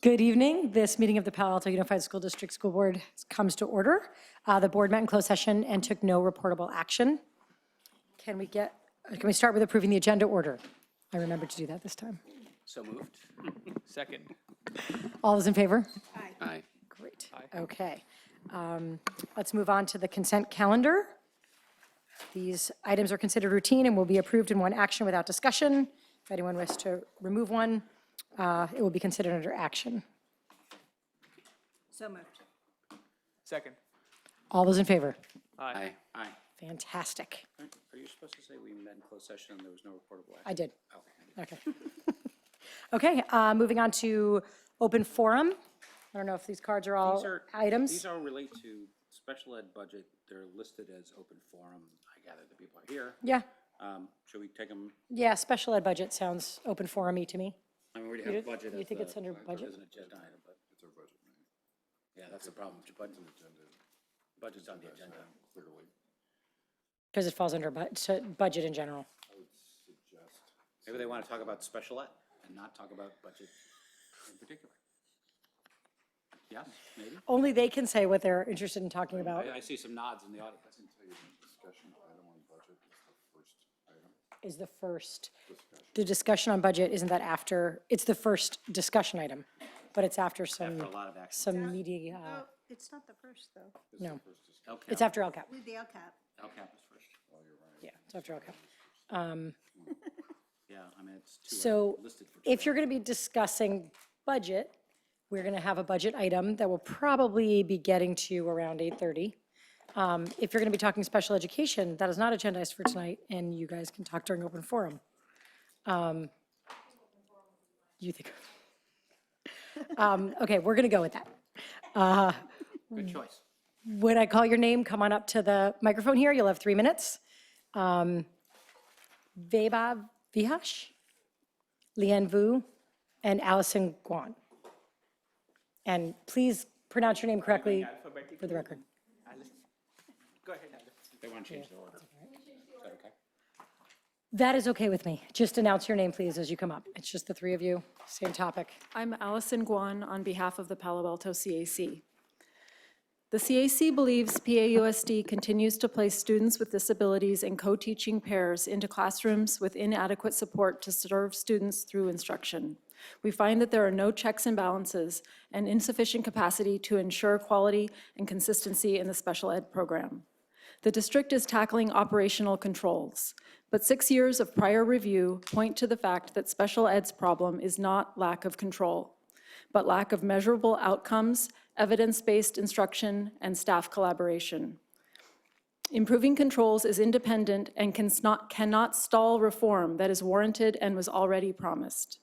Good evening. This meeting of the Palo Alto Unified School District School Board comes to order. The board met in closed session and took no reportable action. Can we start with approving the agenda order? I remembered to do that this time. So moved. Second. All those in favor? Aye. Great. Okay. Let's move on to the consent calendar. These items are considered routine and will be approved in one action without discussion. If anyone wishes to remove one, it will be considered under action. So moved. Second. All those in favor? Aye. Aye. Fantastic. Are you supposed to say we met in closed session and there was no reportable action? I did. Okay. Okay. Okay, moving on to open forum. I don't know if these cards are all items. These all relate to special ed budget. They're listed as open forum. I gather the people are here. Yeah. Should we take them? Yeah, special ed budget sounds open forum-y to me. I mean, we already have budget. You think it's under budget? As an agenda item, but it's our budget. Yeah, that's the problem. Budget's on the agenda. Clearly. Because it falls under budget in general. I would suggest. Maybe they want to talk about special ed and not talk about budget in particular. Yeah, maybe. Only they can say what they're interested in talking about. I see some nods in the audience. I can tell you the discussion item on budget is the first item. Is the first. The discussion on budget, isn't that after? It's the first discussion item, but it's after some, After a lot of action. some media. Oh, it's not the first, though. No, LCAP. it's after LCAP. With the LCAP. LCAP is first. Yeah, it's after LCAP. Yeah, I mean, it's two So listed for. if you're going to be discussing budget, we're going to have a budget item that will probably be getting to you around 8:30. If you're going to be talking special education, that is not agendized for tonight, and you guys can talk during open forum. You think? Okay, we're going to go with that. Good choice. When I call your name, come on up to the microphone here. You'll have 3 minutes. Veba Vihash, Lian Vu, and Allison Guan. And please pronounce your name correctly for the record. Go ahead, Alice. They want to change the order. Is that okay? That is okay with me. Just announce your name, please, as you come up. It's just the three of you, same topic. I'm Allison Guan on behalf of the Palo Alto CAC. The CAC believes PAUSD continues to place students with disabilities in co-teaching pairs into classrooms with inadequate support to serve students through instruction. We find that there are no checks and balances and insufficient capacity to ensure quality and consistency in the special ed program. The district is tackling operational controls, but 6 years of prior review point to the fact that special ed's problem is not lack of control, but lack of measurable outcomes, evidence-based instruction, and staff collaboration. Improving controls is independent and cannot stall reform that is warranted and was already promised.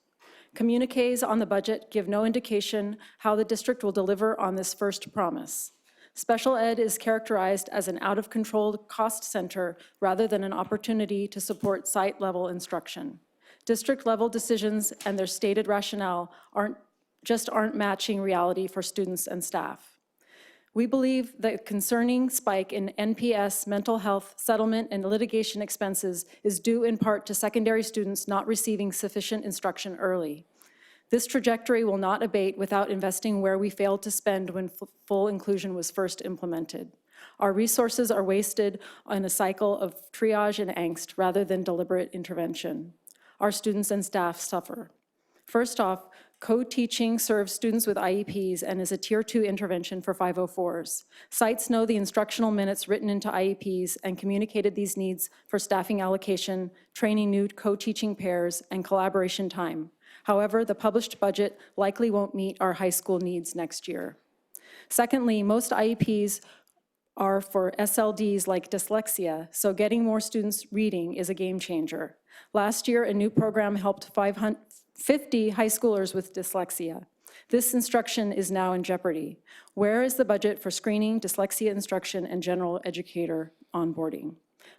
Communiques on the budget give no indication how the district will deliver on this first promise. Special ed is characterized as an out-of-control cost center rather than an opportunity to support site-level instruction. District-level decisions and their stated rationale aren't matching reality for students and staff. We believe the concerning spike in NPS, mental health, settlement, and litigation expenses is due in part to secondary students not receiving sufficient instruction early. This trajectory will not abate without investing where we failed to spend when full inclusion was first implemented. Our resources are wasted on a cycle of triage and angst rather than deliberate intervention. Our students and staff suffer. First off, co-teaching serves students with IEPs and is a Tier 2 intervention for 504s. Sites know the instructional minutes written into IEPs and communicated these needs for staffing allocation, training new co-teaching pairs, and collaboration time. However, the published budget likely won't meet our high school needs next year. Secondly, most IEPs are for SLDs like dyslexia, so getting more students reading is a game changer. Last year, a new program helped 50 high schoolers with dyslexia. This instruction is now in jeopardy. Where is the budget for screening, dyslexia instruction, and general educator onboarding?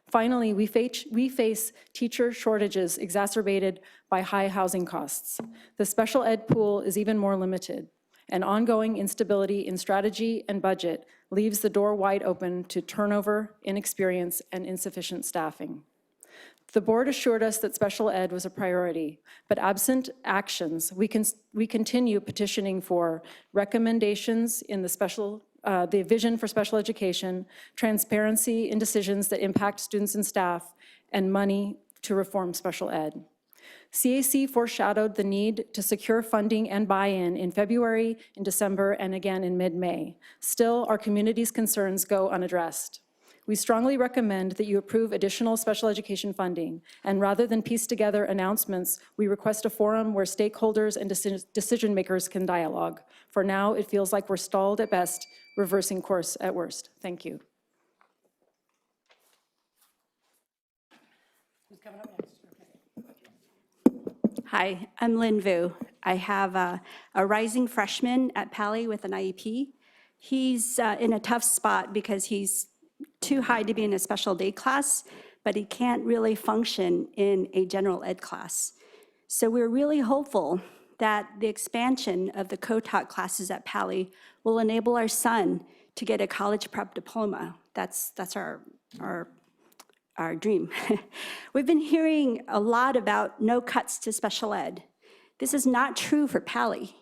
Finally, we face teacher shortages exacerbated by high housing costs. The special ed pool is even more limited, and ongoing instability in strategy and budget leaves the door wide open to turnover, inexperience, and insufficient staffing. The board assured us that special ed was a priority, but absent actions, we continue petitioning for recommendations in the vision for special education, transparency in decisions that impact students and staff, and money to reform special ed. CAC foreshadowed the need to secure funding and buy-in in February, in December, and again in mid-May. Still, our community's concerns go unaddressed. We strongly recommend that you approve additional special education funding, and rather than piece together announcements, we request a forum where stakeholders and decision makers can dialogue. For now, it feels like we're stalled at best, reversing course at worst. Thank you. Who's coming up next? Hi, I'm Lynn Vu. I have a rising freshman at Pali with an IEP. He's in a tough spot because he's too high to be in a special day class, but he can't really function in a general ed class. So we're really hopeful that the expansion of the co-taught classes at Pali will enable our son to get a college prep diploma. That's our dream. We've been hearing a lot about no cuts to special ed. This is not true for Pali.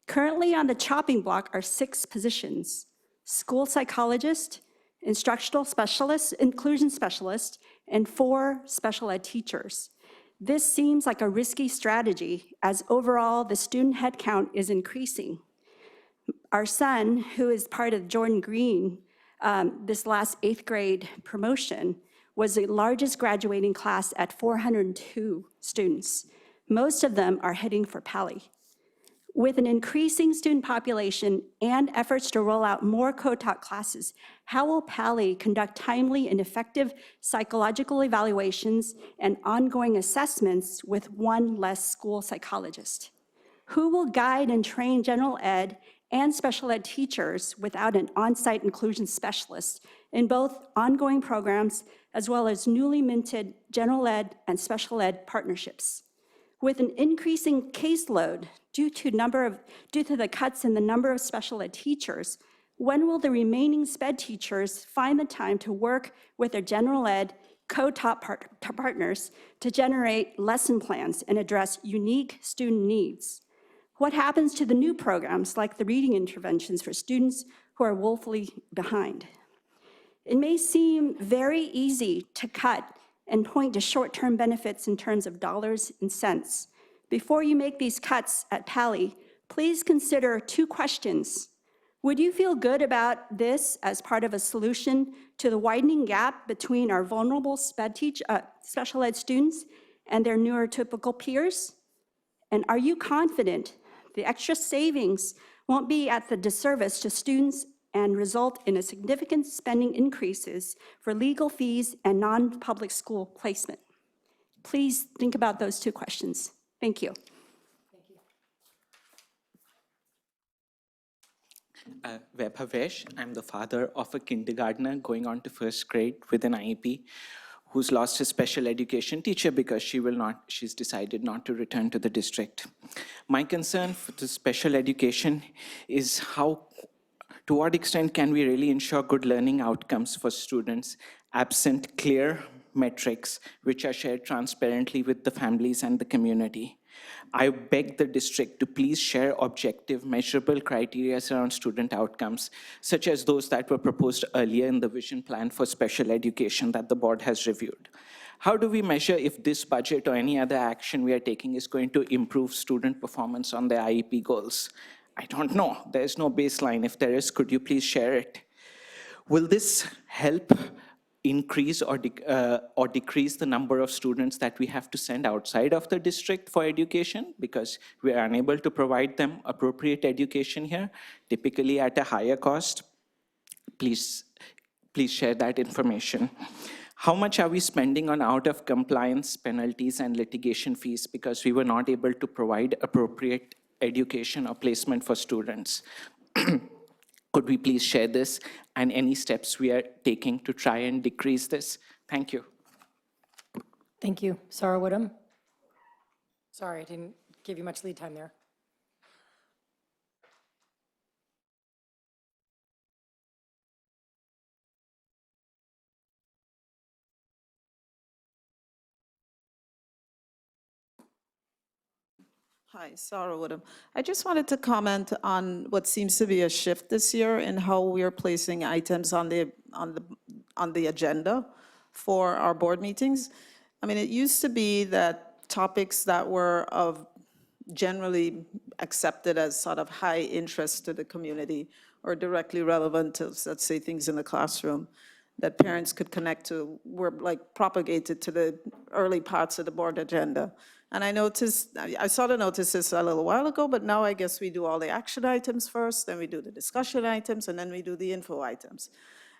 Currently on the chopping block are 6 positions: school psychologist, instructional specialist, inclusion specialist, and 4 special ed teachers. This seems like a risky strategy as overall the student headcount is increasing. Our son, who is part of Jordan Green, this last 8th grade promotion, was the largest graduating class at 402 students. Most of them are heading for Pali. With an increasing student population and efforts to roll out more co-taught classes, how will Pali conduct timely and effective psychological evaluations and ongoing assessments with 1 less school psychologist? Who will guide and train general ed and special ed teachers without an on-site inclusion specialist in both ongoing programs as well as newly minted general ed and special ed partnerships? With an increasing caseload due to the cuts in the number of special ed teachers, when will the remaining SPED teachers find the time to work with their general ed co-taught partners to generate lesson plans and address unique student needs? What happens to the new programs like the reading interventions for students who are woefully behind? It may seem very easy to cut and point to short-term benefits in terms of dollars and cents. Before you make these cuts at Pali, please consider 2 questions. Would you feel good about this as part of a solution to the widening gap between our vulnerable special ed students and their neurotypical peers? And are you confident the extra savings won't be at the disservice to students and result in a significant spending increases for legal fees and non-public school placement? Please think about those 2 questions. Thank you. Bhavesh, I'm the father of a kindergartner going on to 1st grade with an IEP who's lost his special education teacher because she's decided not to return to the district. My concern for the special education is to what extent can we really ensure good learning outcomes for students absent clear metrics which are shared transparently with the families and the community? I beg the district to please share objective, measurable criteria around student outcomes, such as those that were proposed earlier in the vision plan for special education that the board has reviewed. How do we measure if this budget or any other action we are taking is going to improve student performance on their IEP goals? I don't know. There's no baseline. If there is, could you please share it? Will this help increase or decrease the number of students that we have to send outside of the district for education because we are unable to provide them appropriate education here, typically at a higher cost? Please share that information. How much are we spending on out-of-compliance penalties and litigation fees because we were not able to provide appropriate education or placement for students? Could we please share this and any steps we are taking to try and decrease this? Thank you. Thank you. Sarah Woodham. Sorry, I didn't give you much lead time there. Hi, Sarah Woodham. I just wanted to comment on what seems to be a shift this year in how we are placing items on the agenda for our board meetings. I mean, it used to be that topics that were of generally accepted as sort of high interest to the community or directly relevant to, let's say, things in the classroom that parents could connect to were like propagated to the early parts of the board agenda. And I noticed, I sort of noticed this a little while ago, but now I guess we do all the action items first, then we do the discussion items, and then we do the info items.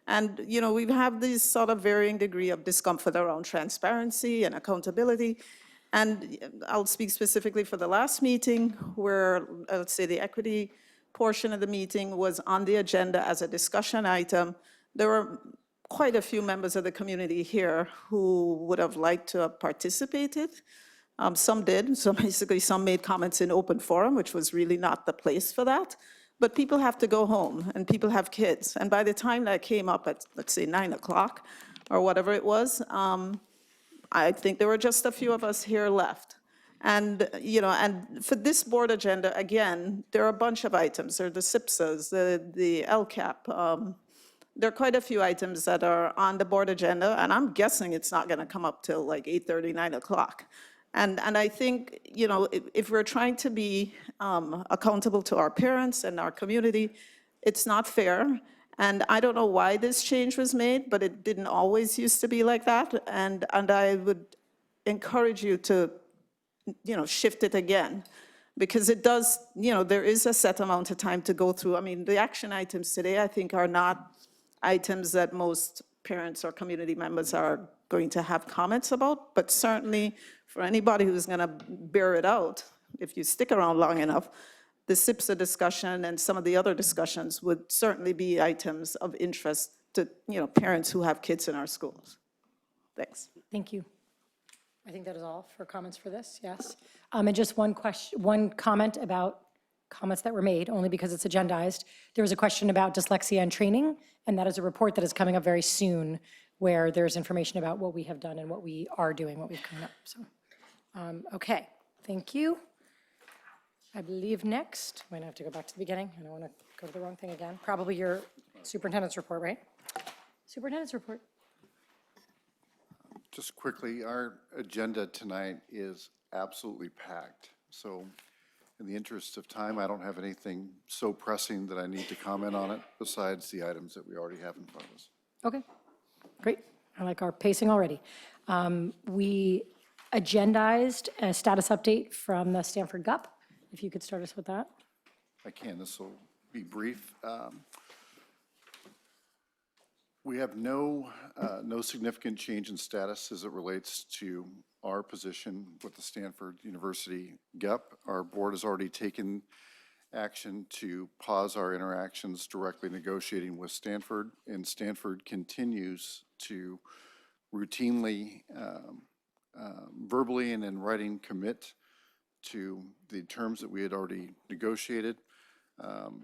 And, you know, we have this sort of varying degree of discomfort around transparency and accountability. And I'll speak specifically for the last meeting where, let's say, the equity portion of the meeting was on the agenda as a discussion item. There were quite a few members of the community here who would have liked to have participated. Some did, so basically some made comments in open forum, which was really not the place for that. But people have to go home and people have kids. And by the time that came up at, let's say, 9 o'clock or whatever it was, I think there were just a few of us here left. And, you know, and for this board agenda, again, there are a bunch of items. There are the SIPSAs, the LCAP. There are quite a few items that are on the board agenda, and I'm guessing it's not going to come up till like 8:30, 9 o'clock. And I think, you know, if we're trying to be accountable to our parents and our community, it's not fair. And I don't know why this change was made, but it didn't always used to be like that. And I would encourage you to, you know, shift it again. Because it does, you know, there is a set amount of time to go through. I mean, the action items today, I think, are not items that most parents or community members are going to have comments about, but certainly for anybody who's going to bear it out, if you stick around long enough, the SIPSA discussion and some of the other discussions would certainly be items of interest to, you know, parents who have kids in our schools. Thanks. Thank you. I think that is all for comments for this, yes. And just one comment about comments that were made, only because it's agendized. There was a question about dyslexia and training, and that is a report that is coming up very soon where there's information about what we have done and what we are doing, what we've come up, so. Okay, thank you. I believe next, might have to go back to the beginning. I don't want to go to the wrong thing again. Probably your superintendent's report, right? Superintendent's report. Just quickly, our agenda tonight is absolutely packed. So in the interest of time, I don't have anything so pressing that I need to comment on it besides the items that we already have in front of us. Okay, great. I like our pacing already. We agendized a status update from the Stanford GUP. If you could start us with that. I can. This will be brief. We have no significant change in status as it relates to our position with the Stanford University GUP. Our board has already taken action to pause our interactions directly negotiating with Stanford, and Stanford continues to routinely, verbally and in writing commit to the terms that we had already negotiated.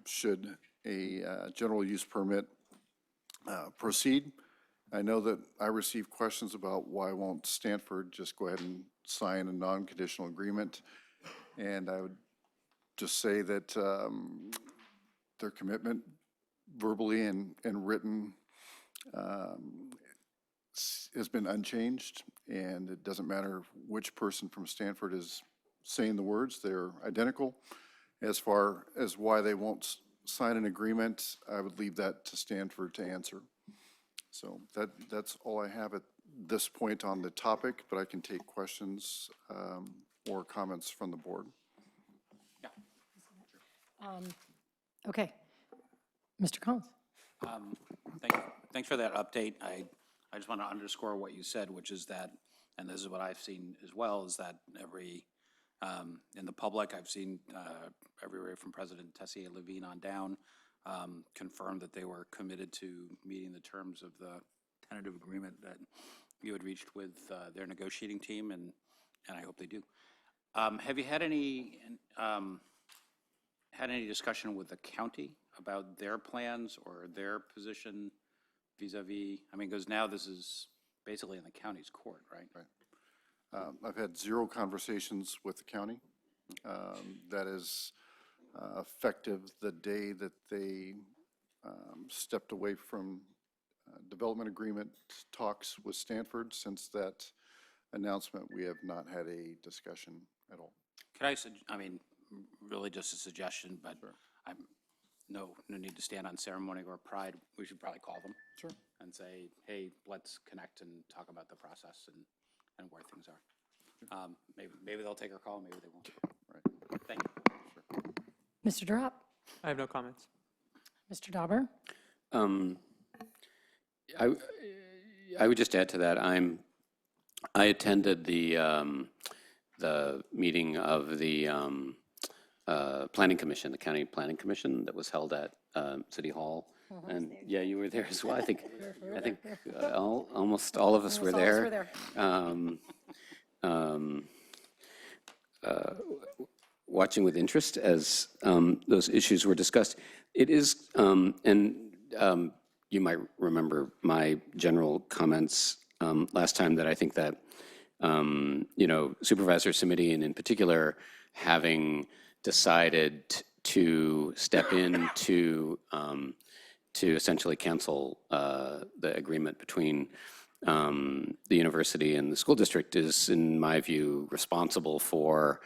Should a general use permit proceed. I know that I received questions about why won't Stanford just go ahead and sign a non-conditional agreement, and I would just say that their commitment verbally and written has been unchanged, and it doesn't matter which person from Stanford is saying the words, they're identical. As far as why they won't sign an agreement, I would leave that to Stanford to answer. So that's all I have at this point on the topic, but I can take questions or comments from the board. Okay. Mr. Collins. Thanks for that update. I just want to underscore what you said, which is that, and this is what I've seen as well, is that in the public, I've seen everywhere from President Tessier Levine on down confirm that they were committed to meeting the terms of the tentative agreement that you had reached with their negotiating team, and I hope they do. Have you had any discussion with the county about their plans or their position vis-a-vis? I mean, because now this is basically in the county's court, right? Right. I've had 0 conversations with the county. that is effective the day that they stepped away from development agreement talks with Stanford. Since that announcement, we have not had a discussion at all. Could I mean, really just a suggestion, but I'm, no need to stand on ceremony or pride. We should probably call them. Sure. And say, hey, let's connect and talk about the process and where things are. Maybe they'll take our call, maybe they won't. Right. Thank you. Mr. Drop, I have no comments. Mr. Dauber? I would just add to that, I attended the meeting of the Planning Commission, the County Planning Commission that was held at City Hall. And yeah, you were there as well. I think almost all of us were there. Watching with interest as those issues were discussed. It is, and you might remember my general comments last time that I think that, Supervisor Simidian in particular, having decided to step in to essentially cancel the agreement between the university and the school district is, in my view, responsible for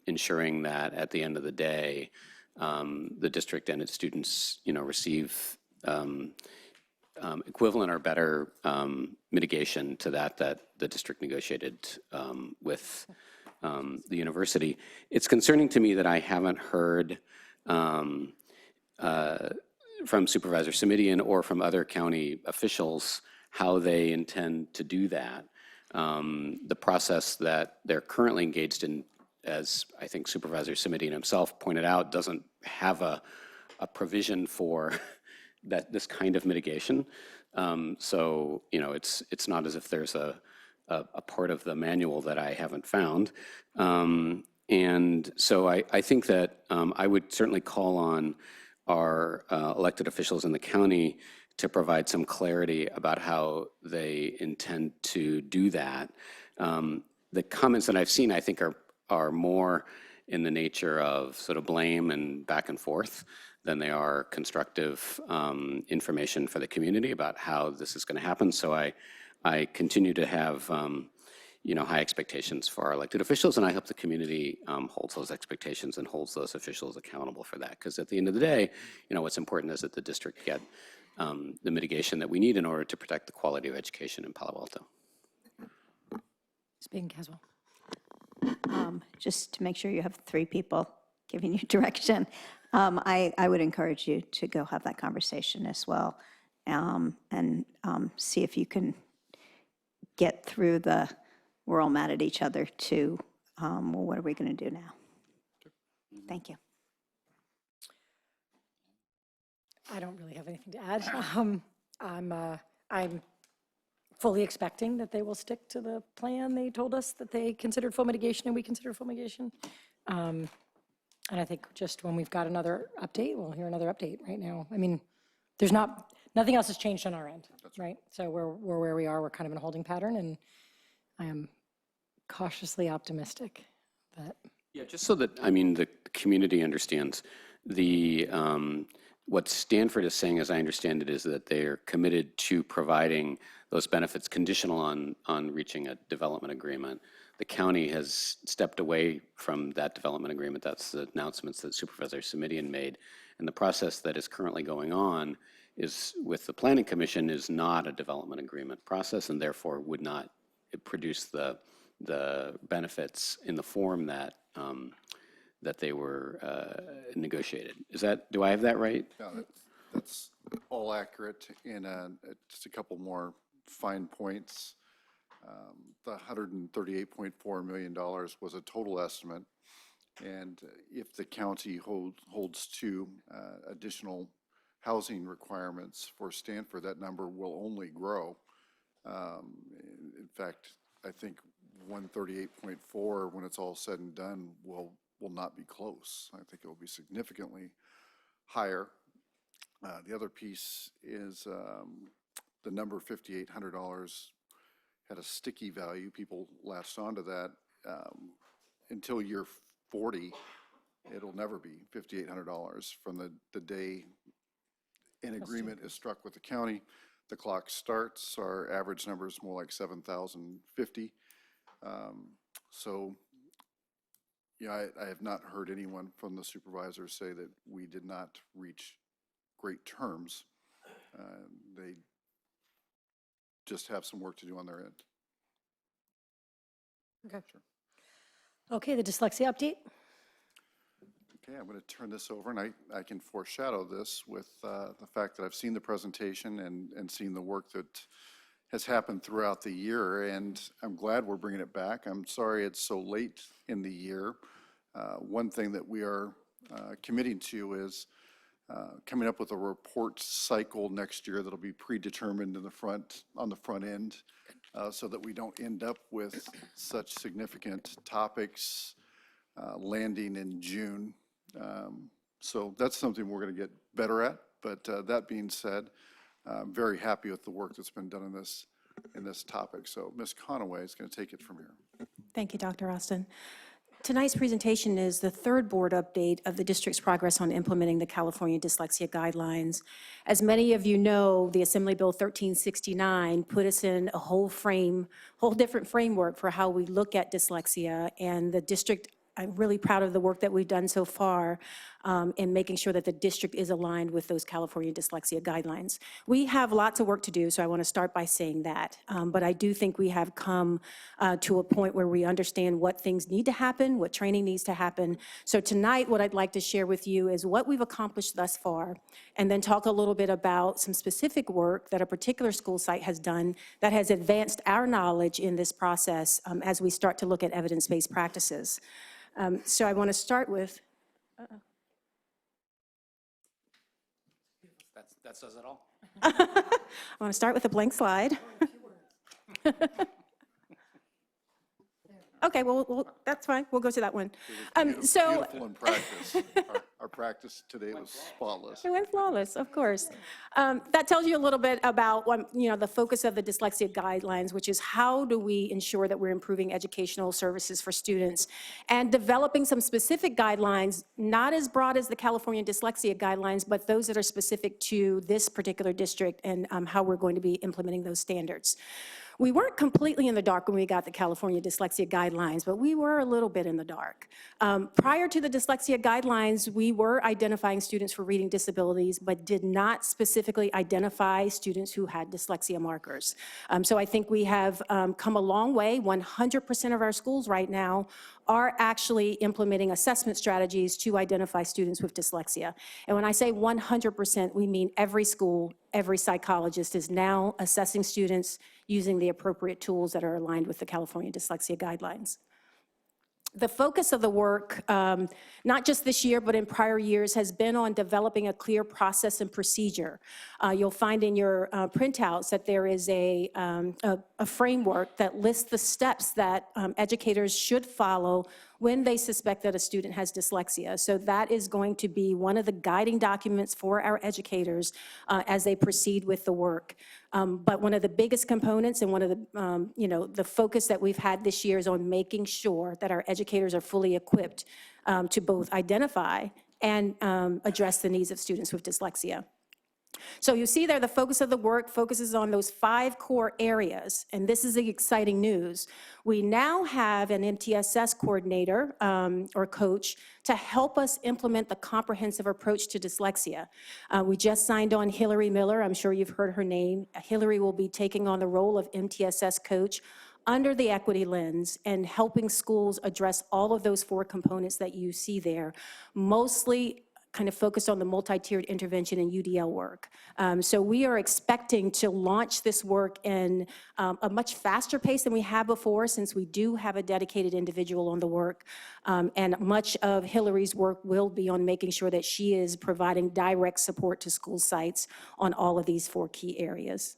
ensuring that at the end of the day, the district and its students, receive equivalent or better mitigation to that the district negotiated with the university. It's concerning to me that I haven't heard from Supervisor Simidian or from other county officials how they intend to do that. The process that they're currently engaged in, as I think Supervisor Simidian himself pointed out, doesn't have a provision for this kind of mitigation. So, it's not as if there's a part of the manual that I haven't found. And so I think that I would certainly call on our elected officials in the county to provide some clarity about how they intend to do that. The comments that I've seen, I think, are more in the nature of sort of blame and back and forth than they are constructive information for the community about how this is going to happen. So I continue to have high expectations for our elected officials, and I hope the community holds those expectations and holds those officials accountable for that. Because at the end of the day, what's important is that the district get the mitigation that we need in order to protect the quality of education in Palo Alto. Ms. Bacon-Caswell. Just to make sure you have 3 people giving you direction, I would encourage you to go have that conversation as well, and see if you can get through the we're all mad at each other to, well, what are we going to do now? Thank you. I don't really have anything to add. I'm fully expecting that they will stick to the plan. They told us that they considered full mitigation and we consider full mitigation. And I think just when we've got another update, we'll hear another update right now. I mean, nothing else has changed on our end, right? So we're where we are. We're kind of in a holding pattern, and I am cautiously optimistic that. Yeah, just so that, the community understands, what Stanford is saying, as I understand it, is that they're committed to providing those benefits conditional on reaching a development agreement. The county has stepped away from that development agreement. That's the announcements that Supervisor Simidian made. And the process that is currently going on is with the Planning Commission is not a development agreement process, and therefore would not produce the benefits in the form that that they were negotiated. Do I have that right? Yeah, that's all accurate. And just a couple more fine points. The $138.4 million was a total estimate. And if the county holds to additional housing requirements for Stanford, that number will only grow. In fact, I think 138.4, when it's all said and done, will not be close. I think it will be significantly higher. The other piece is the number $5,800 had a sticky value. People latched onto that until year 40, it'll never be $5,800 from the day an agreement is struck with the county. The clock starts, our average number is more like 7,050. So, yeah, I have not heard anyone from the supervisors say that we did not reach great terms. They just have some work to do on their end. Okay. Okay, the dyslexia update. Okay, I'm going to turn this over, and I can foreshadow this with the fact that I've seen the presentation and seen the work that has happened throughout the year, and I'm glad we're bringing it back. I'm sorry it's so late in the year. One thing that we are committing to is coming up with a report cycle next year that'll be predetermined on the front end, so that we don't end up with such significant topics landing in June. So that's something we're going to get better at. But that being said, I'm very happy with the work that's been done in this topic. So Ms. Conaway is going to take it from here. Thank you, Dr. Austin. Tonight's presentation is the third board update of the district's progress on implementing the California Dyslexia Guidelines. As many of you know, the Assembly Bill 1369 put us in a whole different framework for how we look at dyslexia, and the district, I'm really proud of the work that we've done so far in making sure that the district is aligned with those California Dyslexia Guidelines. We have lots of work to do, so I want to start by saying that. But I do think we have come to a point where we understand what things need to happen, what training needs to happen. So tonight, what I'd like to share with you is what we've accomplished thus far, and then talk a little bit about some specific work that a particular school site has done that has advanced our knowledge in this process as we start to look at evidence-based practices. So I want to start with, That says it all. I want to start with a blank slide. Okay, well, that's fine. We'll go to that one. So Beautiful in practice. Our practice today was spotless. it went flawless, of course. That tells you a little bit about the focus of the dyslexia guidelines, which is how do we ensure that we're improving educational services for students and developing some specific guidelines, not as broad as the California Dyslexia Guidelines, but those that are specific to this particular district and how we're going to be implementing those standards. We weren't completely in the dark when we got the California Dyslexia Guidelines, but we were a little bit in the dark. Prior to the Dyslexia Guidelines, we were identifying students for reading disabilities, but did not specifically identify students who had dyslexia markers. So I think we have come a long way. 100% of our schools right now are actually implementing assessment strategies to identify students with dyslexia. And when I say 100%, we mean every school, every psychologist is now assessing students using the appropriate tools that are aligned with the California Dyslexia Guidelines. The focus of the work, not just this year, but in prior years, has been on developing a clear process and procedure. You'll find in your printouts that there is a framework that lists the steps that educators should follow when they suspect that a student has dyslexia. So that is going to be one of the guiding documents for our educators as they proceed with the work. But one of the biggest components and one of the, the focus that we've had this year is on making sure that our educators are fully equipped to both identify and address the needs of students with dyslexia. So you see there, the focus of the work focuses on those 5 core areas, and this is the exciting news. We now have an MTSS coordinator or coach to help us implement the comprehensive approach to dyslexia. We just signed on Hillary Miller. I'm sure you've heard her name. Hillary will be taking on the role of MTSS coach under the equity lens and helping schools address all of those 4 components that you see there, mostly kind of focused on the multi-tiered intervention and UDL work. So we are expecting to launch this work in a much faster pace than we have before, since we do have a dedicated individual on the work. And much of Hillary's work will be on making sure that she is providing direct support to school sites on all of these 4 key areas.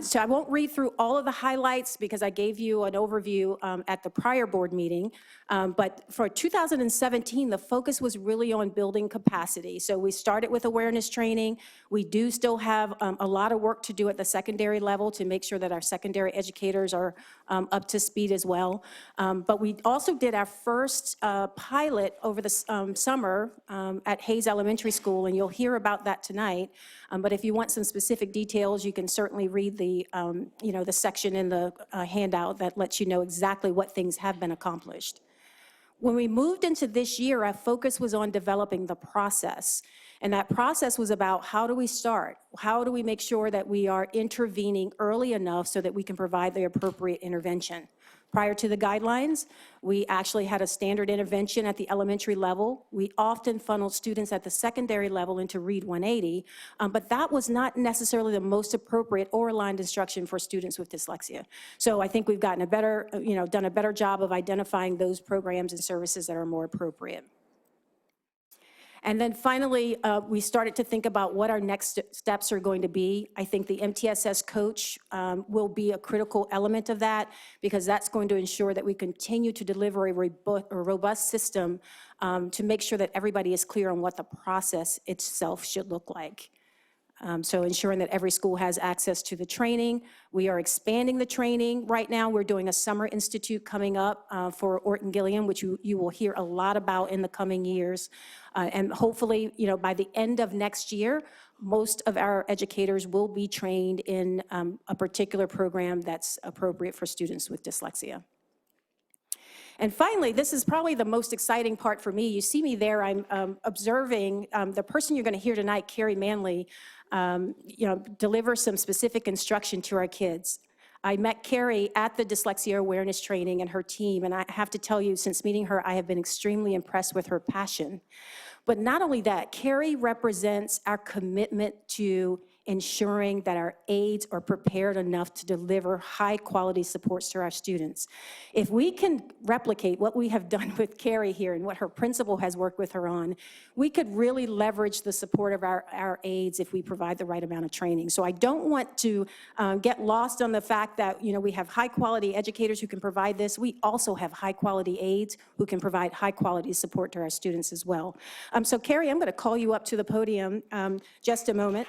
So I won't read through all of the highlights because I gave you an overview at the prior board meeting. But for 2017, the focus was really on building capacity. So we started with awareness training. We do still have a lot of work to do at the secondary level to make sure that our secondary educators are up to speed as well. But we also did our first pilot over the summer at Hayes Elementary School, and you'll hear about that tonight. But if you want some specific details, you can certainly read the, the section in the handout that lets you know exactly what things have been accomplished. When we moved into this year, our focus was on developing the process. And that process was about how do we start? How do we make sure that we are intervening early enough so that we can provide the appropriate intervention? Prior to the guidelines, we actually had a standard intervention at the elementary level. We often funneled students at the secondary level into Read 180, but that was not necessarily the most appropriate or aligned instruction for students with dyslexia. So I think we've gotten a better, done a better job of identifying those programs and services that are more appropriate. And then finally, we started to think about what our next steps are going to be. I think the MTSS coach will be a critical element of that because that's going to ensure that we continue to deliver a robust system to make sure that everybody is clear on what the process itself should look like. So ensuring that every school has access to the training. We are expanding the training. Right now, we're doing a summer institute coming up for Orton Gilliam, which you will hear a lot about in the coming years. And hopefully, by the end of next year, most of our educators will be trained in a particular program that's appropriate for students with dyslexia. And finally, this is probably the most exciting part for me. You see me there, I'm observing the person you're going to hear tonight, Carrie Manley, deliver some specific instruction to our kids. I met Carrie at the dyslexia awareness training and her team, and I have to tell you, since meeting her, I have been extremely impressed with her passion. But not only that, Carrie represents our commitment to ensuring that our aides are prepared enough to deliver high-quality supports to our students. If we can replicate what we have done with Carrie here and what her principal has worked with her on, we could really leverage the support of our aides if we provide the right amount of training. So I don't want to get lost on the fact that we have high-quality educators who can provide this. We also have high-quality aides who can provide high-quality support to our students as well. So Carrie, I'm going to call you up to the podium just a moment.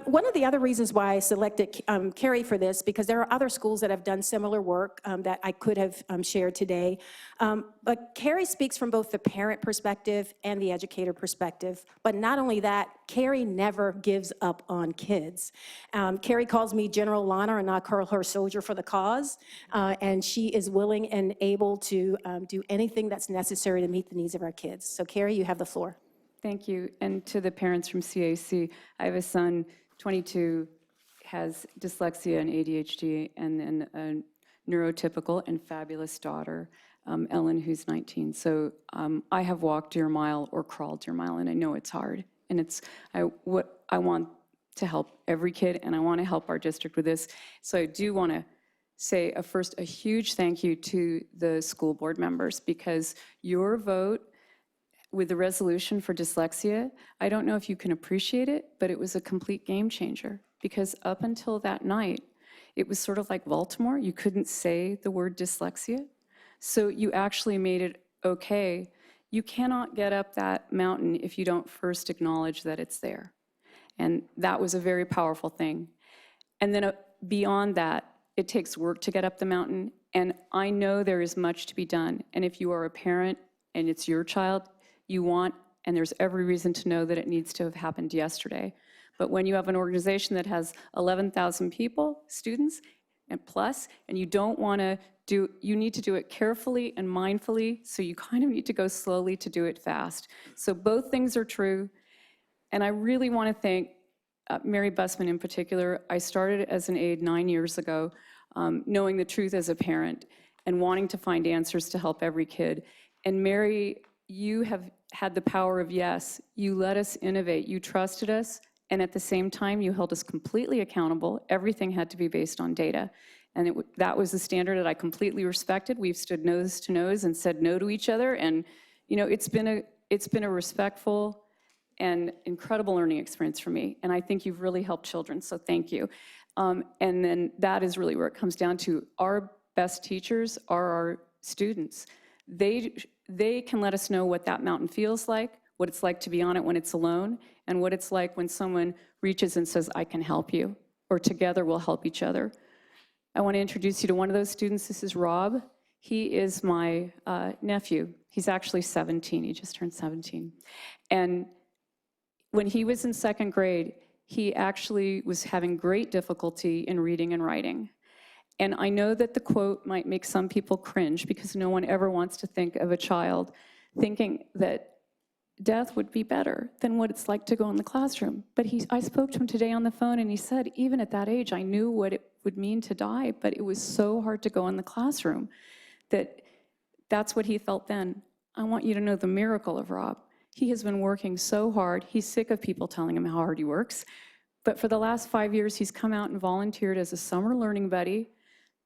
One of the other reasons why I selected Carrie for this, because there are other schools that have done similar work that I could have shared today, but Carrie speaks from both the parent perspective and the educator perspective. But not only that, Carrie never gives up on kids. Carrie calls me General Lana, and I call her Soldier for the Cause, and she is willing and able to do anything that's necessary to meet the needs of our kids. So Carrie, you have the floor. Thank you. And to the parents from CAC, I have a son, 22, has dyslexia and ADHD, and then a neurotypical and fabulous daughter, Ellen, who's 19. So I have walked your mile or crawled your mile, and I know it's hard. And what I want to help every kid, and I want to help our district with this. So I do want to say first a huge thank you to the school board members, because your vote with the resolution for dyslexia, I don't know if you can appreciate it, but it was a complete game changer, because up until that night, it was sort of like Baltimore. You couldn't say the word dyslexia. So you actually made it okay. You cannot get up that mountain if you don't first acknowledge that it's there. And that was a very powerful thing. And then beyond that, it takes work to get up the mountain. And I know there is much to be done. And if you are a parent and it's your child, you want, and there's every reason to know that it needs to have happened yesterday. But when you have an organization that has 11,000 people, students, and plus, and you don't want to you need to do it carefully and mindfully, so you kind of need to go slowly to do it fast. So both things are true. And I really want to thank Mary Bussman in particular. I started as an aide 9 years ago, knowing the truth as a parent and wanting to find answers to help every kid. And Mary, you have had the power of yes. You let us innovate. You trusted us. And at the same time, you held us completely accountable. Everything had to be based on data. And that was the standard that I completely respected. We've stood nose to nose and said no to each other. And, it's been it's been a respectful and incredible learning experience for me, and I think you've really helped children, so thank you. And then that is really where it comes down to. Our best teachers are our students. They can let us know what that mountain feels like, what it's like to be on it when it's alone, and what it's like when someone reaches and says, I can help you, or together we'll help each other. I want to introduce you to one of those students. This is Rob. He is my nephew. He's actually 17. He just turned 17. And when he was in second grade, he actually was having great difficulty in reading and writing. And I know that the quote might make some people cringe because no one ever wants to think of a child thinking that death would be better than what it's like to go in the classroom. But I spoke to him today on the phone, and he said, even at that age, I knew what it would mean to die, but it was so hard to go in the classroom that's what he felt then. I want you to know the miracle of Rob. He has been working so hard. He's sick of people telling him how hard he works. But for the last 5 years, he's come out and volunteered as a summer learning buddy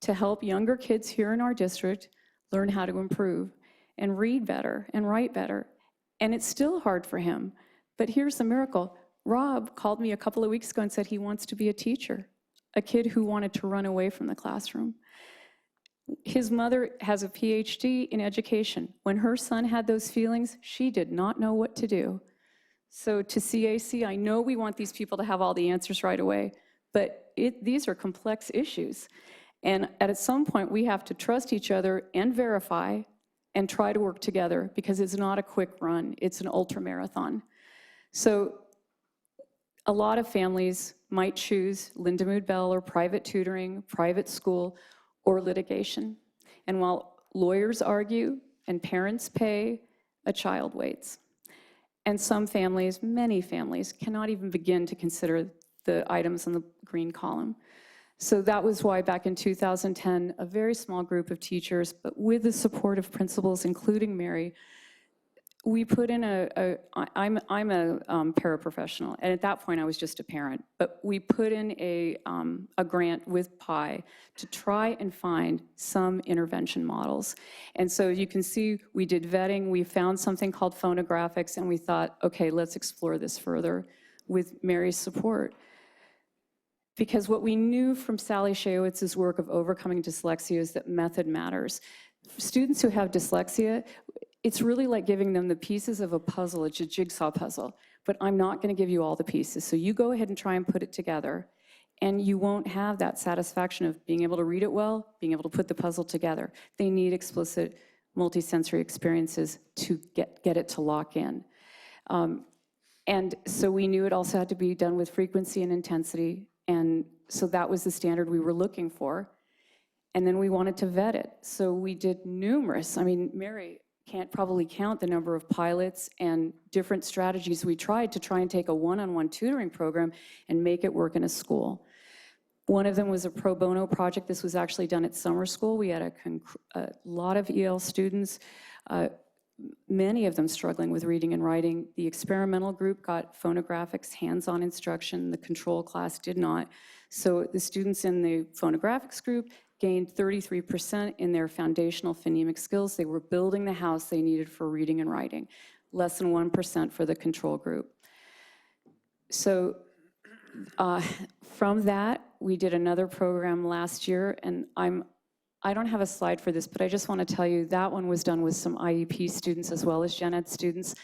to help younger kids here in our district learn how to improve and read better and write better. And it's still hard for him. But here's the miracle. Rob called me a couple of weeks ago and said he wants to be a teacher, a kid who wanted to run away from the classroom. His mother has a PhD in education. When her son had those feelings, she did not know what to do. So to CAC, I know we want these people to have all the answers right away, but these are complex issues. And at some point, we have to trust each other and verify and try to work together, because it's not a quick run, it's an ultra marathon. So a lot of families might choose Linda Mood Bell or private tutoring, private school, or litigation. And while lawyers argue and parents pay, a child waits. And some families, many families, cannot even begin to consider the items on the green column. So that was why back in 2010, a very small group of teachers, but with the support of principals, including Mary, we put in I'm a paraprofessional, and at that point I was just a parent, but we put in a grant with PI to try and find some intervention models. And so you can see we did vetting, we found something called phonographics, and we thought, okay, let's explore this further with Mary's support. Because what we knew from Sally Shayowitz's work of overcoming dyslexia is that method matters. Students who have dyslexia, it's really like giving them the pieces of a puzzle. It's a jigsaw puzzle, but I'm not going to give you all the pieces. So you go ahead and try and put it together, and you won't have that satisfaction of being able to read it well, being able to put the puzzle together. They need explicit multisensory experiences to get it to lock in. And so we knew it also had to be done with frequency and intensity, and so that was the standard we were looking for. And then we wanted to vet it. So we did numerous, Mary can't probably count the number of pilots and different strategies we tried to try and take a one-on-one tutoring program and make it work in a school. One of them was a pro bono project. This was actually done at summer school. We had a lot of EL students, many of them struggling with reading and writing. The experimental group got phonographics, hands-on instruction. The control class did not. So the students in the phonographics group gained 33% in their foundational phonemic skills. They were building the house they needed for reading and writing. Less than 1% for the control group. So from that, we did another program last year, and I don't have a slide for this, but I just want to tell you that one was done with some IEP students as well as gen ed students.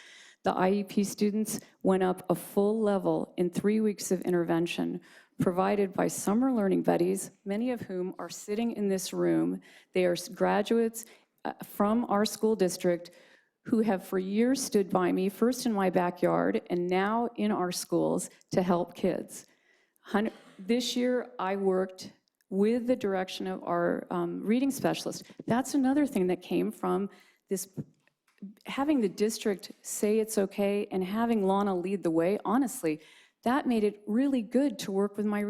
The IEP students went up a full level in 3 weeks of intervention provided by summer learning buddies, many of whom are sitting in this room. They are graduates from our school district who have for years stood by me, first in my backyard and now in our schools, to help kids. This year, I worked with the direction of our reading specialist. That's another thing that came from this, having the district say it's okay and having Lana lead the way. Honestly, that made it really good to work with my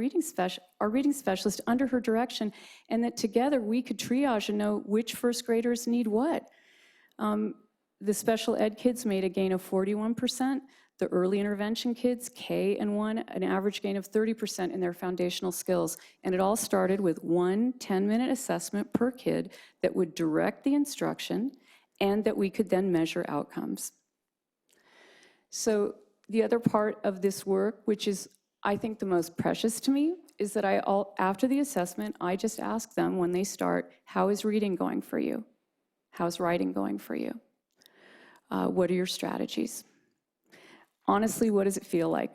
our reading specialist under her direction, and that together we could triage and know which first graders need what. The special ed kids made a gain of 41%. The early intervention kids, K and 1, an average gain of 30% in their foundational skills. And it all started with one 10-minute assessment per kid that would direct the instruction and that we could then measure outcomes. So the other part of this work, which is, I think, the most precious to me, is that after the assessment, I just ask them when they start, how is reading going for you? How's writing going for you? What are your strategies? Honestly, what does it feel like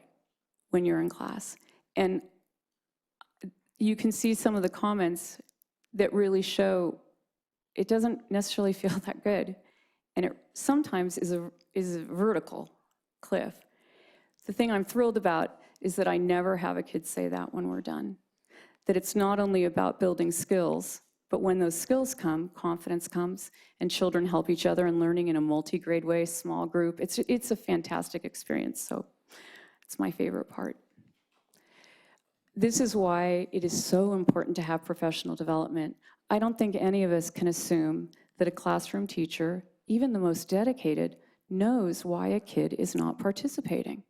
when you're in class? And you can see some of the comments that really show it doesn't necessarily feel that good. And it sometimes is a vertical cliff. The thing I'm thrilled about is that I never have a kid say that when we're done. That it's not only about building skills, but when those skills come, confidence comes, and children help each other and learning in a multi-grade way, small group. It's a fantastic experience, so it's my favorite part. This is why it is so important to have professional development. I don't think any of us can assume that a classroom teacher, even the most dedicated, knows why a kid is not participating.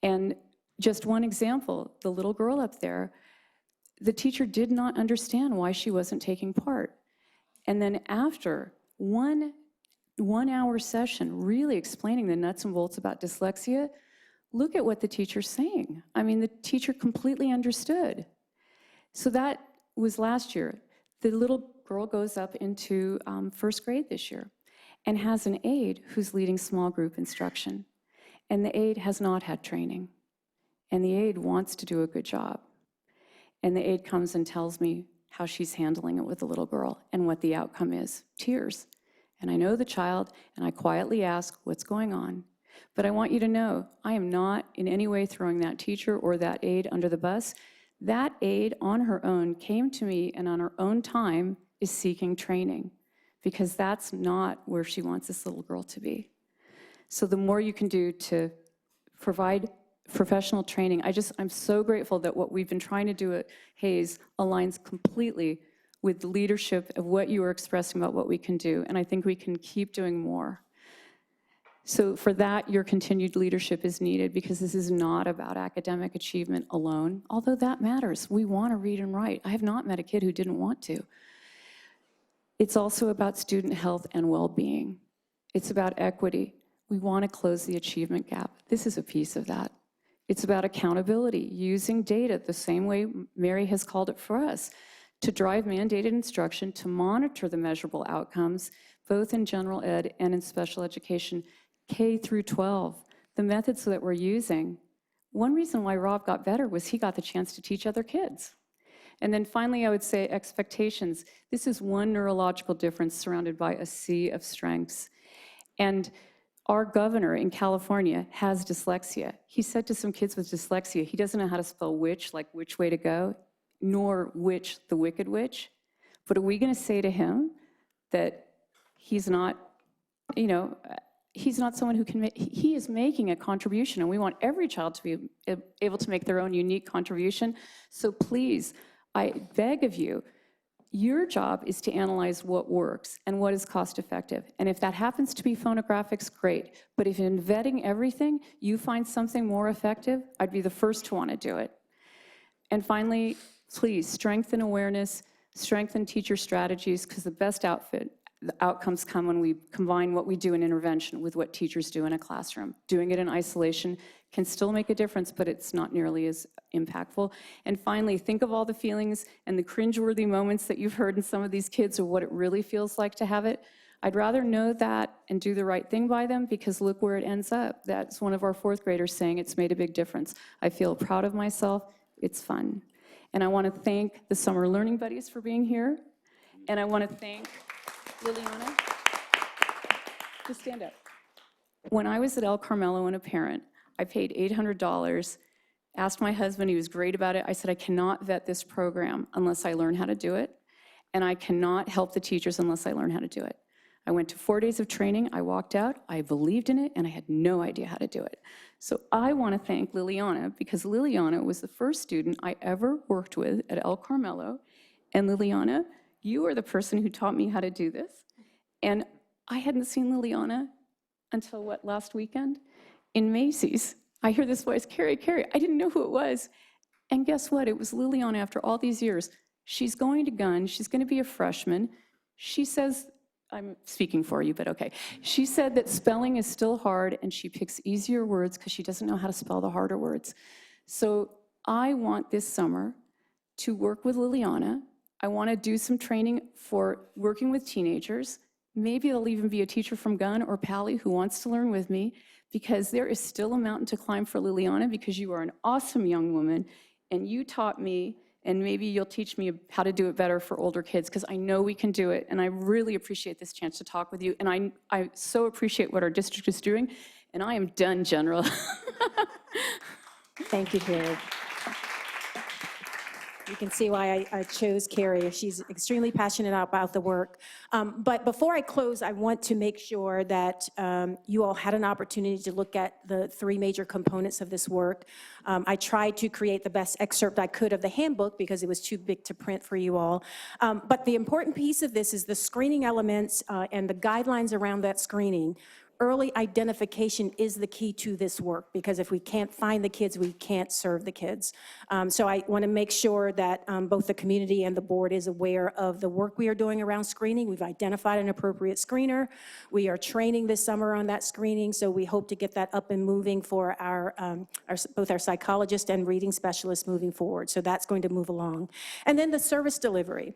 And just one example, the little girl up there, the teacher did not understand why she wasn't taking part. And then after one hour session, really explaining the nuts and bolts about dyslexia, look at what the teacher's saying. I mean, the teacher completely understood. So that was last year. The little girl goes up into first grade this year and has an aide who's leading small group instruction. And the aide has not had training. And the aide wants to do a good job. And the aide comes and tells me how she's handling it with the little girl and what the outcome is, tears. And I know the child, and I quietly ask, what's going on? But I want you to know, I am not in any way throwing that teacher or that aide under the bus. That aide on her own came to me and on her own time is seeking training because that's not where she wants this little girl to be. So the more you can do to provide professional training, I'm so grateful that what we've been trying to do at Hayes aligns completely with the leadership of what you were expressing about what we can do, and I think we can keep doing more. So for that, your continued leadership is needed because this is not about academic achievement alone, although that matters. We want to read and write. I have not met a kid who didn't want to. It's also about student health and well-being. It's about equity. We want to close the achievement gap. This is a piece of that. It's about accountability, using data the same way Mary has called it for us, to drive mandated instruction, to monitor the measurable outcomes, both in general ed and in special education, K through 12. The methods that we're using, one reason why Rob got better was he got the chance to teach other kids. And then finally, I would say expectations. This is one neurological difference surrounded by a sea of strengths. And our governor in California has dyslexia. He said to some kids with dyslexia, he doesn't know how to spell which, like which way to go, nor which, the wicked witch. But are we going to say to him that he's not, he's not someone who can make, he is making a contribution, and we want every child to be able to make their own unique contribution. So please, I beg of you, your job is to analyze what works and what is cost effective. And if that happens to be phonographics, great. But if in vetting everything, you find something more effective, I'd be the first to want to do it. And finally, please strengthen awareness, strengthen teacher strategies, because the best outcomes come when we combine what we do in intervention with what teachers do in a classroom. Doing it in isolation can still make a difference, but it's not nearly as impactful. And finally, think of all the feelings and the cringeworthy moments that you've heard in some of these kids of what it really feels like to have it. I'd rather know that and do the right thing by them, because look where it ends up. That's one of our fourth graders saying it's made a big difference. I feel proud of myself. It's fun. And I want to thank the Summer Learning Buddies for being here. And I want to thank Liliana. Just stand up. When I was at El Carmelo and a parent, I paid $800, asked my husband, he was great about it. I said, I cannot vet this program unless I learn how to do it, and I cannot help the teachers unless I learn how to do it. I went to 4 days of training, I walked out, I believed in it, and I had no idea how to do it. So I want to thank Liliana, because Liliana was the first student I ever worked with at El Carmelo, and Liliana, you are the person who taught me how to do this. And I hadn't seen Liliana until, last weekend? In Macy's. I hear this voice, Carrie, Carrie. I didn't know who it was. And guess what? It was Liliana after all these years. She's going to Gunn. She's going to be a freshman. She says I'm speaking for you, but okay. She said that spelling is still hard and she picks easier words because she doesn't know how to spell the harder words. So I want this summer to work with Liliana. I want to do some training for working with teenagers. Maybe there'll even be a teacher from Gunn or Pally who wants to learn with me, because there is still a mountain to climb for Liliana, because you are an awesome young woman and you taught me, and maybe you'll teach me how to do it better for older kids, because I know we can do it. And I really appreciate this chance to talk with you. And I so appreciate what our district is doing. And I am done, General. Thank you, Carrie. You can see why I chose Carrie. She's extremely passionate about the work. But before I close, I want to make sure that you all had an opportunity to look at the 3 major components of this work. I tried to create the best excerpt I could of the handbook because it was too big to print for you all. But the important piece of this is the screening elements and the guidelines around that screening. Early identification is the key to this work, because if we can't find the kids, we can't serve the kids. So I want to make sure that both the community and the board is aware of the work we are doing around screening. We've identified an appropriate screener. We are training this summer on that screening, so we hope to get that up and moving for both our psychologists and reading specialists moving forward. So that's going to move along. And then the service delivery.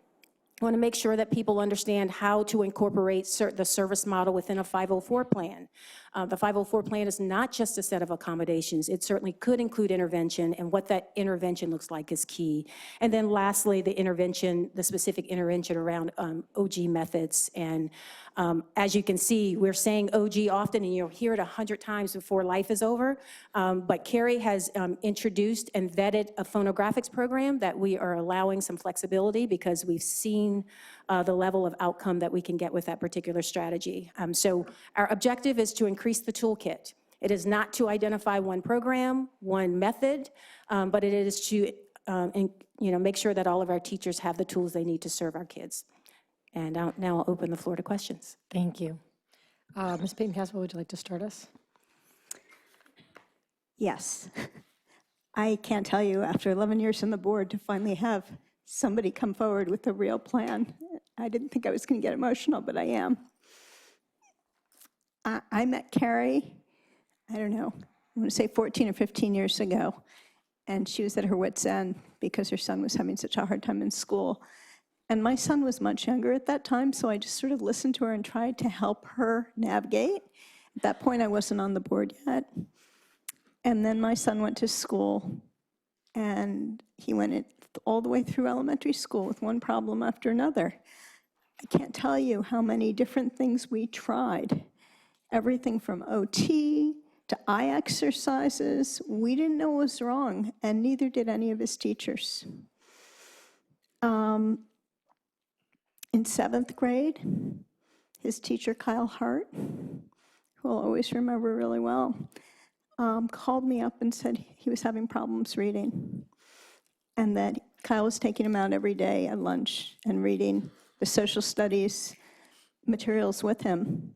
I want to make sure that people understand how to incorporate the service model within a 504 plan. The 504 plan is not just a set of accommodations. It certainly could include intervention, and what that intervention looks like is key. And then lastly, the specific intervention around OG methods. And as you can see, we're saying OG often, and you'll hear it 100 times before life is over. But Carrie has introduced and vetted a phonographics program that we are allowing some flexibility, because we've seen the level of outcome that we can get with that particular strategy. So our objective is to increase the toolkit. It is not to identify one program, one method, but it is to make sure that all of our teachers have the tools they need to serve our kids. And now I'll open the floor to questions. Thank you. Ms. Payton-Caswell, would you like to start us? Yes. I can't tell you, after 11 years on the board, to finally have somebody come forward with a real plan. I didn't think I was going to get emotional, but I am. I met Carrie, I don't know, I want to say 14 or 15 years ago, and she was at her wit's end because her son was having such a hard time in school. And my son was much younger at that time, so I just sort of listened to her and tried to help her navigate. At that point, I wasn't on the board yet. And then my son went to school, and he went all the way through elementary school with one problem after another. I can't tell you how many different things we tried. Everything from OT to eye exercises. We didn't know what was wrong, and neither did any of his teachers. In 7th grade, his teacher, Kyle Hart, who I'll always remember really well, called me up and said he was having problems reading, and that Kyle was taking him out every day at lunch and reading the social studies materials with him,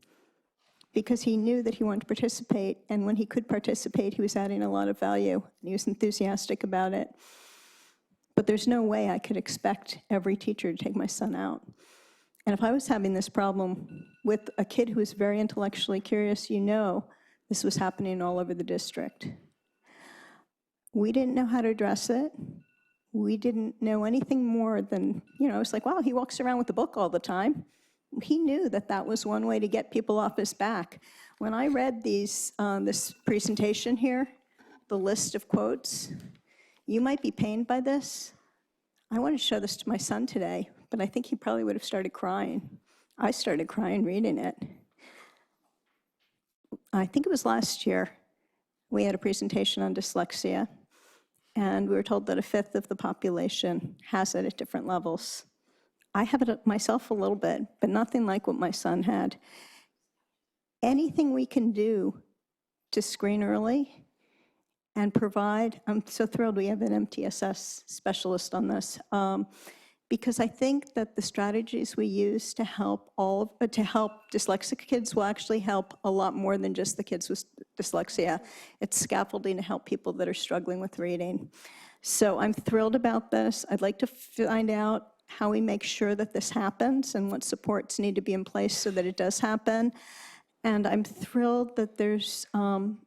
because he knew that he wanted to participate, and when he could participate, he was adding a lot of value, and he was enthusiastic about it. But there's no way I could expect every teacher to take my son out. And if I was having this problem with a kid who was very intellectually curious, this was happening all over the district. We didn't know how to address it. We didn't know anything more than, it's like, wow, he walks around with a book all the time. He knew that that was one way to get people off his back. When I read this presentation here, the list of quotes, you might be pained by this. I wanted to show this to my son today, but I think he probably would have started crying. I started crying reading it. I think it was last year, we had a presentation on dyslexia, and we were told that 1/5 of the population has it at different levels. I have it myself a little bit, but nothing like what my son had. Anything we can do to screen early and provide, I'm so thrilled we have an MTSS specialist on this, because I think that the strategies we use to help dyslexic kids will actually help a lot more than just the kids with dyslexia. It's scaffolding to help people that are struggling with reading. So I'm thrilled about this. I'd like to find out how we make sure that this happens and what supports need to be in place so that it does happen. And I'm thrilled that there's some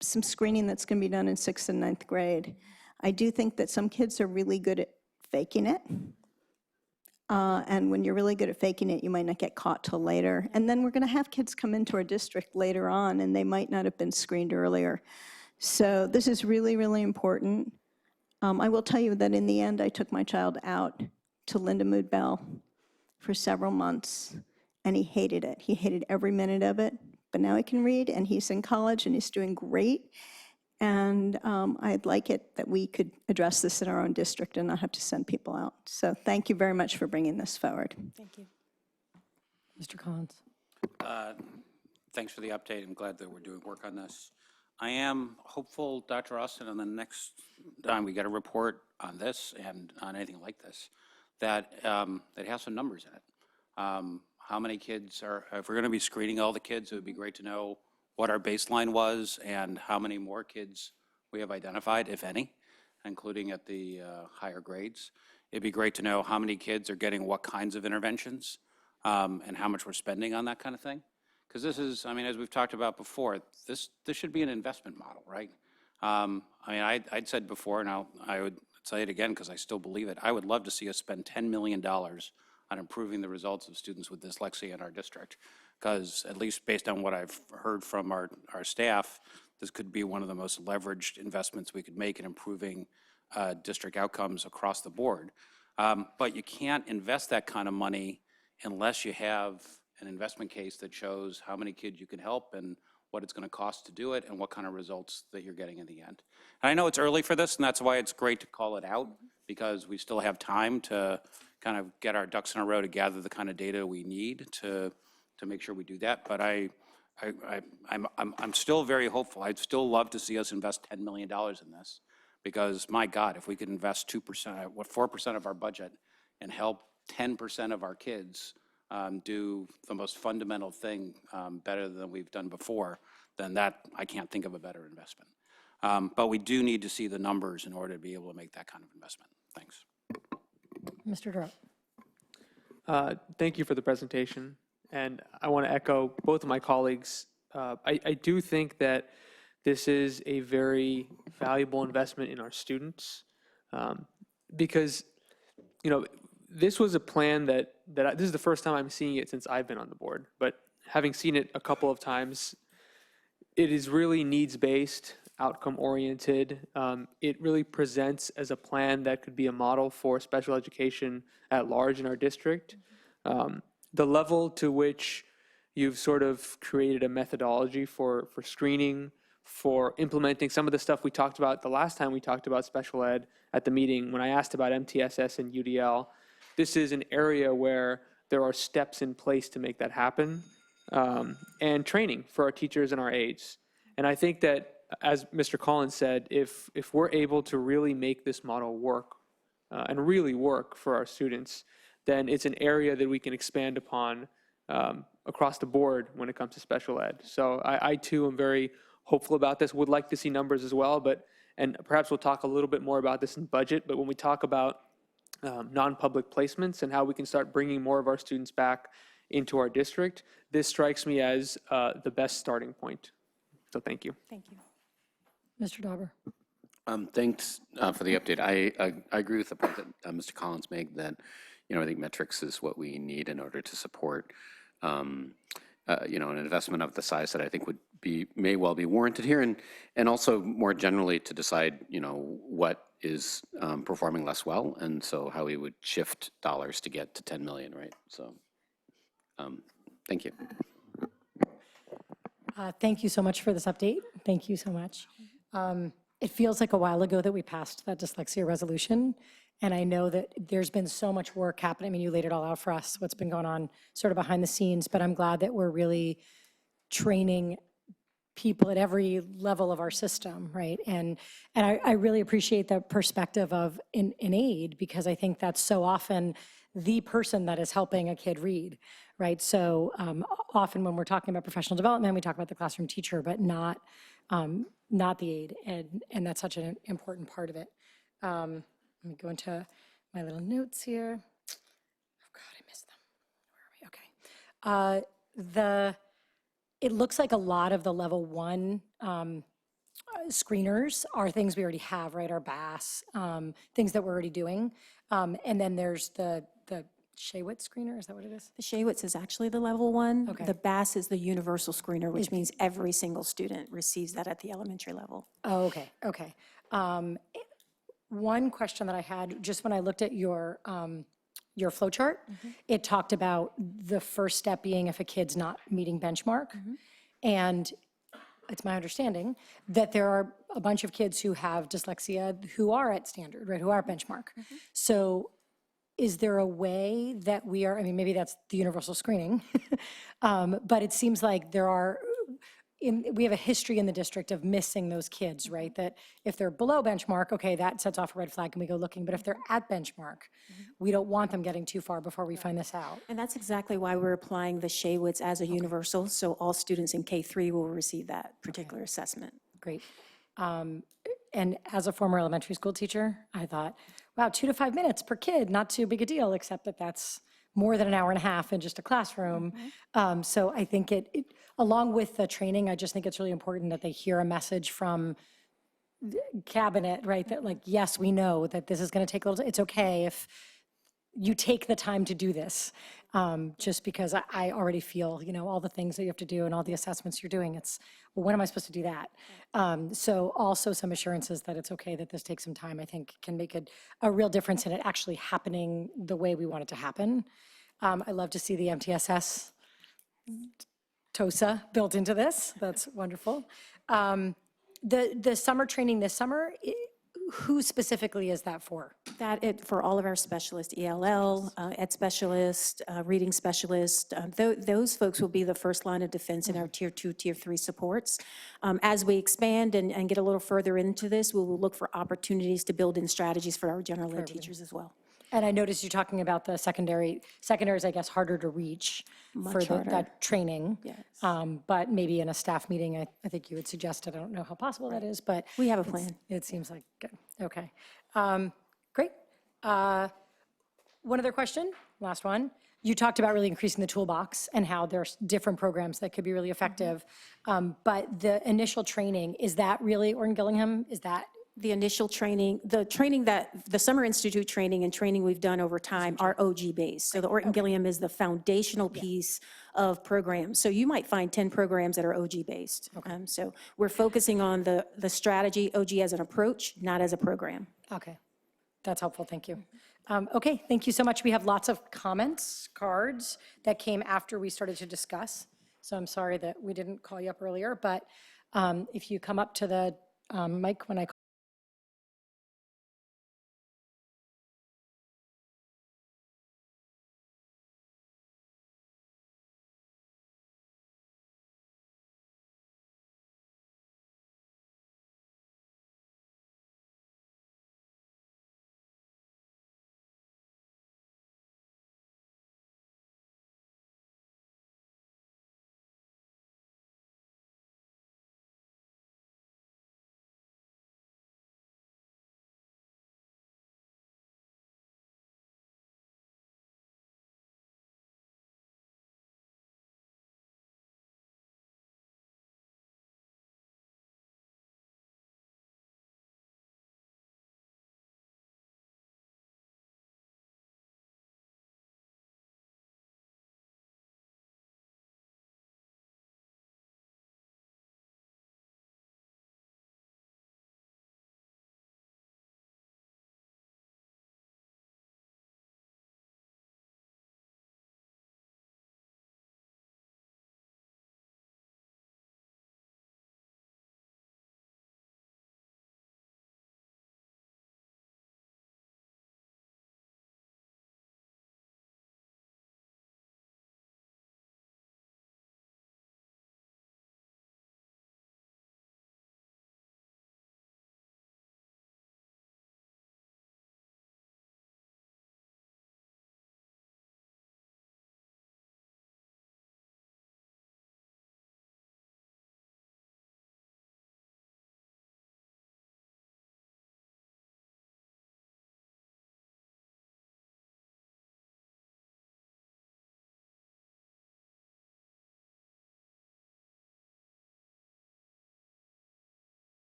screening that's going to be done in 6th and 9th grade. I do think that some kids are really good at faking it. And when you're really good at faking it, you might not get caught till later. And then we're going to have kids come into our district later on, and they might not have been screened earlier. So this is really, really important. I will tell you that in the end, I took my child out to Linda Mood Bell for several months, and he hated it. He hated every minute of it. But now he can read, and he's in college, and he's doing great. And I'd like it that we could address this in our own district and not have to send people out. So thank you very much for bringing this forward. Thank you. Mr. Collins. Thanks for the update. I'm glad that we're doing work on this. I am hopeful, Dr. Austin, on the next time we get a report on this and on anything like this, that it has some numbers in it. How many kids are, if we're going to be screening all the kids, it would be great to know what our baseline was and how many more kids we have identified, if any, including at the higher grades. It'd be great to know how many kids are getting what kinds of interventions and how much we're spending on that kind of thing. Because this is, I mean, as we've talked about before, this should be an investment model, right? I mean, I'd said before, and I would say it again because I still believe it, I would love to see us spend $10 million on improving the results of students with dyslexia in our district. Because at least based on what I've heard from our staff, this could be one of the most leveraged investments we could make in improving district outcomes across the board. But you can't invest that kind of money unless you have an investment case that shows how many kids you can help and what it's going to cost to do it and what kind of results that you're getting in the end. And I know it's early for this, and that's why it's great to call it out, because we still have time to kind of get our ducks in a row to gather the kind of data we need to make sure we do that. But I'm still very hopeful. I'd still love to see us invest $10 million in this, because my God, if we could invest 4% of our budget and help 10% of our kids do the most fundamental thing better than we've done before, then that, I can't think of a better investment. But we do need to see the numbers in order to be able to make that kind of investment. Thanks. Mr. Drupp. Thank you for the presentation. And I want to echo both of my colleagues. I do think that this is a very valuable investment in our students because, you know, this was a plan that this is the first time I'm seeing it since I've been on the board. But having seen it a couple of times, it is really needs-based, outcome-oriented. It really presents as a plan that could be a model for special education at large in our district. The level to which you've sort of created a methodology for screening, for implementing some of the stuff we talked about the last time we talked about special ed at the meeting when I asked about MTSS and UDL. This is an area where there are steps in place to make that happen, and training for our teachers and our aides. And I think that, as Mr. Collins said, if we're able to really make this model work and really work for our students, then it's an area that we can expand upon across the board when it comes to special ed. So I too am very hopeful about this, would like to see numbers as well, and perhaps we'll talk a little bit more about this in budget, but when we talk about non-public placements and how we can start bringing more of our students back into our district, this strikes me as the best starting point. So thank you. Thank you. Mr. Dauber. Thanks for the update. I agree with the point that Mr. Collins made that, you know, I think metrics is what we need in order to support, you know, an investment of the size that I think may well be warranted here, and also more generally to decide, you know, what is performing less well, and so how we would shift dollars to get to 10 million, right? So, thank you. Thank you so much for this update. Thank you so much. It feels like a while ago that we passed that dyslexia resolution, and I know that there's been so much work happening. I mean, you laid it all out for us, what's been going on sort of behind the scenes, but I'm glad that we're really training people at every level of our system, right? And I really appreciate the perspective of an aide, because I think that's so often the person that is helping a kid read, right? So often when we're talking about professional development, we talk about the classroom teacher, but not the aide, and that's such an important part of it. Let me go into my little notes here. It looks like a lot of the level 1 screeners are things we already have, right? Our BAS, things that we're already doing. And then there's the Shaywitz screener, is that what it is? The Shaywitz is actually the level 1. Okay. The BAS is the universal screener, which means every single student receives that at the elementary level. Oh, okay, okay. One question that I had, just when I looked at your flow chart, it talked about the first step being if a kid's not meeting benchmark. And it's my understanding that there are a bunch of kids who have dyslexia who are at standard, right, who are at benchmark. So is there a way that we are, I mean, maybe that's the universal screening, but it seems like there are, we have a history in the district of missing those kids, right? That if they're below benchmark, okay, that sets off a red flag and we go looking. But if they're at benchmark, we don't want them getting too far before we find this out. And that's exactly why we're applying the Shaywitz as a universal, so all students in K-3 will receive that particular assessment. Great. And as a former elementary school teacher, I thought, wow, 2 to 5 minutes per kid, not too big a deal, except that that's more than an hour and a half in just a classroom. So I think along with the training, I just think it's really important that they hear a message from the cabinet, right? That like, yes, we know that this is going to take a little, it's okay if you take the time to do this, just because I already feel, all the things that you have to do and all the assessments you're doing, it's, well, when am I supposed to do that? So also some assurances that it's okay that this takes some time, I think can make a real difference in it actually happening the way we want it to happen. I love to see the MTSS TOSA built into this. That's wonderful. The summer training this summer, who specifically is that for? For all of our specialists, ELL, ed specialist, reading specialist, those folks will be the first line of defense in our tier 2, tier 3 supports. As we expand and get a little further into this, we will look for opportunities to build in strategies for our general ed teachers as well. And I noticed you talking about the secondaries, I guess, harder to reach for that training. Yes. But maybe in a staff meeting, I think you had suggested, I don't know how possible that is, but. We have a plan. It seems like, good, okay. Great. One other question, last one. You talked about really increasing the toolbox and how there's different programs that could be really effective. But the initial training, is that really Orton Gillingham? Is that? The initial training, the Summer Institute training and training we've done over time are OG-based. So the Orton Gillingham is the foundational piece of programs. So you might find 10 programs that are OG-based. So we're focusing on the strategy, OG as an approach, not as a program. Okay, that's helpful, thank you. Okay, thank you so much. We have lots of comments, cards that came after we started to discuss. So I'm sorry that we didn't call you up earlier, but if you come up to the mic when I call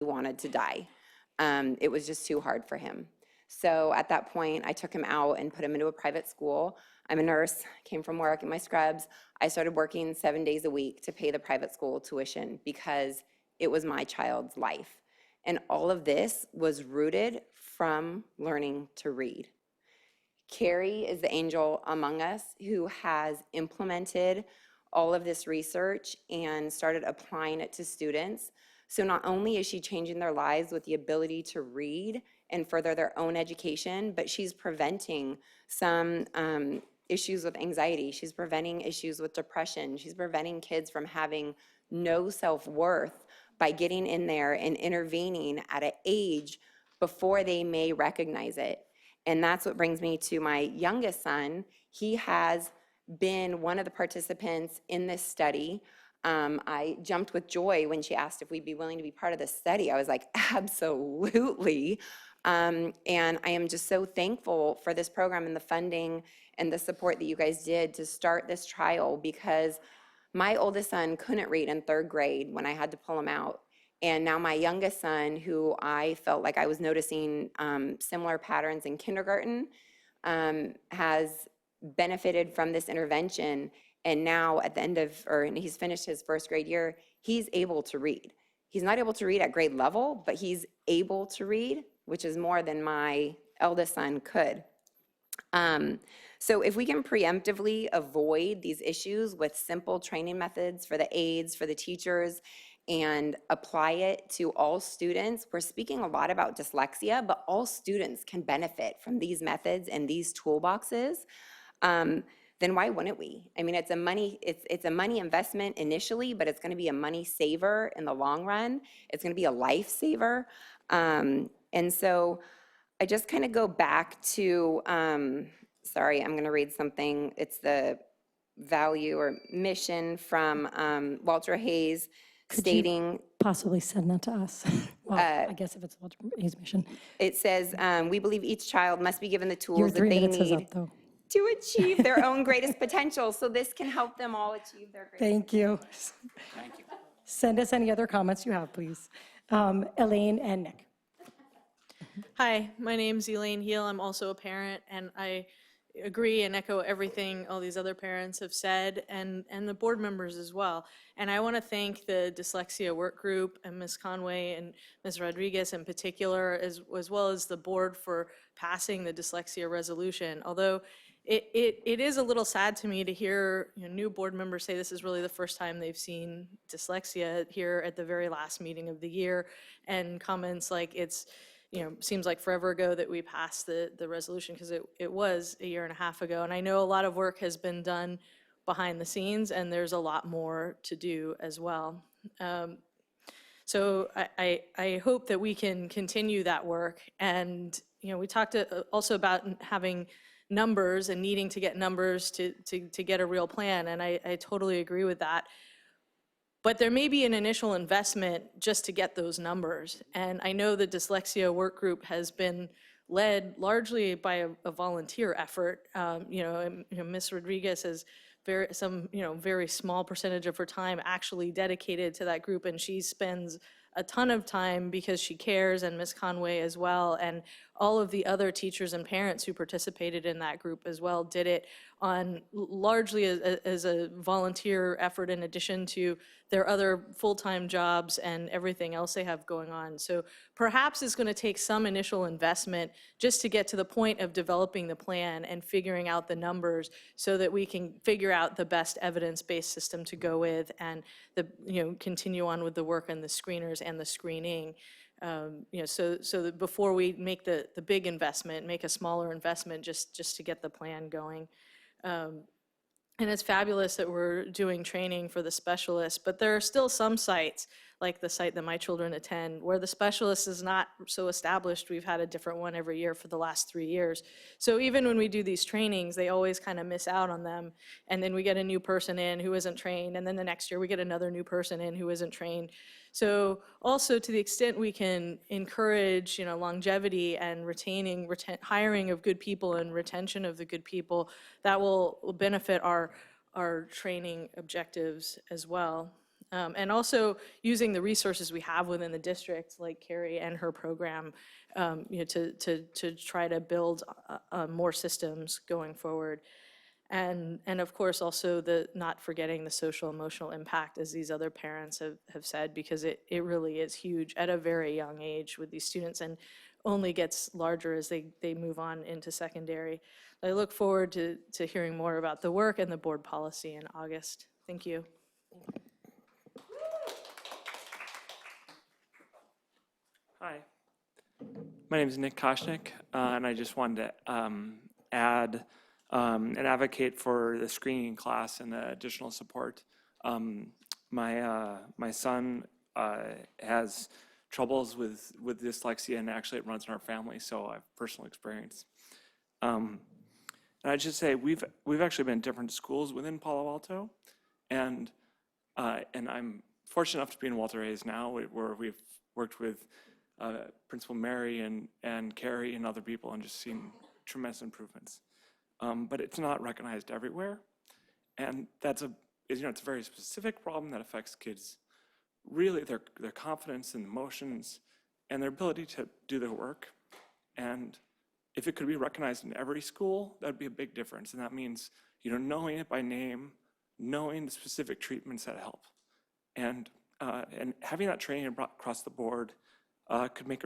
wanted to die. It was just too hard for him. So at that point, I took him out and put him into a private school. I'm a nurse, came from work in my scrubs. I started working 7 days a week to pay the private school tuition because it was my child's life. And all of this was rooted from learning to read. Carrie is the angel among us who has implemented all of this research and started applying it to students. So not only is she changing their lives with the ability to read and further their own education, but she's preventing some issues with anxiety. She's preventing issues with depression. She's preventing kids from having no self-worth by getting in there and intervening at an age before they may recognize it. And that's what brings me to my youngest son. He has been one of the participants in this study. I jumped with joy when she asked if we'd be willing to be part of this study. I was like, absolutely. And I am just so thankful for this program and the funding and the support that you guys did to start this trial, because my oldest son couldn't read in 3rd grade when I had to pull him out. And now my youngest son, who I felt like I was noticing similar patterns in kindergarten, has benefited from this intervention. And now at the end of, and he's finished his 1st grade year, he's able to read. He's not able to read at grade level, but he's able to read, which is more than my eldest son could. So if we can preemptively avoid these issues with simple training methods for the aides, for the teachers, and apply it to all students, we're speaking a lot about dyslexia, but all students can benefit from these methods and these toolboxes. Then why wouldn't we? I mean, it's a money investment initially, but it's going to be a money saver in the long run. It's going to be a lifesaver. And so I just kind of go back to, sorry, I'm going to read something. It's the value or mission from Walter Hayes stating, Possibly send that to us. Well, I guess if it's Walter Hayes' mission. it says, we believe each child must be given the Your tools that 3 they minutes is need up, though. to achieve their own greatest potential. So this can help them all achieve their greatest. Thank you. Thank you. Send us any other comments you have, please. Elaine and Nick. Hi, my name's Elaine Heel. I'm also a parent, and I agree and echo everything all these other parents have said, and the board members as well. And I want to thank the dyslexia work group and Ms. Conway and Ms. Rodriguez in particular, as well as the board for passing the dyslexia resolution. Although it is a little sad to me to hear new board members say this is really the first time they've seen dyslexia here at the very last meeting of the year, and comments like it's seems like forever ago that we passed the resolution, because it was a year and a half ago. And I know a lot of work has been done behind the scenes, and there's a lot more to do as well. So I hope that we can continue that work. And we talked also about having numbers and needing to get numbers to get a real plan, and I totally agree with that. But there may be an initial investment just to get those numbers. And I know the dyslexia work group has been led largely by a volunteer effort. Ms. Rodriguez has very small percentage of her time actually dedicated to that group, and she spends a ton of time because she cares, and Ms. Conway as well, and all of the other teachers and parents who participated in that group as well did it on largely as a volunteer effort, in addition to their other full-time jobs and everything else they have going on. So perhaps it's going to take some initial investment just to get to the point of developing the plan and figuring out the numbers, so that we can figure out the best evidence-based system to go with, and continue on with the work on the screeners and the screening. So that before we make the big investment, make a smaller investment just to get the plan going. And it's fabulous that we're doing training for the specialists, but there are still some sites, like the site that my children attend, where the specialist is not so established. We've had a different one every year for the last 3 years. So even when we do these trainings, they always kind of miss out on them. And then we get a new person in who isn't trained, and then the next year we get another new person in who isn't trained. So also, to the extent we can encourage longevity and hiring of good people and retention of the good people, that will benefit our training objectives as well. And also using the resources we have within the district, like Carrie and her program, to try to build more systems going forward. And of course, also not forgetting the social emotional impact, as these other parents have said, because it really is huge at a very young age with these students and only gets larger as they move on into secondary. I look forward to hearing more about the work and the board policy in August. Thank you. Hi, my name is Nick Koshnik, and I just wanted to add and advocate for the screening class and the additional support. My son has troubles with dyslexia, and actually it runs in our family, so I have personal experience. And I'd just say we've actually been in different schools within Palo Alto, and I'm fortunate enough to be in Walter Hayes now, where we've worked with Principal Mary and Carrie and other people and just seen tremendous improvements. But it's not recognized everywhere. And it's a very specific problem that affects kids, really their confidence and emotions and their ability to do their work. And if it could be recognized in every school, that'd be a big difference. And that means, knowing it by name, knowing the specific treatments that help. And having that training across the board could make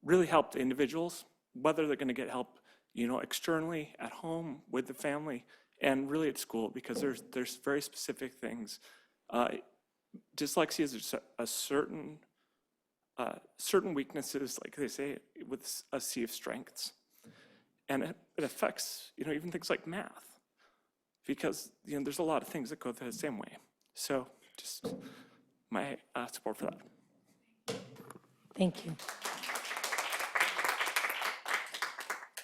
really help the individuals, whether they're going to get help, externally at home with the family, and really at school, because there's very specific things. Dyslexia is just a certain weaknesses, like they say, with a sea of strengths, and it affects even things like math, because there's a lot of things that go the same way. So just my support for that. Thank you.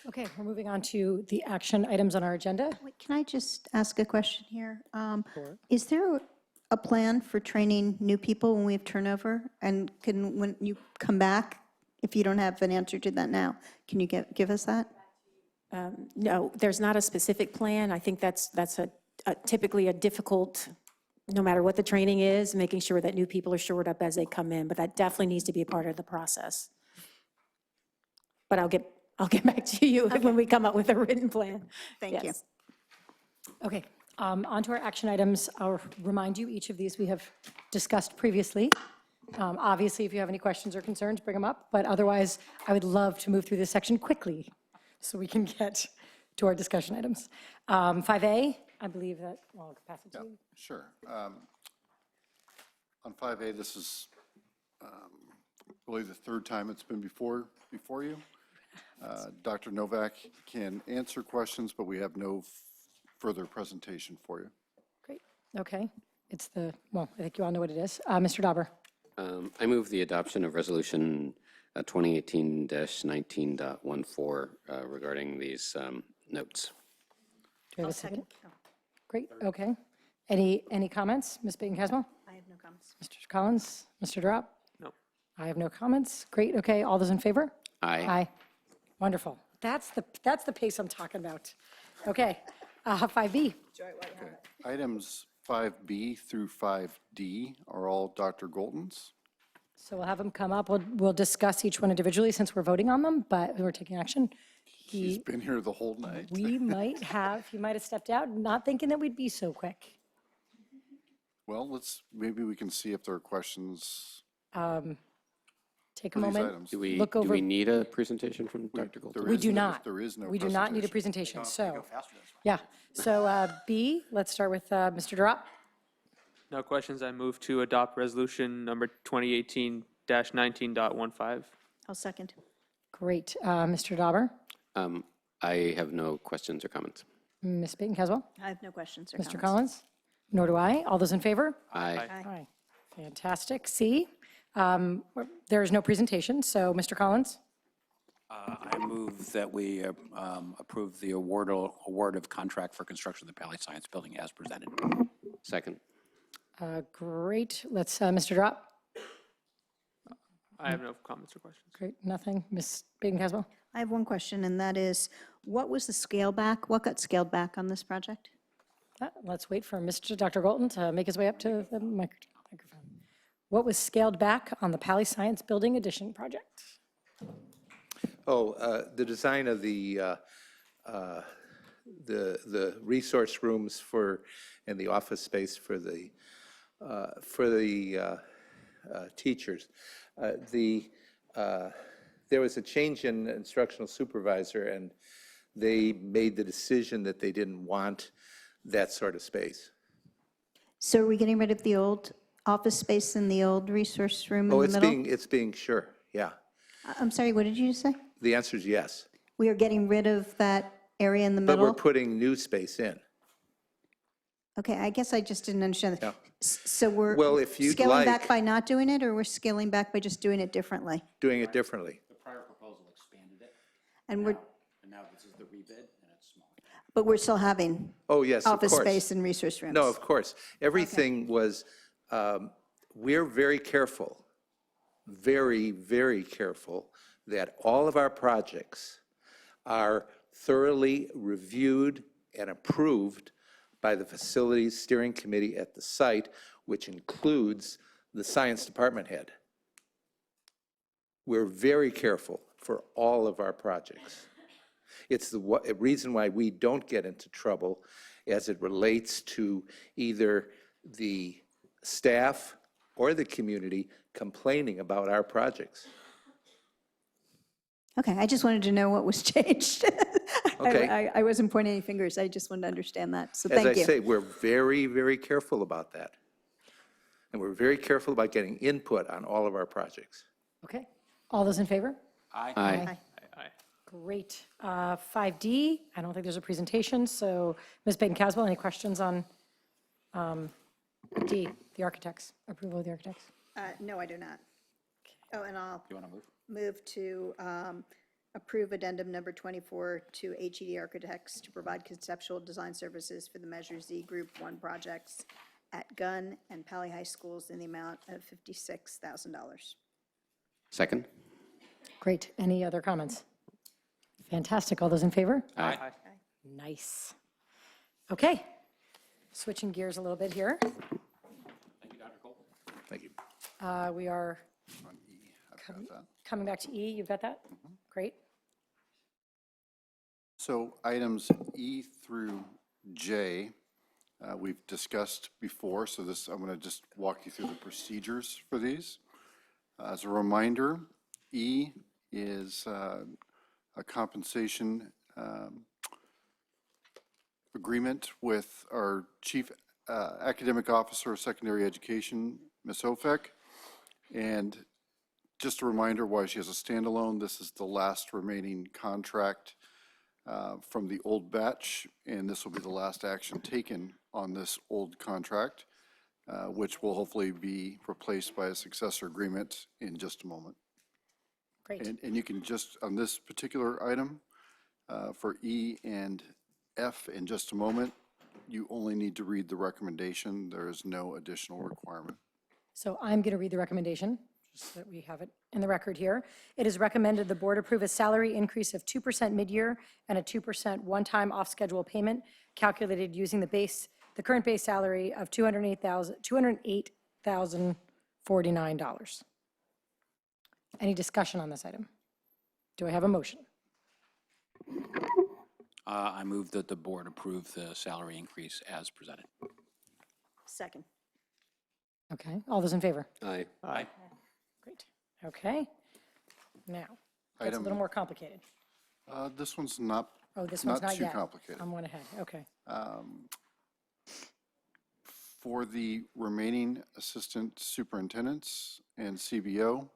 Okay, we're moving on to the action items on our agenda. Wait, can I just ask a question here? Is there a plan for training new people when we have turnover? And when you come back, if you don't have an answer to that now, can you give us that? No, there's not a specific plan. I think that's typically a difficult, no matter what the training is, making sure that new people are shored up as they come in, but that definitely needs to be a part of the process. But I'll get back to you when we come up with a written plan. Thank you. Okay, on to our action items. I'll remind you, each of these we have discussed previously. Obviously, if you have any questions or concerns, bring them up, but otherwise, I would love to move through this section quickly so we can get to our discussion items. 5A, I believe that, well, I'll pass it to you. Sure. On 5A, this is really the third time it's been before you. Dr. Novak can answer questions, but we have no further presentation for you. Great, okay. It's well, I think you all know what it is. Mr. Dauber. I move the adoption of Resolution 2018-19.14 regarding these notes. Do we have a second? Great, okay. Any comments? Ms. Bacon-Caswell? I have no comments. Mr. Collins? Mr. Drop? No. I have no comments. Great, okay. All those in favor? Aye. Aye. Wonderful. That's the pace I'm talking about. Okay, 5B. Items 5B through 5D are all Dr. Golden's. So we'll have them come up. We'll discuss each one individually since we're voting on them, but we're taking action. He's been here the whole night. He might have stepped out, not thinking that we'd be so quick. Well, maybe we can see if there are questions. Take a For these moment. items. Do we Look over. need a presentation from Dr. Golden? We do not. There is no We do not need a presentation. presentation, so. Yeah, so B, let's start with Mr. Drop. No questions. I move to adopt resolution number 2018-19.15. I'll second. Great. Mr. Dauber? I have no questions or comments. Ms. Bacon-Caswell? I have no questions or Mr. comments. Collins? Nor do I. All those in favor? Aye. Aye. Fantastic. C, there is no presentation, so Mr. Collins? I move that we approve the award of contract for construction of the Pali Science Building as presented. Second. Great. Let's, Mr. Drop? I have no comments or questions. Great. Nothing. Ms. Bacon-Caswell? I have one question, and that is, what was the scale back? What got scaled back on this project? Let's wait for Dr. Golton to make his way up to the microphone. What was scaled back on the Pali Science Building Addition project? The design of the resource rooms and the office space for the teachers. There was a change in instructional supervisor, and they made the decision that they didn't want that sort of space. So are we getting rid of the old office space in the old resource room in the middle? It's being, sure, yeah. I'm sorry, what did you say? The answer is yes. We are getting rid of that area in the But middle? we're putting new space in. Okay, I guess I just didn't understand. Yeah. So we're Well, if you'd scaling back like- by not doing it, or we're scaling back by just doing it differently? Doing it differently. The prior proposal expanded it, And we're, and now this is the rebid, and it's smaller. but we're still having Oh, yes, of office course. space and resource rooms? No, of course. Everything was, we're very careful, very, very careful that all of our projects are thoroughly reviewed and approved by the Facilities Steering Committee at the site, which includes the science department head. We're very careful for all of our projects. It's the reason why we don't get into trouble as it relates to either the staff or the community complaining about our projects. Okay, I just wanted to know what was changed. Okay. I wasn't pointing any fingers, I just wanted to understand that, so As thank you. I say, we're very, very careful about that. And we're very careful about getting input on all of our projects. Okay, all those in favor? Aye. Aye. Great. 5D, I don't think there's a presentation, so Ms. Baden-Caswell, any questions on D, the architects, approval of the architects? No, I do not. Oh, and I'll You want to move? move to approve addendum number 24 to HED Architects to provide conceptual design services for the Measure Z Group 1 projects at Gunn and Pali High Schools in the amount of $56,000. Second? Great. Any other comments? Fantastic. All those in favor? Aye. Nice. Okay. Switching gears a little bit here. Thank you, Dr. Cole. Thank you. We are On E, I've got that. coming back to E. You've got that? Great. So items E through J, we've discussed before, so this, I'm going to just walk you through the procedures for these. As a reminder, E is a compensation agreement with our Chief Academic Officer of Secondary Education, Ms. Ofek. And just a reminder why she has a standalone, this is the last remaining contract from the old batch, and this will be the last action taken on this old contract, which will hopefully be replaced by a successor agreement in just a moment. Great. And you can just, on this particular item, for E and F in just a moment, you only need to read the recommendation. There is no additional requirement. So I'm going to read the recommendation, just so that we have it in the record here. It is recommended the board approve a salary increase of 2% mid-year and a 2% one-time off-schedule payment calculated using the current base salary of $208,049. Any discussion on this item? Do I have a motion? I move that the board approve the salary increase as presented. Second. Okay, all those in favor? Aye. Aye. Great. Okay. Now, that's a Item- little more complicated. This one's not, Oh, this one's not too yet. complicated. I'm one ahead, okay. For the remaining assistant superintendents and CBO,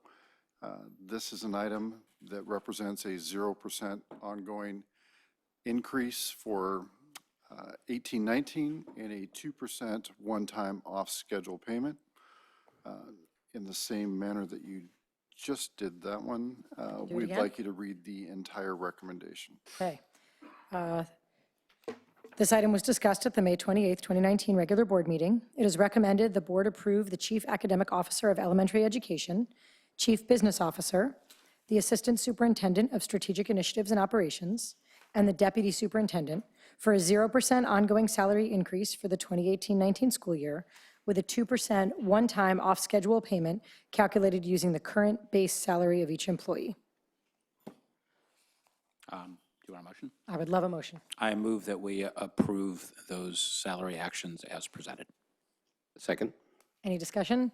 this is an item that represents a 0% ongoing increase for 18-19 and a 2% one-time off-schedule payment. In the same manner that you just did that one, we'd again? like you to read the entire recommendation. Okay. This item was discussed at the May 28th, 2019 regular board meeting. It is recommended the board approve the Chief Academic Officer of Elementary Education, Chief Business Officer, the Assistant Superintendent of Strategic Initiatives and Operations, and the Deputy Superintendent for a 0% ongoing salary increase for the 2018-19 school year, with a 2% one-time off-schedule payment calculated using the current base salary of each employee. Do you want a motion? I would love a motion. I move that we approve those salary actions as presented. Second? Any discussion?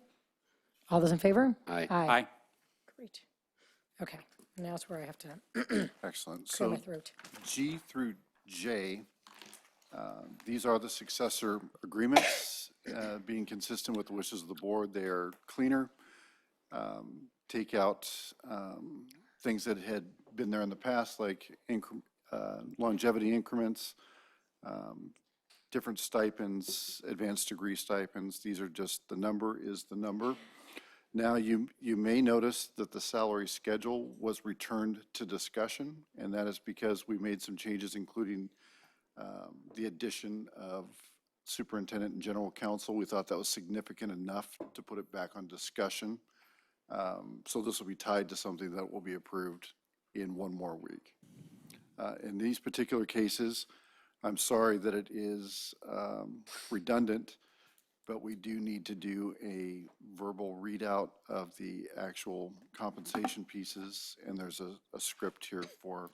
All those in favor? Aye. Aye. Great. Okay, now it's where I have to Excellent. clear my So throat. G through J, these are the successor agreements, being consistent with the wishes of the board. They are cleaner, take out things that had been there in the past, like longevity increments, different stipends, advanced degree stipends. These are just, the number is the number. Now, you may notice that the salary schedule was returned to discussion, and that is because we made some changes, including the addition of superintendent and general counsel. We thought that was significant enough to put it back on discussion. So this will be tied to something that will be approved in one more week. In these particular cases, I'm sorry that it is redundant, but we do need to do a verbal readout of the actual compensation pieces, and there's a script here for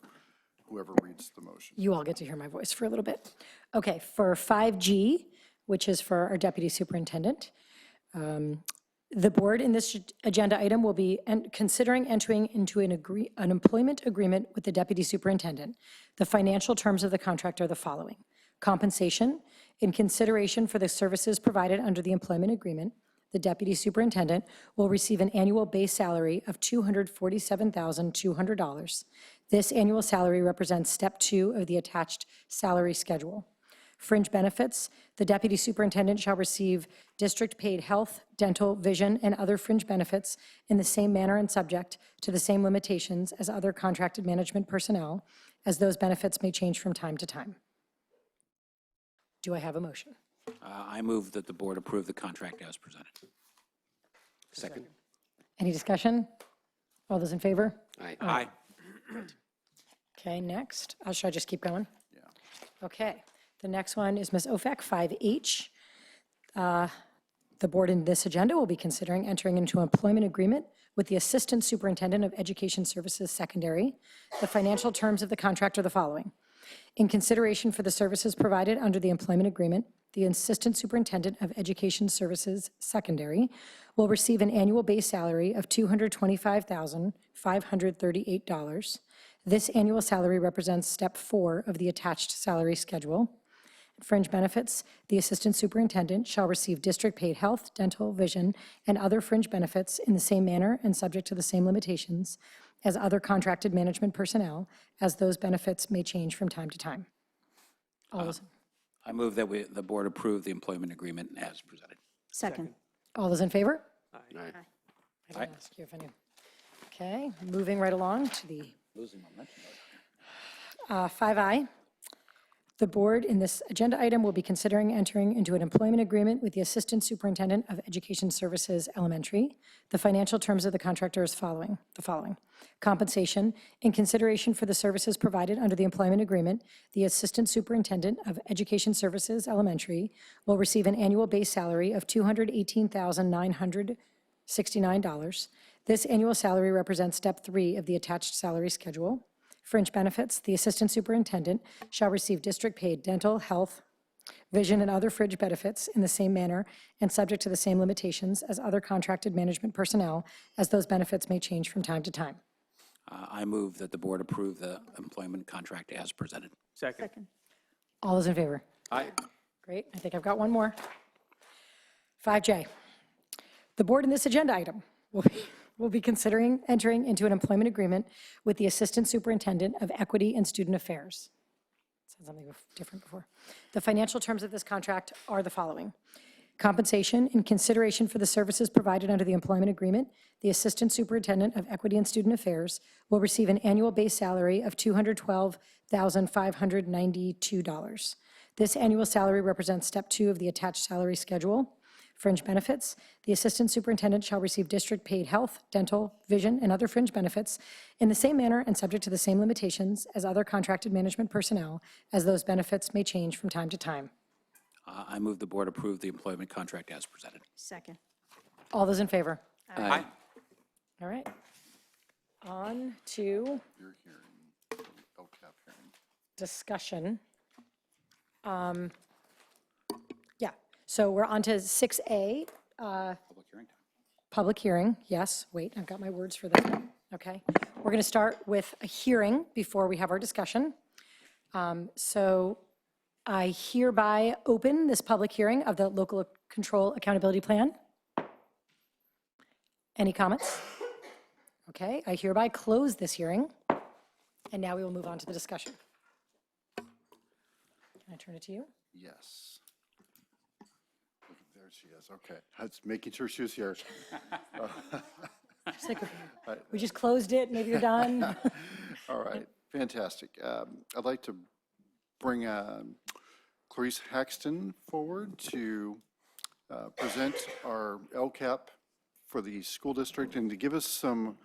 whoever reads the motion. You all get to hear my voice for a little bit. Okay, for 5G, which is for our deputy superintendent, the board in this agenda item will be considering entering into an employment agreement with the deputy superintendent. The financial terms of the contract are the following. Compensation, in consideration for the services provided under the employment agreement, the deputy superintendent will receive an annual base salary of $247,200. This annual salary represents step 2 of the attached salary schedule. Fringe benefits, the deputy superintendent shall receive district-paid health, dental, vision, and other fringe benefits in the same manner and subject to the same limitations as other contracted management personnel, as those benefits may change from time to time. Do I have a motion? I move that the board approve the contract as presented. Second? Any discussion? All those in favor? Aye. Aye. Okay, next. Should I just keep going? Yeah. Okay. The next one is Ms. Ofek, 5H. The board in this agenda will be considering entering into an employment agreement with the Assistant Superintendent of Education Services Secondary. The financial terms of the contract are the following. In consideration for the services provided under the employment agreement, the Assistant Superintendent of Education Services Secondary will receive an annual base salary of $225,538. This annual salary represents step 4 of the attached salary schedule. Fringe benefits, the Assistant Superintendent shall receive district-paid health, dental, vision, and other fringe benefits in the same manner and subject to the same limitations as other contracted management personnel, as those benefits may change from time to time. All those I move that the board approve the employment agreement as presented. Second. all those in favor? Aye. I didn't ask you if any. Okay, moving right along to the Losing momentum. 5I. The board in this agenda item will be considering entering into an employment agreement with the Assistant Superintendent of Education Services Elementary. The financial terms of the contract are as the following. Compensation, in consideration for the services provided under the employment agreement, the Assistant Superintendent of Education Services Elementary will receive an annual base salary of $218,969. This annual salary represents step 3 of the attached salary schedule. Fringe benefits, the Assistant Superintendent shall receive district-paid dental, health, vision, and other fringe benefits in the same manner and subject to the same limitations as other contracted management personnel, as those benefits may change from time to time. I move that the board approve the employment contract as presented. Second. All those in favor? Aye. Great, I think I've got one more. 5J. The board in this agenda item will be considering entering into an employment agreement with the Assistant Superintendent of Equity and Student Affairs. Said something different before. The financial terms of this contract are the following. Compensation, in consideration for the services provided under the employment agreement, the Assistant Superintendent of Equity and Student Affairs will receive an annual base salary of $212,592. This annual salary represents step 2 of the attached salary schedule. fringe benefits. The assistant superintendent shall receive district-paid health, dental, vision, and other fringe benefits in the same manner and subject to the same limitations as other contracted management personnel, as those benefits may change from time to time. I move the board approve the employment contract as presented. Second. All those in favor? Aye. All right. On to Your hearing, LCAP hearing. discussion. Yeah, so we're on to 6A, Public hearing time. public hearing. Yes, wait, I've got my words for that. Okay. We're going to start with a hearing before we have our discussion. So I hereby open this public hearing of the Local Control Accountability Plan. Any comments? Okay, I hereby close this hearing. And now we will move on to the discussion. Can I turn it to you? Yes. There she is, okay. I was making sure she was here. Just like we just closed it, maybe you're done. All right, fantastic. I'd like to bring Clarice Haxton forward to present our LCAP for the school district and to give us some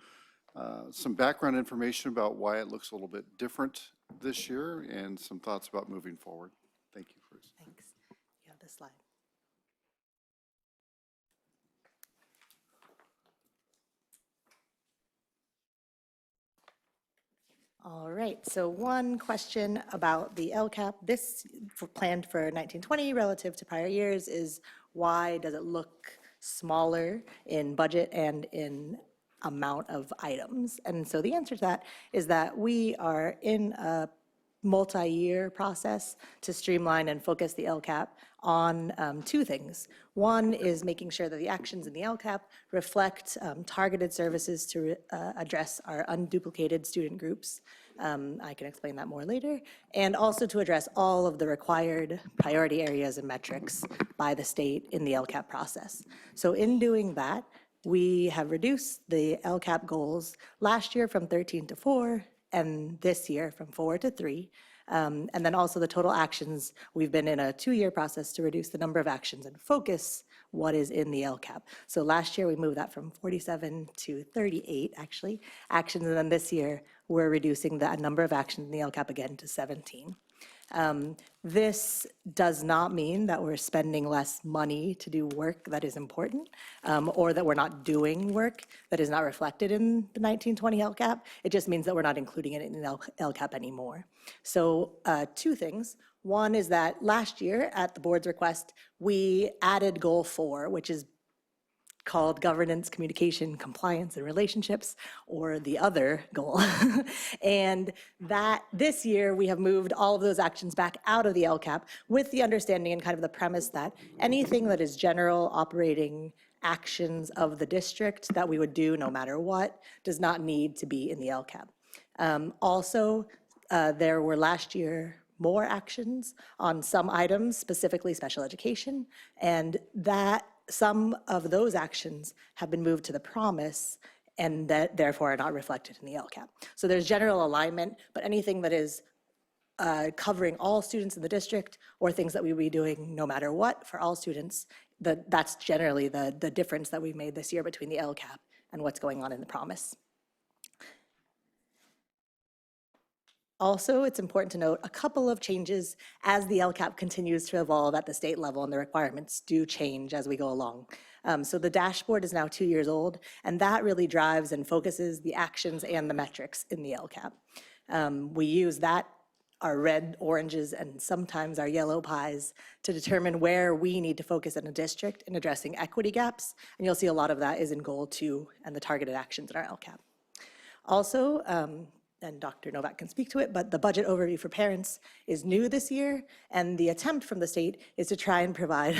background information about why it looks a little bit different this year and some thoughts about moving forward. Thank you, Clarice. Thanks. You have this slide. All right, so one question about the LCAP. This planned for 1920 relative to prior years is why does it look smaller in budget and in amount of items? And so the answer to that is that we are in a multi-year process to streamline and focus the LCAP on two things. One is making sure that the actions in the LCAP reflect targeted services to address our unduplicated student groups. I can explain that more later. And also to address all of the required priority areas and metrics by the state in the LCAP process. So in doing that, we have reduced the LCAP goals last year from 13 to 4, and this year from 4 to 3. And then also the total actions, we've been in a 2-year process to reduce the number of actions and focus what is in the LCAP. So last year we moved that from 47 to 38 actually actions, and then this year we're reducing that number of actions in the LCAP again to 17. This does not mean that we're spending less money to do work that is important, or that we're not doing work that is not reflected in the 1920 LCAP. It just means that we're not including it in the LCAP anymore. So two things. One is that last year, at the board's request, we added goal 4, which is called governance, communication, compliance, and relationships, or the other goal. And that this year, we have moved all of those actions back out of the LCAP with the understanding and kind of the premise that anything that is general operating actions of the district that we would do no matter what does not need to be in the LCAP. Also, there were last year more actions on some items, specifically special education, and that some of those actions have been moved to the promise and that therefore are not reflected in the LCAP. So there's general alignment, but anything that is covering all students in the district or things that we will be doing no matter what for all students, that's generally the difference that we've made this year between the LCAP and what's going on in the promise. Also, it's important to note a couple of changes as the LCAP continues to evolve at the state level and the requirements do change as we go along. So the dashboard is now 2 years old, and that really drives and focuses the actions and the metrics in the LCAP. We use that, our red, oranges, and sometimes our yellow pies to determine where we need to focus in a district in addressing equity gaps, and you'll see a lot of that is in goal 2 and the targeted actions in our LCAP. Also, and Dr. Novak can speak to it, but the budget overview for parents is new this year, and the attempt from the state is to try and provide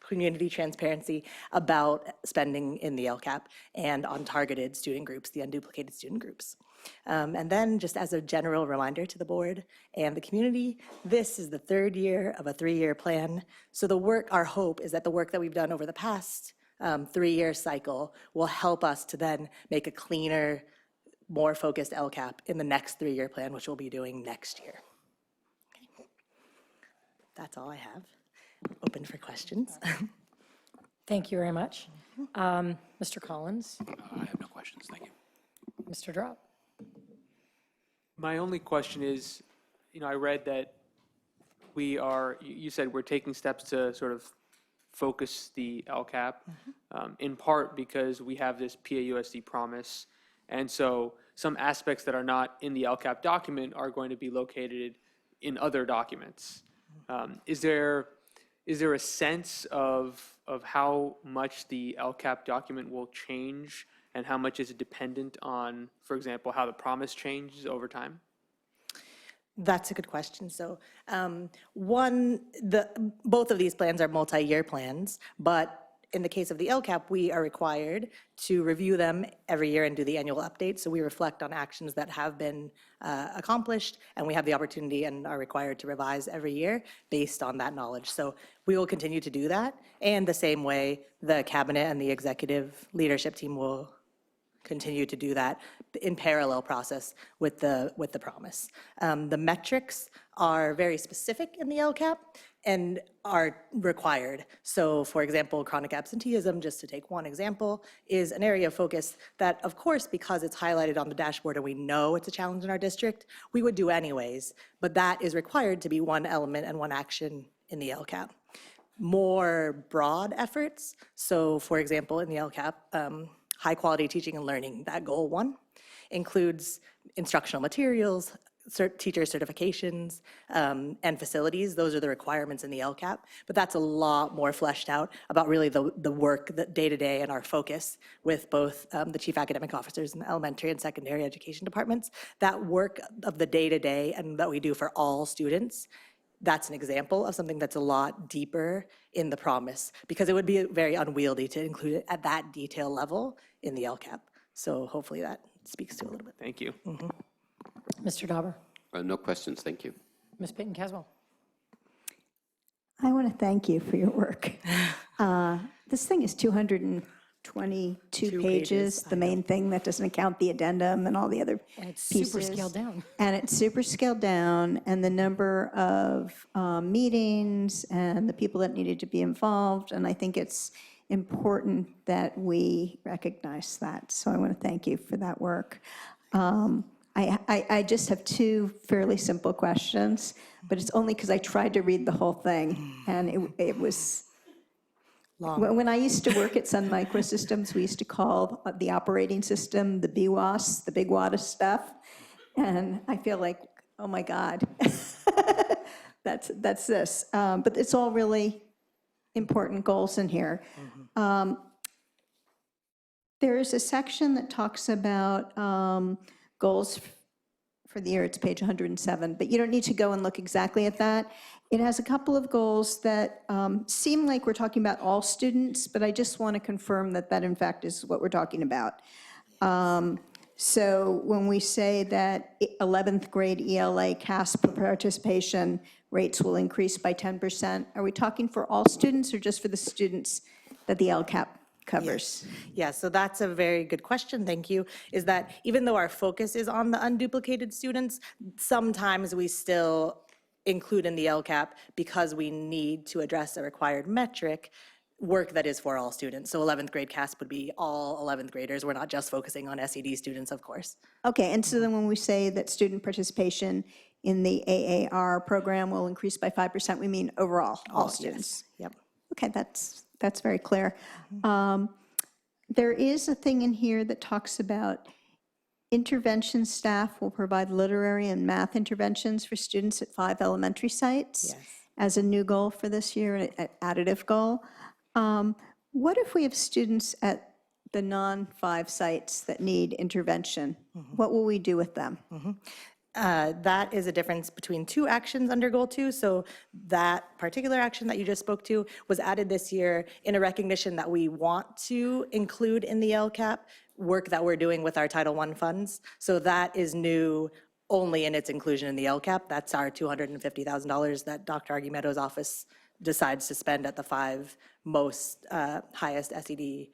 community transparency about spending in the LCAP and on targeted student groups, the unduplicated student groups. And then just as a general reminder to the board and the community, this is the 3rd year of a 3-year plan. So the work, our hope is that the work that we've done over the past 3-year cycle will help us to then make a cleaner, more focused LCAP in the next 3-year plan, which we'll be doing next year. Okay. That's all I have. Open for questions. Thank you very much. Mr. Collins, I have no questions, thank you. Mr. Drop. My only question is, I read that you said we're taking steps to sort of focus the LCAP, in part because we have this PAUSD promise. And so some aspects that are not in the LCAP document are going to be located in other documents. Is there a sense of how much the LCAP document will change and how much is dependent on, for example, how the promise changes over time? That's a good question. So both of these plans are multi-year plans, but in the case of the LCAP, we are required to review them every year and do the annual update. So we reflect on actions that have been accomplished, and we have the opportunity and are required to revise every year based on that knowledge. So we will continue to do that. And the same way, the cabinet and the executive leadership team will continue to do that in parallel process with the promise. The metrics are very specific in the LCAP and are required. So for example, chronic absenteeism, just to take one example, is an area of focus that, of course, because it's highlighted on the dashboard and we know it's a challenge in our district, we would do anyways, but that is required to be one element and one action in the LCAP. More broad efforts, so for example, in the LCAP, high quality teaching and learning, that goal 1 includes instructional materials, teacher certifications, and facilities. Those are the requirements in the LCAP, but that's a lot more fleshed out about really the work, the day-to-day, and our focus with both the chief academic officers in the elementary and secondary education departments. That work of the day-to-day and that we do for all students, that's an example of something that's a lot deeper in the promise, because it would be very unwieldy to include it at that detail level in the LCAP. So hopefully that speaks to a little bit. Thank you. Mr. Dauber. No questions, thank you. Ms. Payton-Caswell. I want to thank you for your work. This thing is 222 pages, the main thing that doesn't count the addendum and all the other And it's pieces. super scaled down. And it's super scaled down, and the number of meetings and the people that needed to be involved, and I think it's important that we recognize that. So I want to thank you for that work. I just have 2 fairly simple questions, but it's only because I tried to read the whole thing, and it was long. When I used to work at Sun Microsystems, we used to call the operating system the BWAS, the big wad of stuff, and I feel like, oh my God, that's this. But it's all really important goals in here. There is a section that talks about goals for the year. It's page 107, but you don't need to go and look exactly at that. It has a couple of goals that seem like we're talking about all students, but I just want to confirm that that in fact is what we're talking about. So when we say that 11th grade ELA CAS participation rates will increase by 10%, are we talking for all students or just for the students that the LCAP covers? Yeah, so that's a very good question, thank you, is that even though our focus is on the unduplicated students, sometimes we still include in the LCAP, because we need to address a required metric, work that is for all students. So 11th grade CASP would be all 11th graders. We're not just focusing on SED students, of course. Okay, and so then when we say that student participation in the AAR program will increase by 5%, we mean overall, all students? Yes. Yep. Okay, that's very clear. There is a thing in here that talks about intervention staff will provide literary and math interventions for students at 5 elementary sites as a new goal for this year, an additive goal. What if we have students at the non-5 sites that need intervention? What will we do with them? That is a difference between 2 actions under Goal 2. So that particular action that you just spoke to was added this year in a recognition that we want to include in the LCAP work that we're doing with our Title I funds. So that is new only in its inclusion in the LCAP. That's our $250,000 that Dr. Argumeto's office decides to spend at the 5 most highest SED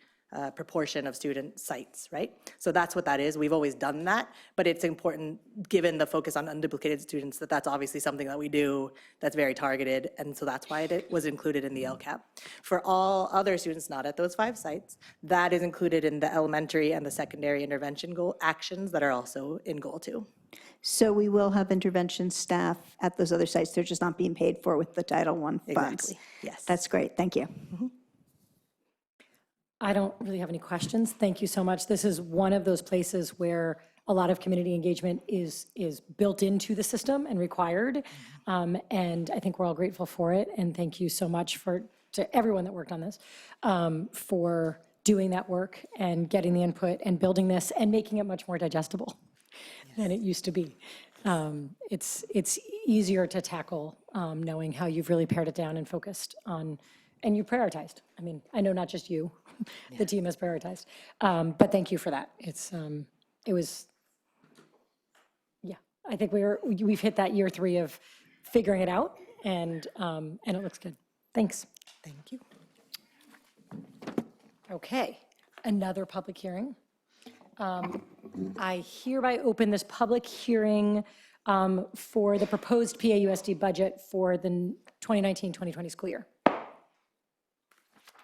proportion of student sites, right? So that's what that is. We've always done that, but it's important, given the focus on unduplicated students, that that's obviously something that we do that's very targeted, and so that's why it was included in the LCAP. For all other students not at those 5 sites, that is included in the elementary and the secondary intervention goal actions that are also in Goal 2. So we will have intervention staff at those other sites. They're just not being paid for with the Title I funds. Exactly, yes. That's great. Thank you. I don't really have any questions. Thank you so much. This is one of those places where a lot of community engagement is built into the system and required. And I think we're all grateful for it. And thank you so much to everyone that worked on this for doing that work and getting the input and building this and making it much more digestible than it used to be. It's easier to tackle knowing how you've really pared it down and focused on, and you prioritized. I mean, I know not just you, the team has prioritized, but thank you for that. It was, yeah, I think we've hit that year 3 of figuring it out, and it looks good. Thanks. Thank you. Okay, another public hearing. I hereby open this public hearing for the proposed PAUSD budget for the 2019-2020 school year.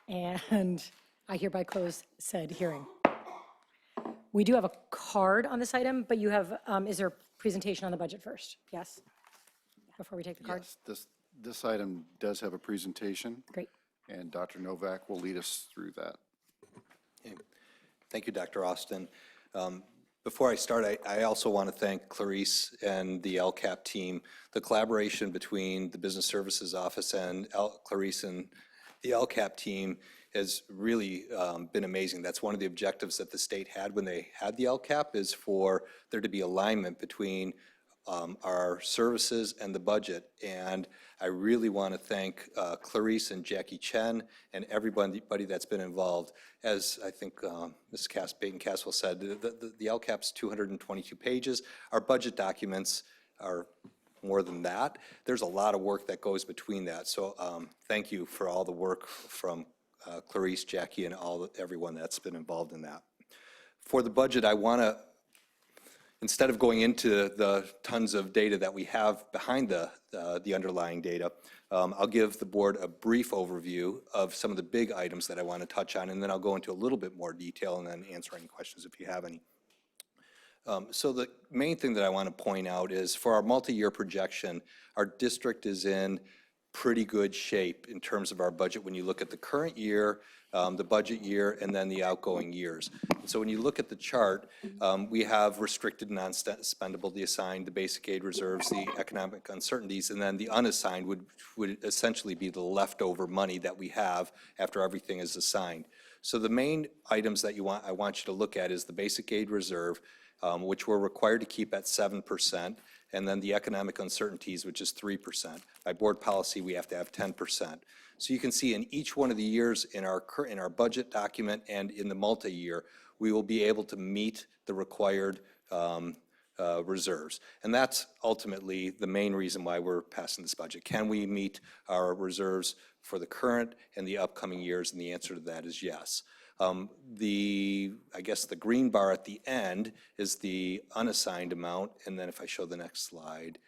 And I hereby close said hearing. We do have a card on this item, but you have, is there a presentation on the budget first? Yes? Before we take the card? Yes, this item does have a presentation. Great. And Dr. Novak will lead us through that. Thank you, Dr. Austin. Before I start, I also want to thank Clarice and the LCAP team. The collaboration between the Business Services Office and Clarice and the LCAP team has really been amazing. That's one of the objectives that the state had when they had the LCAP, is for there to be alignment between our services and the budget. And I really want to thank Clarice and Jackie Chen and everybody that's been involved. As I think Ms. Baton-Caswell said, the LCAP's 222 pages. Our budget documents are more than that. There's a lot of work that goes between that. So thank you for all the work from Clarice, Jackie, and everyone that's been involved in that. For the budget, I want to, instead of going into the tons of data that we have behind the underlying data, I'll give the board a brief overview of some of the big items that I want to touch on, and then I'll go into a little bit more detail and then answer any questions if you have any. So the main thing that I want to point out is, for our multi-year projection, our district is in pretty good shape in terms of our budget when you look at the current year, the budget year, and then the outgoing years. So when you look at the chart, we have restricted, non-spendable, the assigned, the basic aid reserves, the economic uncertainties, and then the unassigned would essentially be the leftover money that we have after everything is assigned. So the main items that I want you to look at is the basic aid reserve, which we're required to keep at 7%, and then the economic uncertainties, which is 3%. By board policy, we have to have 10%. So you can see in each one of the years in our budget document and in the multi-year, we will be able to meet the required reserves. And that's ultimately the main reason why we're passing this budget. Can we meet our reserves for the current and the upcoming years? And the answer to that is yes. I guess the green bar at the end is the unassigned amount, and then if I show the next slide,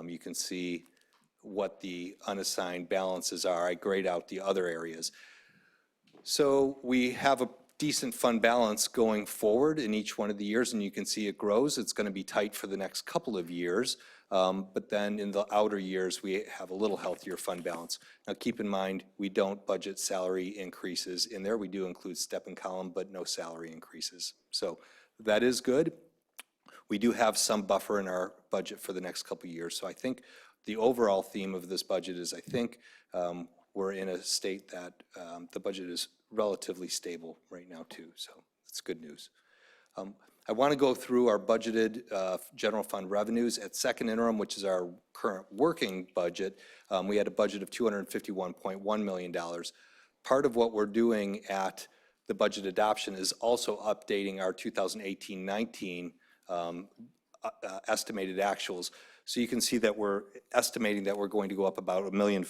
you can see what the unassigned balances are. I grayed out the other areas. So we have a decent fund balance going forward in each one of the years, and you can see it grows. It's going to be tight for the next couple of years, but then in the outer years, we have a little healthier fund balance. Now, keep in mind, we don't budget salary increases in there. We do include step and column, but no salary increases. So that is good. We do have some buffer in our budget for the next couple of years. So I think the overall theme of this budget is, I think we're in a state that the budget is relatively stable right now too. So that's good news. I want to go through our budgeted general fund revenues. At second interim, which is our current working budget, we had a budget of $251.1 million. Part of what we're doing at the budget adoption is also updating our 2018-19 estimated actuals. So you can see that we're estimating that we're going to go up about $1.5 million.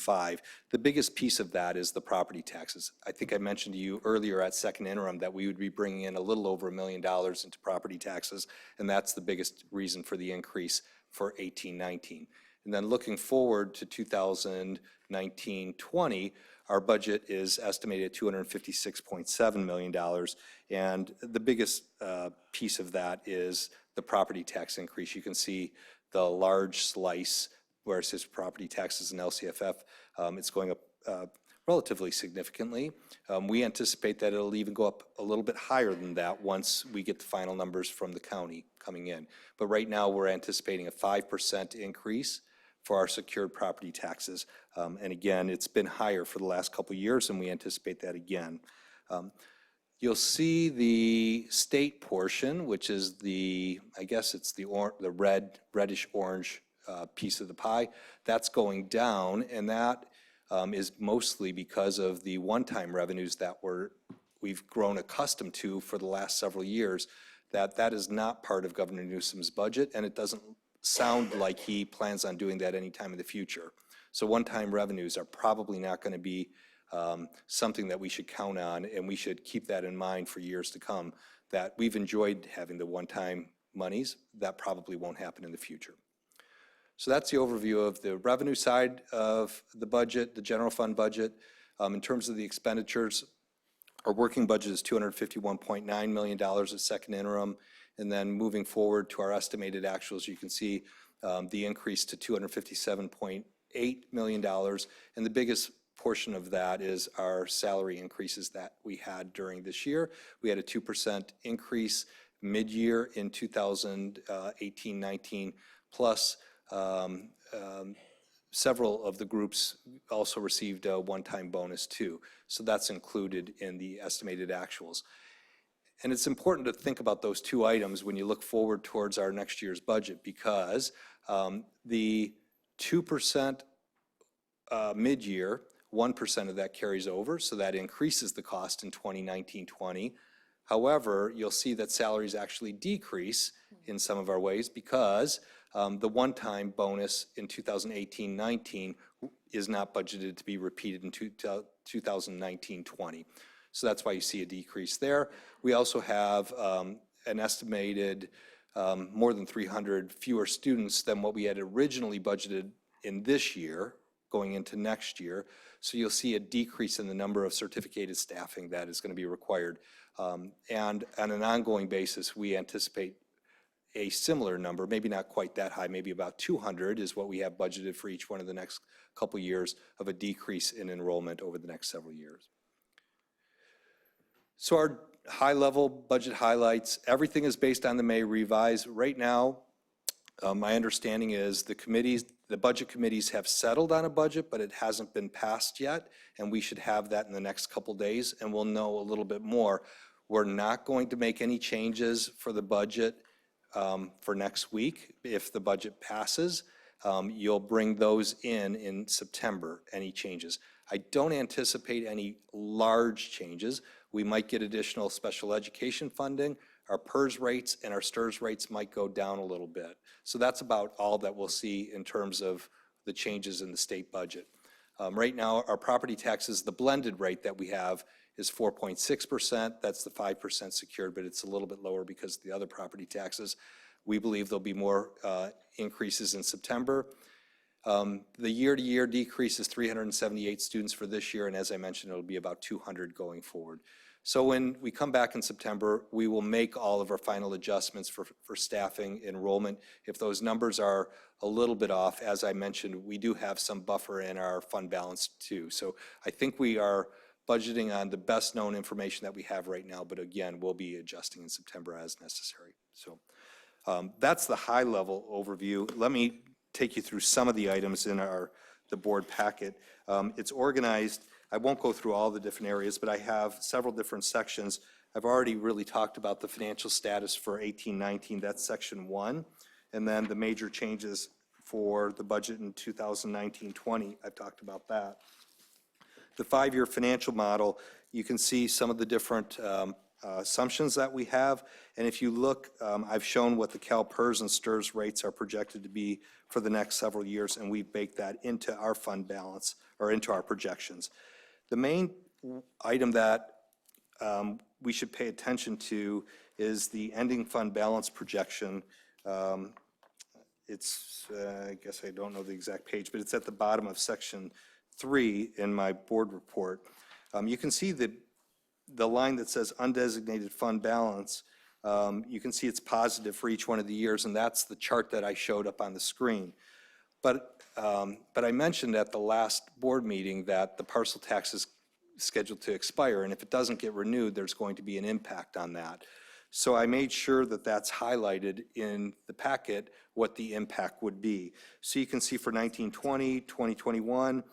The biggest piece of that is the property taxes. I think I mentioned to you earlier at second interim that we would be bringing in a little over $1 million into property taxes, and that's the biggest reason for the increase for 18-19. And then looking forward to 2019-20, our budget is estimated at $256.7 million, and the biggest piece of that is the property tax increase. You can see the large slice where it says property taxes and LCFF. It's going up relatively significantly. We anticipate that it'll even go up a little bit higher than that once we get the final numbers from the county coming in. But right now, we're anticipating a 5% increase for our secured property taxes. And again, it's been higher for the last couple of years, and we anticipate that again. You'll see the state portion, which is I guess it's the reddish-orange piece of the pie. That's going down, and that is mostly because of the one-time revenues that we've grown accustomed to for the last several years. That is not part of Governor Newsom's budget, and it doesn't sound like he plans on doing that anytime in the future. So one-time revenues are probably not going to be something that we should count on, and we should keep that in mind for years to come, that we've enjoyed having the one-time monies. That probably won't happen in the future. So that's the overview of the revenue side of the budget, the general fund budget. In terms of the expenditures, our working budget is $251.9 million at second interim, and then moving forward to our estimated actuals, you can see the increase to $257.8 million, and the biggest portion of that is our salary increases that we had during this year. We had a 2% increase mid-year in 2018-19, plus several of the groups also received a one-time bonus too. So that's included in the estimated actuals. And it's important to think about those two items when you look forward towards our next year's budget, because the 2% mid-year, 1% of that carries over, so that increases the cost in 2019-20. However, you'll see that salaries actually decrease in some of our ways because the one-time bonus in 2018-19 is not budgeted to be repeated in 2019-20. So that's why you see a decrease there. We also have an estimated more than 300 fewer students than what we had originally budgeted in this year going into next year. So you'll see a decrease in the number of certificated staffing that is going to be required. And on an ongoing basis, we anticipate a similar number, maybe not quite that high, maybe about 200 is what we have budgeted for each one of the next couple years of a decrease in enrollment over the next several years. So our high-level budget highlights, everything is based on the May revise. Right now, my understanding is the budget committees have settled on a budget, but it hasn't been passed yet, and we should have that in the next couple days, and we'll know a little bit more. We're not going to make any changes for the budget for next week. If the budget passes, you'll bring those in September, any changes. I don't anticipate any large changes. We might get additional special education funding. Our PERS rates and our STIRS rates might go down a little bit. So that's about all that we'll see in terms of the changes in the state budget. Right now, our property taxes, the blended rate that we have is 4.6%. That's the 5% secured, but it's a little bit lower because of the other property taxes. We believe there'll be more increases in September. The year-to-year decrease is 378 students for this year, and as I mentioned, it'll be about 200 going forward. So when we come back in September, we will make all of our final adjustments for staffing, enrollment. If those numbers are a little bit off, as I mentioned, we do have some buffer in our fund balance too. So I think we are budgeting on the best known information that we have right now, but again, we'll be adjusting in September as necessary. So that's the high level overview. Let me take you through some of the items in the board packet. It's organized. I won't go through all the different areas, but I have several different sections. I've already really talked about the financial status for 18-19. That's section 1. And then the major changes for the budget in 2019-20, I've talked about that. The 5-year financial model, you can see some of the different assumptions that we have. And if you look, I've shown what the CalPERS and STRS rates are projected to be for the next several years, and we've baked that into our fund balance or into our projections. The main item that we should pay attention to is the ending fund balance projection. It's, I guess I don't know the exact page, but it's at the bottom of section 3 in my board report. You can see the line that says undesignated fund balance. You can see it's positive for each one of the years, and that's the chart that I showed up on the screen. But I mentioned at the last board meeting that the parcel tax is scheduled to expire, and if it doesn't get renewed, there's going to be an impact on that. So I made sure that that's highlighted in the packet what the impact would be. So you can see for 1920, 2021,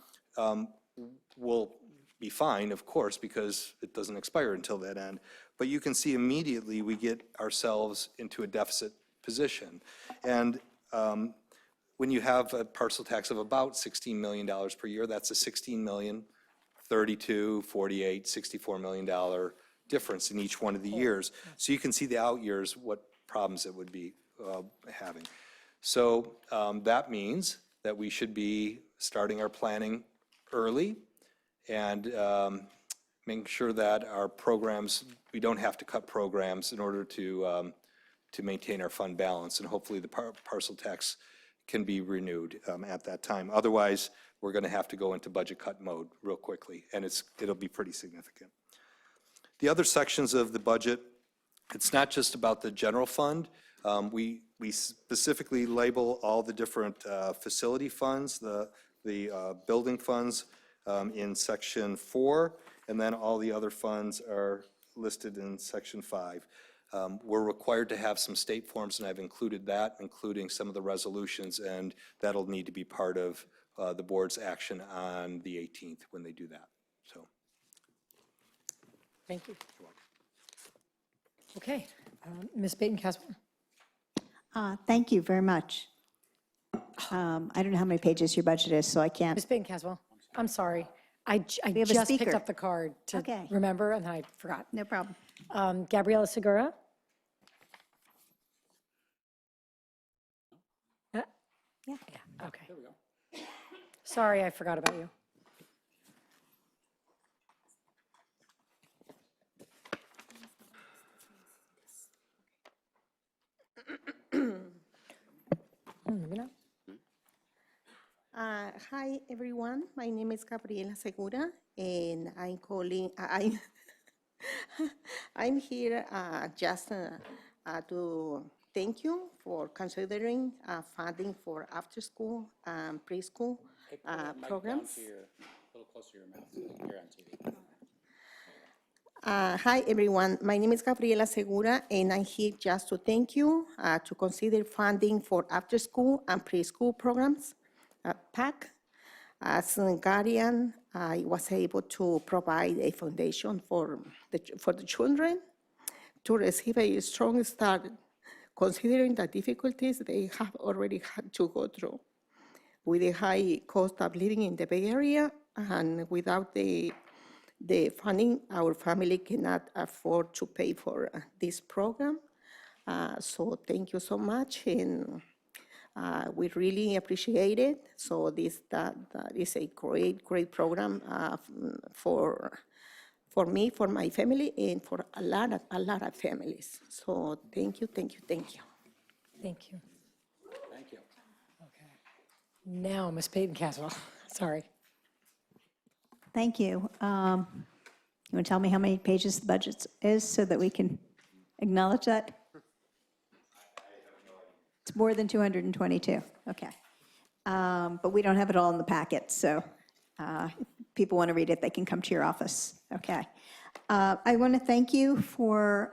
we'll be fine, of course, because it doesn't expire until that end. But you can see immediately we get ourselves into a deficit position. And when you have a parcel tax of about $16 million per year, that's a 16 million, 32, 48, $64 million difference in each one of the years. So you can see the out years, what problems it would be having. So that means that we should be starting our planning early and making sure that our programs, we don't have to cut programs in order to maintain our fund balance. And hopefully the parcel tax can be renewed at that time. Otherwise, we're going to have to go into budget cut mode real quickly, and it'll be pretty significant. The other sections of the budget, it's not just about the general fund. We specifically label all the different facility funds, the building funds in section 4, and then all the other funds are listed in section 5. We're required to have some state forms, and I've included that, including some of the resolutions, and that'll need to be part of the board's action on the 18th when they do that. So, Thank you. Okay, Ms. Baton-Caswell. Thank you very much. I don't know how many pages your budget is, so I can't. Ms. Baton-Caswell, I'm sorry. I have a just picked speaker. up the card to Okay. remember, and I forgot. No problem. Gabriela Segura? Yeah. Okay. Sorry, I forgot about you. Maybe not. Hi, everyone. My name is Gabriela Segura, and I'm calling, I'm here just to thank you for considering funding for after-school and preschool programs. A little closer to your mouth, so you're on TV. Hi, everyone. My name is Gabriela Segura, and I'm here just to thank you to consider funding for after-school and preschool programs, PAC. As a guardian, I was able to provide a foundation for the children to receive a strong start, considering the difficulties they have already had to go through. With the high cost of living in the Bay Area and without the funding, our family cannot afford to pay for this program. So thank you so much, and we really appreciate it. So that is a great program for me, for my family, and for a lot of families. So thank you. Thank you. Thank you. Okay. Now, Ms. Baton-Caswell, sorry. Thank you. You want to tell me how many pages the budget is so that we can acknowledge that? It's more than 222. Okay. But we don't have it all in the packet, so if people want to read it, they can come to your office. Okay. I want to thank you for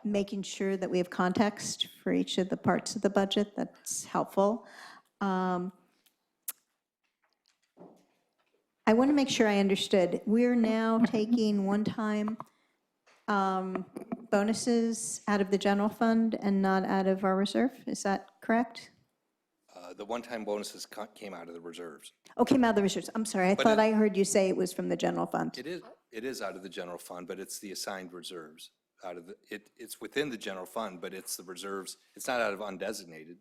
making sure that we have context for each of the parts of the budget. That's helpful. I want to make sure I understood. We're now taking one-time bonuses out of the general fund and not out of our reserve. Is that correct? The one-time bonuses came out of the reserves. Oh, came out of the reserves. I'm sorry. I But thought it- I heard you say it was from the general fund. It It is out of the general fund, but it's the assigned reserves. Out of the, it's within the general fund, but it's the reserves. It's not out of undesignated.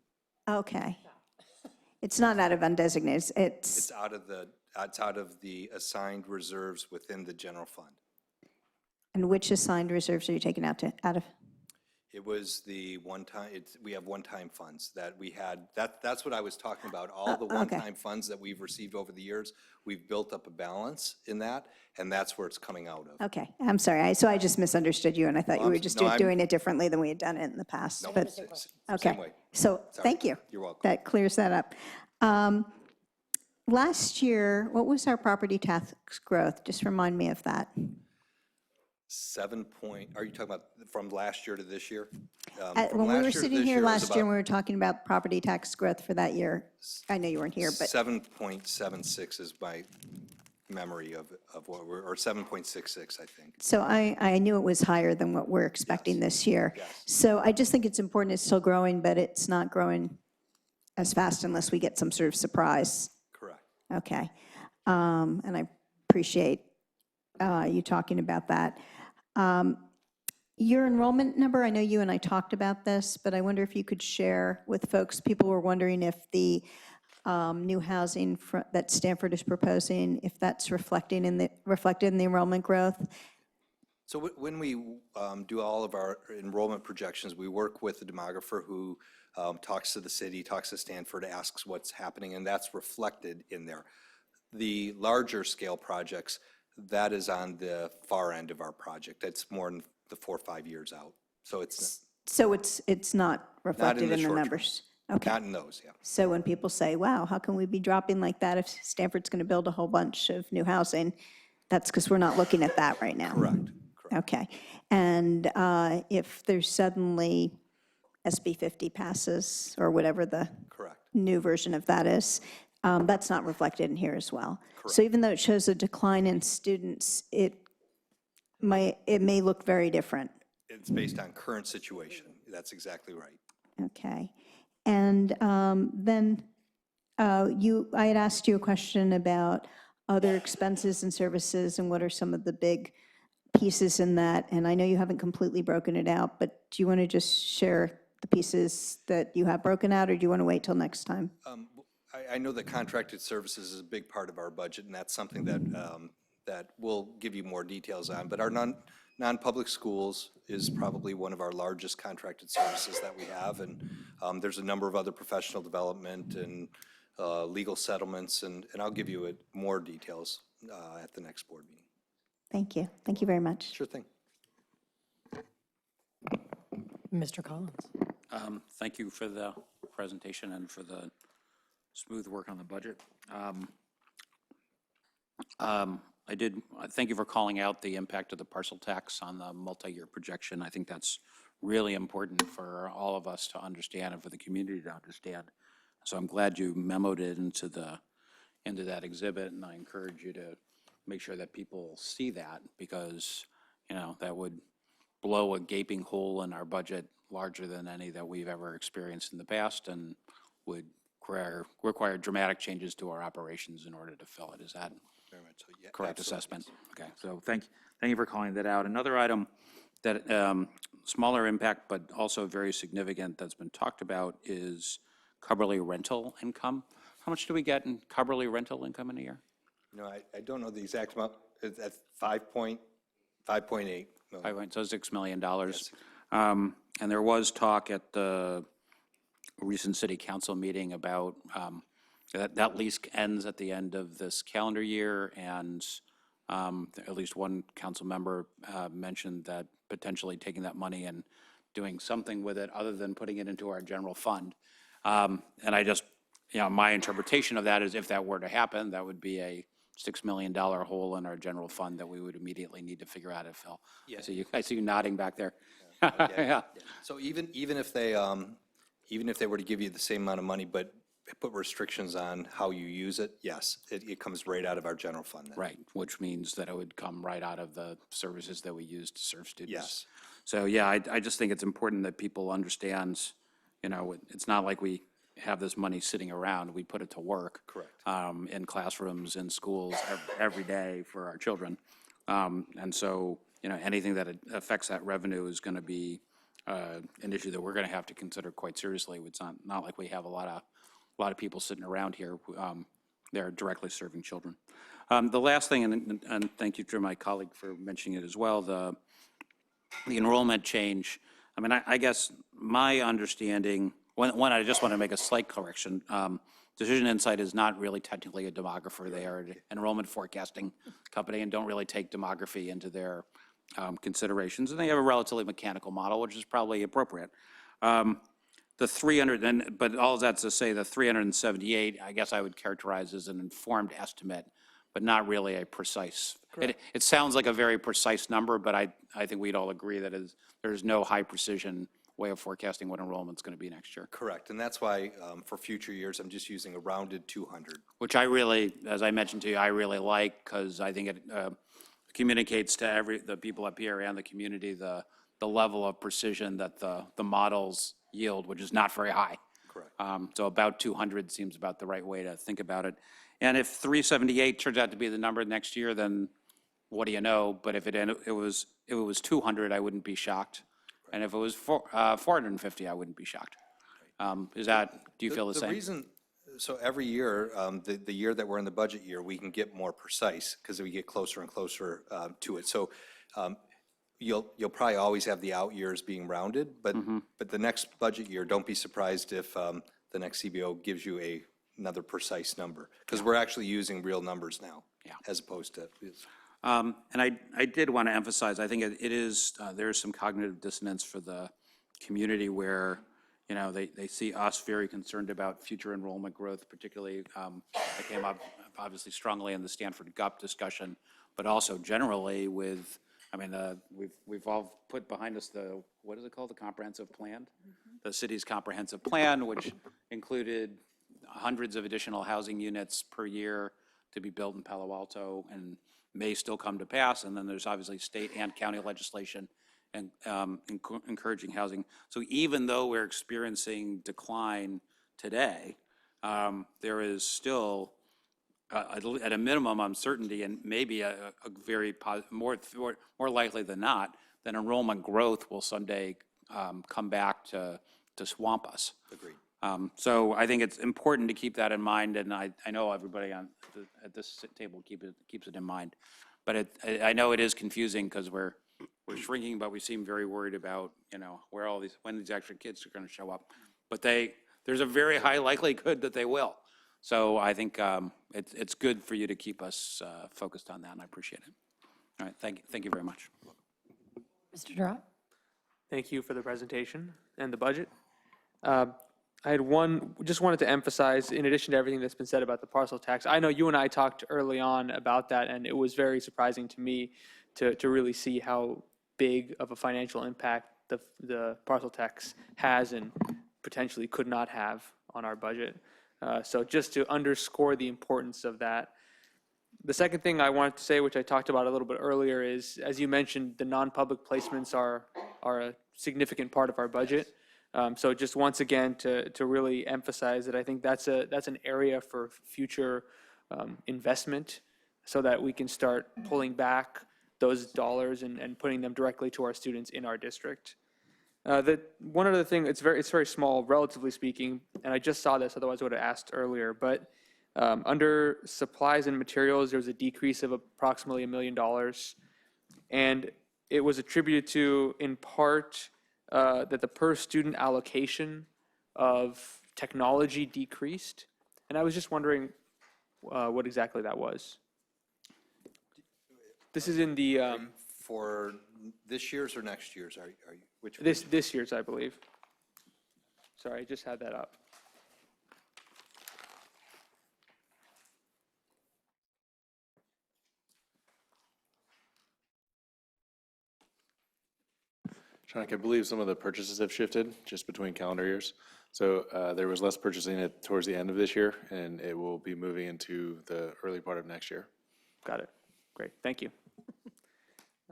Okay. It's not out of undesignated, It's out of the assigned reserves within the general fund. and which assigned reserves are you taking out of? It was the one-time, we have one-time funds that we had, that's what I was talking about. All the one-time funds that we've received over the years, we've built up a balance in that, and that's where it's coming out of. Okay, I'm sorry, so I just misunderstood you, and I thought you I'm were s- just no, I'm- doing it differently than we had done it in the past. Nope, But okay, same way. so, Sorry. thank you. You're welcome. That clears that up. Last year, what was our property tax growth? Just remind me of that. Are you talking about from last year to this year? From When we last were year to sitting this here it was last year, about we were talking about property tax growth for that year. I know you weren't here, but 7.76 is my memory of what we're, or 7.66, I think. so I knew it was higher than what we're expecting this year. Yes. So I just think it's important, it's still growing, but it's not growing as fast unless we get some sort of surprise. Correct. Okay. And I appreciate you talking about that. Your enrollment number, I know you and I talked about this, but I wonder if you could share with folks. People were wondering if the new housing that Stanford is proposing, if that's reflected in the enrollment growth. So when we do all of our enrollment projections, we work with a demographer who talks to the city, talks to Stanford, asks what's happening, and that's reflected in there. The larger scale projects, that is on the far end of our project. It's more than the 4 or 5 years out. So it's Not reflected the in the short term. numbers? Okay. not in those, yeah. So when people say, wow, how can we be dropping like that if Stanford's going to build a whole bunch of new housing? That's because we're not looking at that right now. Correct. Okay. And if there's suddenly SB 50 passes, or whatever the Correct. new version of that is, that's not reflected in here as well. So even though it shows a decline in students, it may look very different. It's based on current situation. That's exactly right. Okay. And then I had asked you a question about other expenses and services and what are some of the big pieces in that. And I know you haven't completely broken it out, but do you want to just share the pieces that you have broken out, or do you want to wait till next time? I know that contracted services is a big part of our budget, and that's something that, that we'll give you more details on. But our non-public schools is probably one of our largest contracted services that we have. And there's a number of other professional development and legal settlements, and I'll give you more details at the next board meeting. Thank you. Thank you very much. Sure thing. Mr. Collins. Thank you for the presentation and for the smooth work on the budget. Thank you for calling out the impact of the parcel tax on the multi-year projection. I think that's really important for all of us to understand and for the community to understand. So I'm glad you memoed it into that exhibit, and I encourage you to make sure that people see that, because, that would blow a gaping hole in our budget larger than any that we've ever experienced in the past, and would require dramatic changes to our operations in order to fill it. Is that Very much so. Yeah, correct absolutely. assessment? Okay, so thank you for calling that out. Another item that, smaller impact but also very significant, that's been talked about is Cubberley rental income. How much do we get in Cubberley rental income in a year? I don't know the exact amount. It's at 5.8 million. So $6 million. And there was talk at the recent city council meeting about that lease ends at the end of this calendar year, and at least one council member mentioned that potentially taking that money and doing something with it other than putting it into our general fund. And I just, my interpretation of that is, if that were to happen, that would be a $6 million hole in our general fund that we would immediately need to figure out how to fill. Yeah. I see you nodding back there. Yeah. So even if they were to give you the same amount of money, but put restrictions on how you use it, yes, it comes right out of our general fund then. Right, which means that it would come right out of the services that we use to serve students. Yes. So, yeah, I just think it's important that people understand, it's not like we have this money sitting around. We put it to work. Correct. In classrooms, in schools, every day for our children. And so, anything that affects that revenue is going to be an issue that we're going to have to consider quite seriously. It's not like we have a lot of people sitting around here. They're directly serving children. The last thing, and thank you to my colleague for mentioning it as well, the enrollment change. I mean, I guess my understanding, one, I just want to make a slight correction. Decision Insight is not really technically a demographer. They are an enrollment forecasting company and don't really take demography into their considerations. And they have a relatively mechanical model, which is probably appropriate. The 300, but all that's to say the 378, I guess I would characterize as an informed estimate, but not really a precise. It sounds like a very precise number, but I think we'd all agree that there's no high precision way of forecasting what enrollment's going to be next year. Correct, and that's why for future years, I'm just using a rounded 200. Which I really, as I mentioned to you, I really like, because I think it communicates to the people up here and the community the level of precision that the models yield, which is not very high. Correct. So about 200 seems about the right way to think about it. And if 378 turns out to be the number next year, then what do you know? But if it was 200, I wouldn't be shocked. And if it was 450, I wouldn't be shocked. Do you feel the same? The reason, so every year, the year that we're in the budget year, we can get more precise because we get closer and closer to it. So you'll probably always have the out years being rounded, but the next budget year, don't be surprised if the next CBO gives you another precise number, because we're actually using real numbers now, as opposed to. And I did want to emphasize, I think it is, there is some cognitive dissonance for the community where, they see us very concerned about future enrollment growth, particularly, it came up obviously strongly in the Stanford GUP discussion, but also generally with, we've all put behind us what is it called, the comprehensive plan? The city's comprehensive plan, which included hundreds of additional housing units per year to be built in Palo Alto and may still come to pass. And then there's obviously state and county legislation and encouraging housing. So even though we're experiencing decline today, there is still, at a minimum, uncertainty, and maybe a very more likely than not, that enrollment growth will someday come back to swamp us. Agreed. So I think it's important to keep that in mind, and I know everybody at this table keeps it in mind. But I know it is confusing because we're shrinking, but we seem very worried about when these extra kids are going to show up. But there's a very high likelihood that they will. So I think it's good for you to keep us focused on that, and I appreciate it. All right, thank you very much. Mr. Durant? Thank you for the presentation and the budget. I had just wanted to emphasize, in addition to everything that's been said about the parcel tax, I know you and I talked early on about that, and it was very surprising to me to really see how big of a financial impact the parcel tax has and potentially could not have on our budget. So just to underscore the importance of that. The second thing I wanted to say, which I talked about a little bit earlier, is, as you mentioned, the non-public placements are a significant part of our budget. So just once again, to really emphasize that I think that's an area for future investment, so that we can start pulling back those dollars and putting them directly to our students in our district. One other thing, it's very small, relatively speaking, and I just saw this, otherwise I would have asked earlier, but under supplies and materials, there's a decrease of approximately $1 million, and it was attributed to, in part, that the per student allocation of technology decreased. And I was just wondering what exactly that was. This is in the... For this year's or next year's? Are you which? This year's, I believe. Sorry, I just had that up. Shanik, I believe some of the purchases have shifted just between calendar years. So there was less purchasing towards the end of this year, and it will be moving into the early part of next year. Got it. Great. Thank you.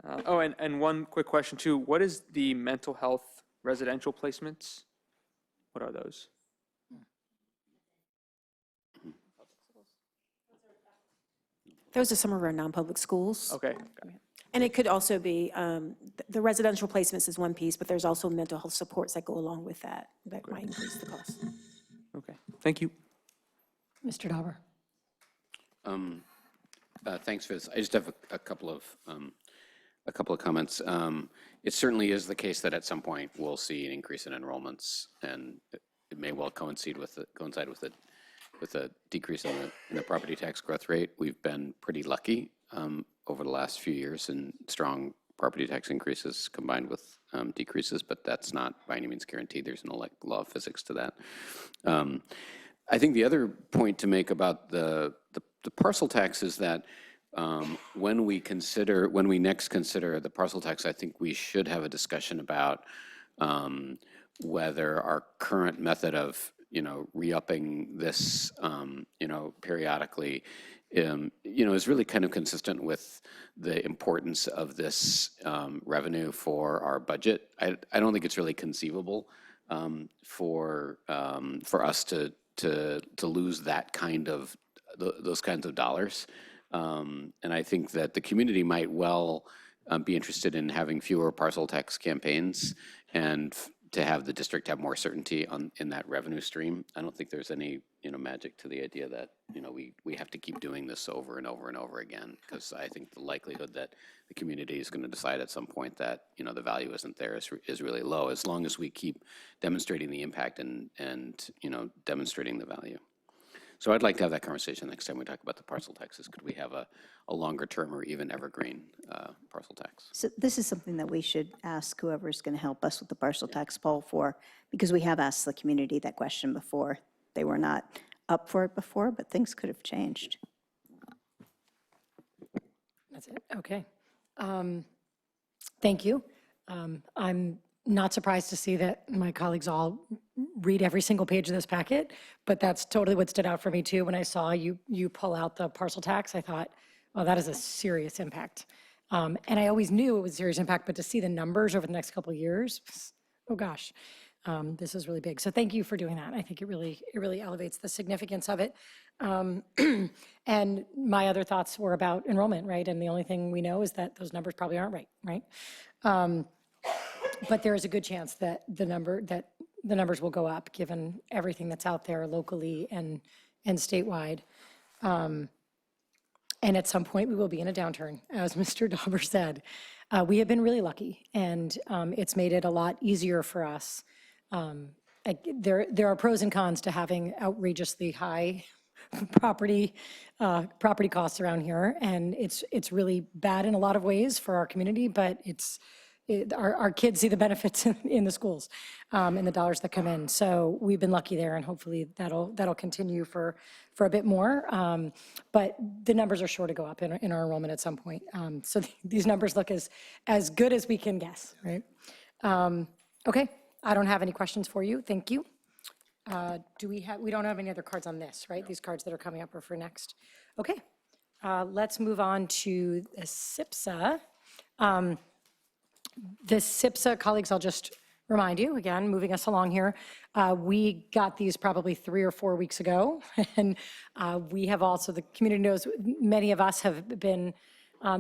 And one quick question too. What is the mental health residential placements? What are those? Those are some of our non-public schools. Okay, got it. And it could also be, the residential placements is one piece, but there's also mental health supports that go along with that might increase the cost. Okay, thank you. Mr. Dauber. Thanks for this. I just have a couple of comments. It certainly is the case that at some point we'll see an increase in enrollments, and it may well coincide with a decrease in the property tax growth rate. We've been pretty lucky over the last few years in strong property tax increases combined with decreases, but that's not by any means guaranteed. There's no law of physics to that. I think the other point to make about the parcel tax is that when we next consider the parcel tax, I think we should have a discussion about whether our current method of re-upping this periodically is really kind of consistent with the importance of this revenue for our budget. I don't think it's really conceivable for us to lose that those kinds of dollars. And I think that the community might well be interested in having fewer parcel tax campaigns and to have the district have more certainty in that revenue stream. I don't think there's any magic to the idea that we have to keep doing this over and over and over again, because I think the likelihood that the community is going to decide at some point that the value isn't there is really low, as long as we keep demonstrating the impact and demonstrating the value. So I'd like to have that conversation next time we talk about the parcel taxes. Could we have a longer term or even evergreen parcel tax? So this is something that we should ask whoever's going to help us with the parcel tax poll for, because we have asked the community that question before. They were not up for it before, but things could have changed. That's it, okay. Thank you. I'm not surprised to see that my colleagues all read every single page of this packet, but that's totally what stood out for me too. When I saw you pull out the parcel tax, I thought, oh, that is a serious impact. And I always knew it was a serious impact, but to see the numbers over the next couple of years, oh gosh, this is really big. So thank you for doing that. I think it really elevates the significance of it. And my other thoughts were about enrollment, right? And the only thing we know is that those numbers probably aren't right? But there is a good chance that the numbers will go up given everything that's out there locally and statewide. And at some point we will be in a downturn, as Mr. Dauber said. We have been really lucky, and it's made it a lot easier for us. There are pros and cons to having outrageously high property costs around here, and it's really bad in a lot of ways for our community, but our kids see the benefits in the schools and the dollars that come in. So we've been lucky there, and hopefully that'll continue for a bit more. But the numbers are sure to go up in our enrollment at some point. So these numbers look as good as we can guess, right? Okay, I don't have any questions for you. Thank you. We don't have any other cards on this, right? These cards that are coming up are for next. Okay, let's move on to the SIPSA. The SIPSA colleagues, I'll just remind you, again, moving us along here, we got these probably 3 or 4 weeks ago, and we have also, the community knows, many of us have been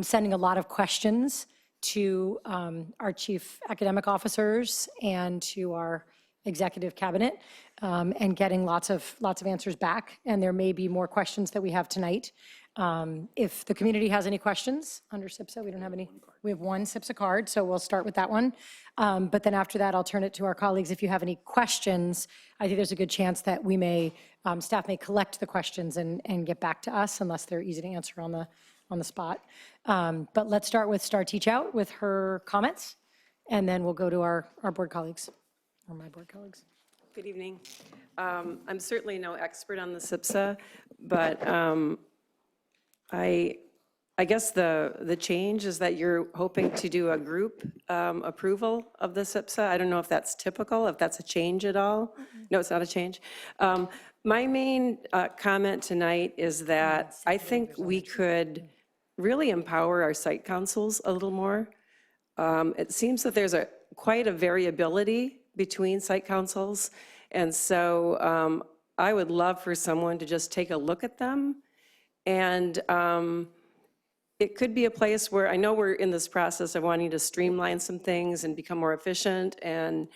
sending a lot of questions to our chief academic officers and to our executive cabinet, and getting lots of answers back, and there may be more questions that we have tonight. If the community has any questions under SIPSA, we don't have any. We have one SIPSA card, so we'll start with that one. But then after that, I'll turn it to our colleagues. If you have any questions, I think there's a good chance that staff may collect the questions and get back to us, unless they're easy to answer on the spot. But let's start with Star Teach Out with her comments, and then we'll go to our board colleagues, or my board colleagues. Good evening. I'm certainly no expert on the SIPSA, but I guess the change is that you're hoping to do a group approval of the SIPSA. I don't know if that's typical, if that's a change at all. No, it's not a change. My main comment tonight is that I think we could really empower our site councils a little more. It seems that there's quite a variability between site councils, and so I would love for someone to just take a look at them and it could be a place where, I know we're in this process of wanting to streamline some things and become more efficient and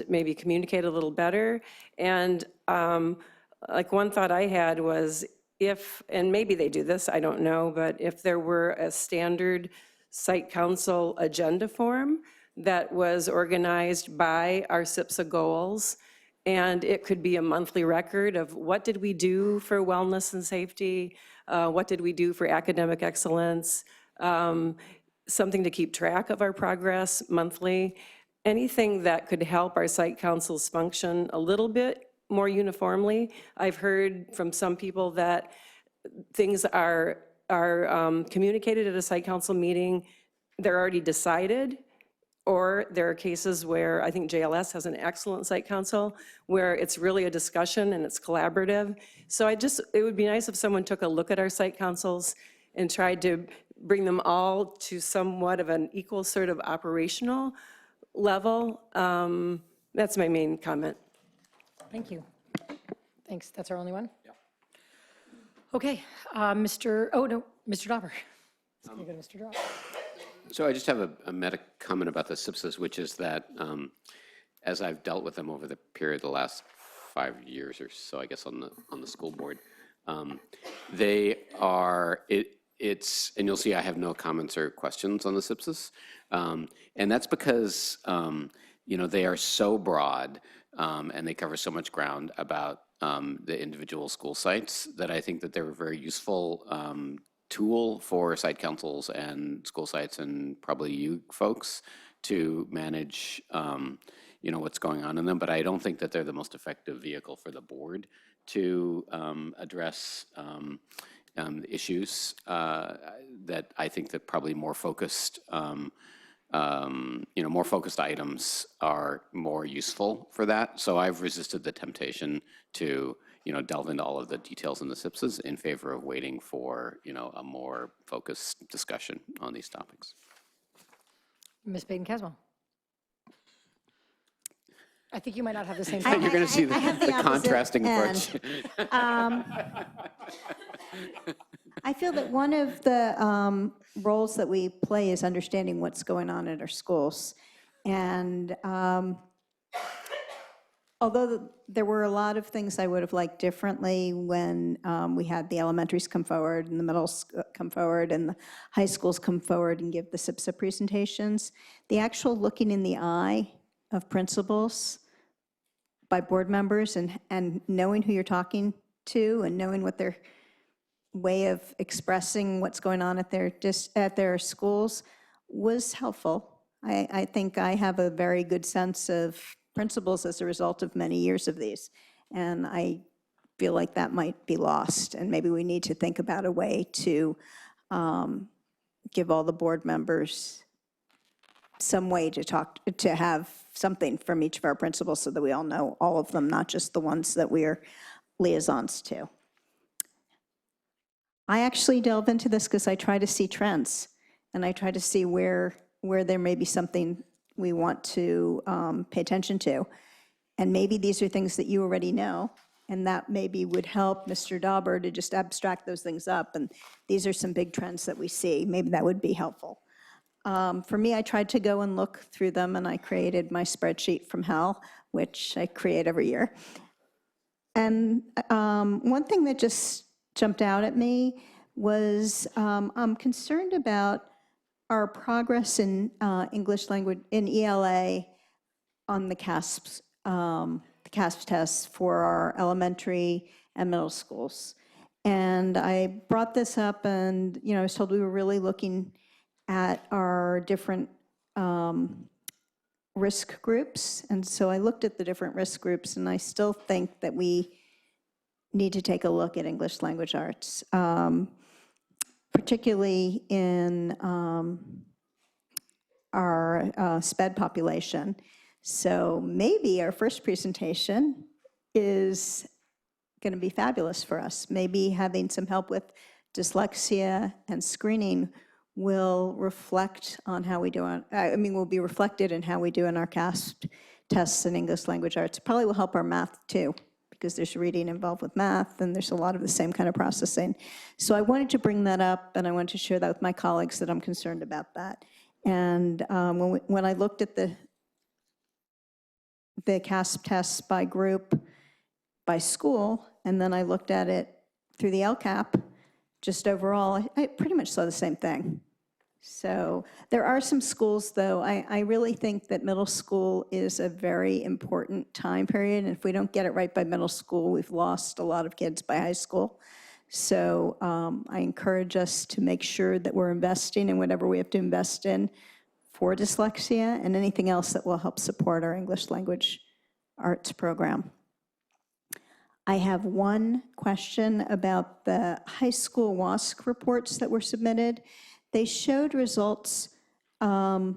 maybe communicate a little better. And like one thought I had was if, and maybe they do this, I don't know, but if there were a standard site council agenda form that was organized by our SIPSA goals, and it could be a monthly record of what did we do for wellness and safety, what did we do for academic excellence, something to keep track of our progress monthly, anything that could help our site councils function a little bit more uniformly. I've heard from some people that things are communicated at a site council meeting, they're already decided, or there are cases where I think JLS has an excellent site council where it's really a discussion and it's collaborative. So it would be nice if someone took a look at our site councils and tried to bring them all to somewhat of an equal sort of operational level. That's my main comment. Thank you. Thanks, that's our only one? Yeah. Okay, Mr. Dauber. Let's go to Mr. Dauber. So I just have a meta comment about the SIPSAs, which is that as I've dealt with them over the period of the last 5 years or so, I guess on the school board, they are, it's, and you'll see I have no comments or questions on the SIPSAs. And that's because, they are so broad and they cover so much ground about the individual school sites that I think that they're a very useful tool for site councils and school sites and probably you folks to manage, what's going on in them. But I don't think that they're the most effective vehicle for the board to address issues that I think that probably more focused, more focused items are more useful for that. So I've resisted the temptation to, delve into all of the details in the SIPSAs in favor of waiting for, a more focused discussion on these topics. Ms. Baden-Caswell. I think you might not have the same. You're going to see the opposite contrasting end. approach. I feel that one of the roles that we play is understanding what's going on at our schools. And although there were a lot of things I would have liked differently when we had the elementaries come forward and the middles come forward and the high schools come forward and give the SIPSA presentations, the actual looking in the eye of principals by board members and knowing who you're talking to and knowing what their way of expressing what's going on at their schools was helpful. I think I have a very good sense of principals as a result of many years of these, and I feel like that might be lost, and maybe we need to think about a way to give all the board members some way to have something from each of our principals so that we all know all of them, not just the ones that we are liaisons to. I actually delve into this because I try to see trends, and I try to see where there may be something we want to pay attention to. And maybe these are things that you already know, and that maybe would help Mr. Dauber to just abstract those things up. And these are some big trends that we see. Maybe that would be helpful. For me, I tried to go and look through them, and I created my spreadsheet from hell, which I create every year. And one thing that just jumped out at me was I'm concerned about our progress in English language, in ELA, on the CASP tests for our elementary and middle schools. And I brought this up, and I was told we were really looking at our different risk groups. And so I looked at the different risk groups, and I still think that we need to take a look at English language arts, particularly in our SPED population. So maybe our first presentation is going to be fabulous for us. Maybe having some help with dyslexia and screening will reflect on how we do on, will be reflected in how we do in our CASP tests in English language arts. It probably will help our math too, because there's reading involved with math, and there's a lot of the same kind of processing. So I wanted to bring that up, and I wanted to share that with my colleagues, that I'm concerned about that. And when I looked at the CASP tests by group, by school, and then I looked at it through the LCAP, just overall, I pretty much saw the same thing. So there are some schools, though, I really think that middle school is a very important time period, and if we don't get it right by middle school, we've lost a lot of kids by high school. So I encourage us to make sure that we're investing in whatever we have to invest in for dyslexia and anything else that will help support our English language arts program. I have one question about the high school WASC reports that were submitted. They showed results, or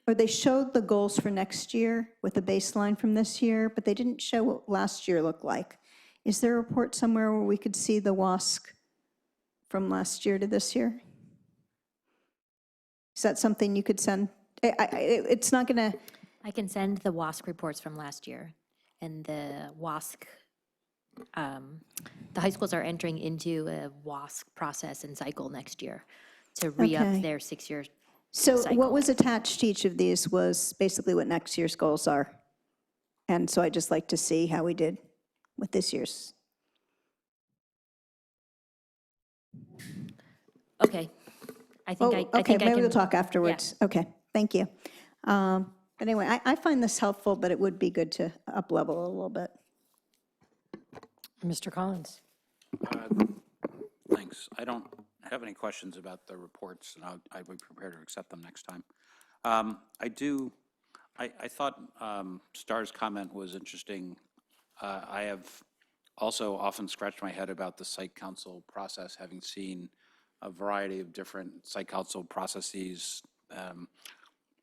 they showed the goals for next year with a baseline from this year, but they didn't show what last year looked like. Is there a report somewhere where we could see the WASC from last year to this year? Is that something you could send? It's not going to... I can send the WASC reports from last year, and the WASC, the high schools are entering into a WASC process and cycle next year to re-up their 6-year So cycle. what was attached to each of these was basically what next year's goals are. And so I'd just like to see how we did with this year's. Okay. I think I Okay, think I maybe can, we'll talk afterwards. Yeah. Okay, thank you. But anyway, I find this helpful, but it would be good to up-level a little bit. Mr. Collins. Thanks. I don't have any questions about the reports, and I'd be prepared to accept them next time. I thought Star's comment was interesting. I have also often scratched my head about the site council process, having seen a variety of different site council processes.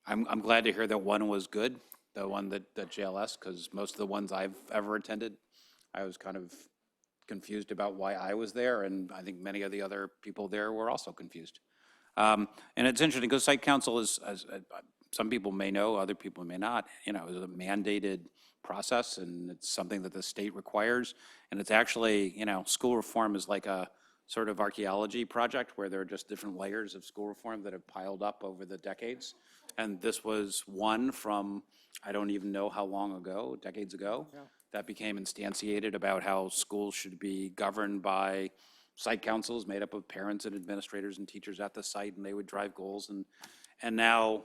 I'm glad to hear that one was good, the one that JLS, because most of the ones I've ever attended, I was kind of confused about why I was there, and I think many of the other people there were also confused. And it's interesting because site council is, as some people may know, other people may not, is a mandated process, and it's something that the state requires. And it's actually, school reform is like a sort of archaeology project where there are just different layers of school reform that have piled up over the decades. And this was one from, I don't even know how long ago, decades ago, that became instantiated about how schools should be governed by site councils made up of parents and administrators and teachers at the site, and they would drive goals. And now,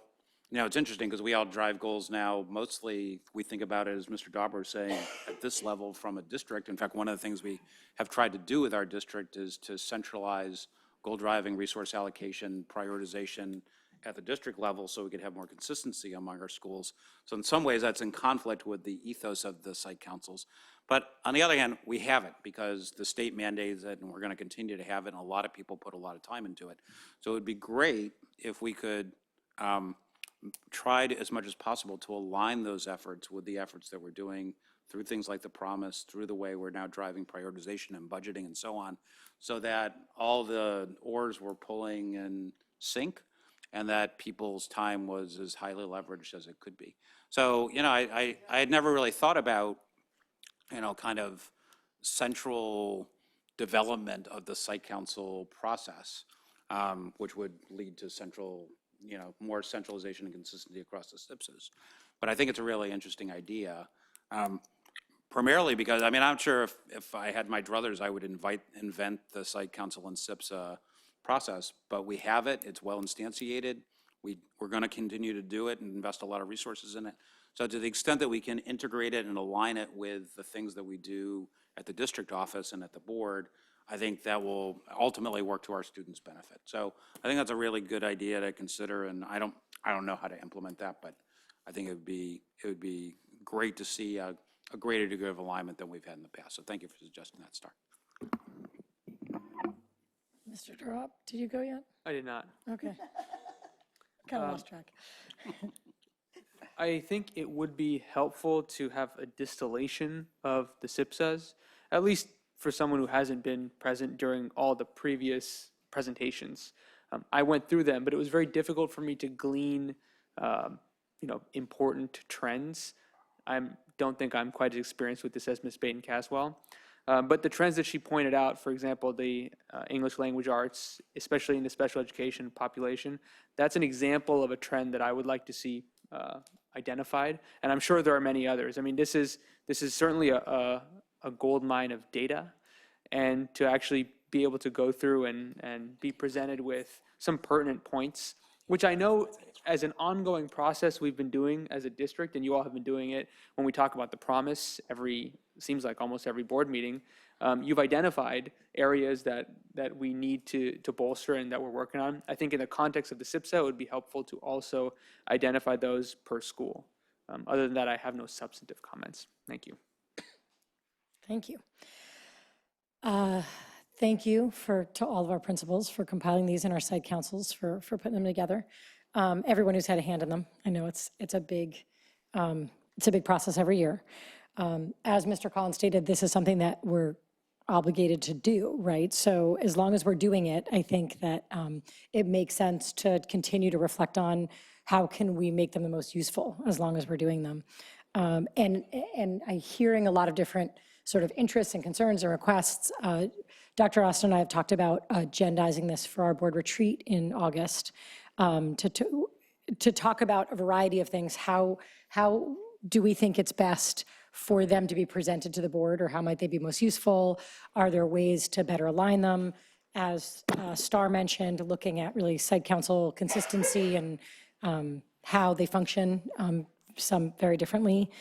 it's interesting because we all drive goals now. Mostly we think about it, as Mr. Dauber was saying, at this level from a district. In fact, one of the things we have tried to do with our district is to centralize goal driving, resource allocation, prioritization at the district level so we could have more consistency among our schools. So in some ways that's in conflict with the ethos of the site councils. But on the other hand, we have it because the state mandates it, and we're going to continue to have it, and a lot of people put a lot of time into it. So it would be great if we could try to, as much as possible, to align those efforts with the efforts that we're doing through things like the promise, through the way we're now driving prioritization and budgeting and so on, so that all the oars we're pulling in sync and that people's time was as highly leveraged as it could be. So, I had never really thought about, kind of central development of the site council process, which would lead to more centralization and consistency across the SIPSs. But I think it's a really interesting idea, primarily because, I'm sure if I had my druthers, I would invent the site council and SIPSA process, but we have it, it's well instantiated, we're going to continue to do it and invest a lot of resources in it. So to the extent that we can integrate it and align it with the things that we do at the district office and at the board, I think that will ultimately work to our students' benefit. So I think that's a really good idea to consider, and I don't know how to implement that, but I think it would be great to see a greater degree of alignment than we've had in the past. So thank you for suggesting that, Star. Mr. Durop, did you go yet? I did not. Okay. Kind of lost track. I think it would be helpful to have a distillation of the SIPSAs, at least for someone who hasn't been present during all the previous presentations. I went through them, but it was very difficult for me to glean, important trends don't think I'm quite as experienced with this as Ms. Baton Caswell. But the trends that she pointed out, for example, the English language arts, especially in the special education population, that's an example of a trend that I would like to see identified. And I'm sure there are many others. I mean, this is certainly a gold mine of data, and to actually be able to go through and be presented with some pertinent points, which I know as an ongoing process we've been doing as a district, and you all have been doing it when we talk about the promise seems like almost every board meeting. You've identified areas that we need to bolster and that we're working on. I think in the context of the SIPSA, it would be helpful to also identify those per school. Other than that, I have no substantive comments. Thank you. Thank you. Thank you to all of our principals for compiling these and our site councils for putting them together. Everyone who's had a hand in them. I know it's a big process every year. As Mr. Collins stated, this is something that we're obligated to do, right? So as long as we're doing it, I think that it makes sense to continue to reflect on how can we make them the most useful as long as we're doing them. And I'm hearing a lot of different sort of interests and concerns and requests. Dr. Austin and I have talked about agendizing this for our board retreat in August to talk about a variety of things. How do we think it's best for them to be presented to the board, or how might they be most useful? Are there ways to better align them? As Star mentioned, looking at really site council consistency and how they function, some very differently.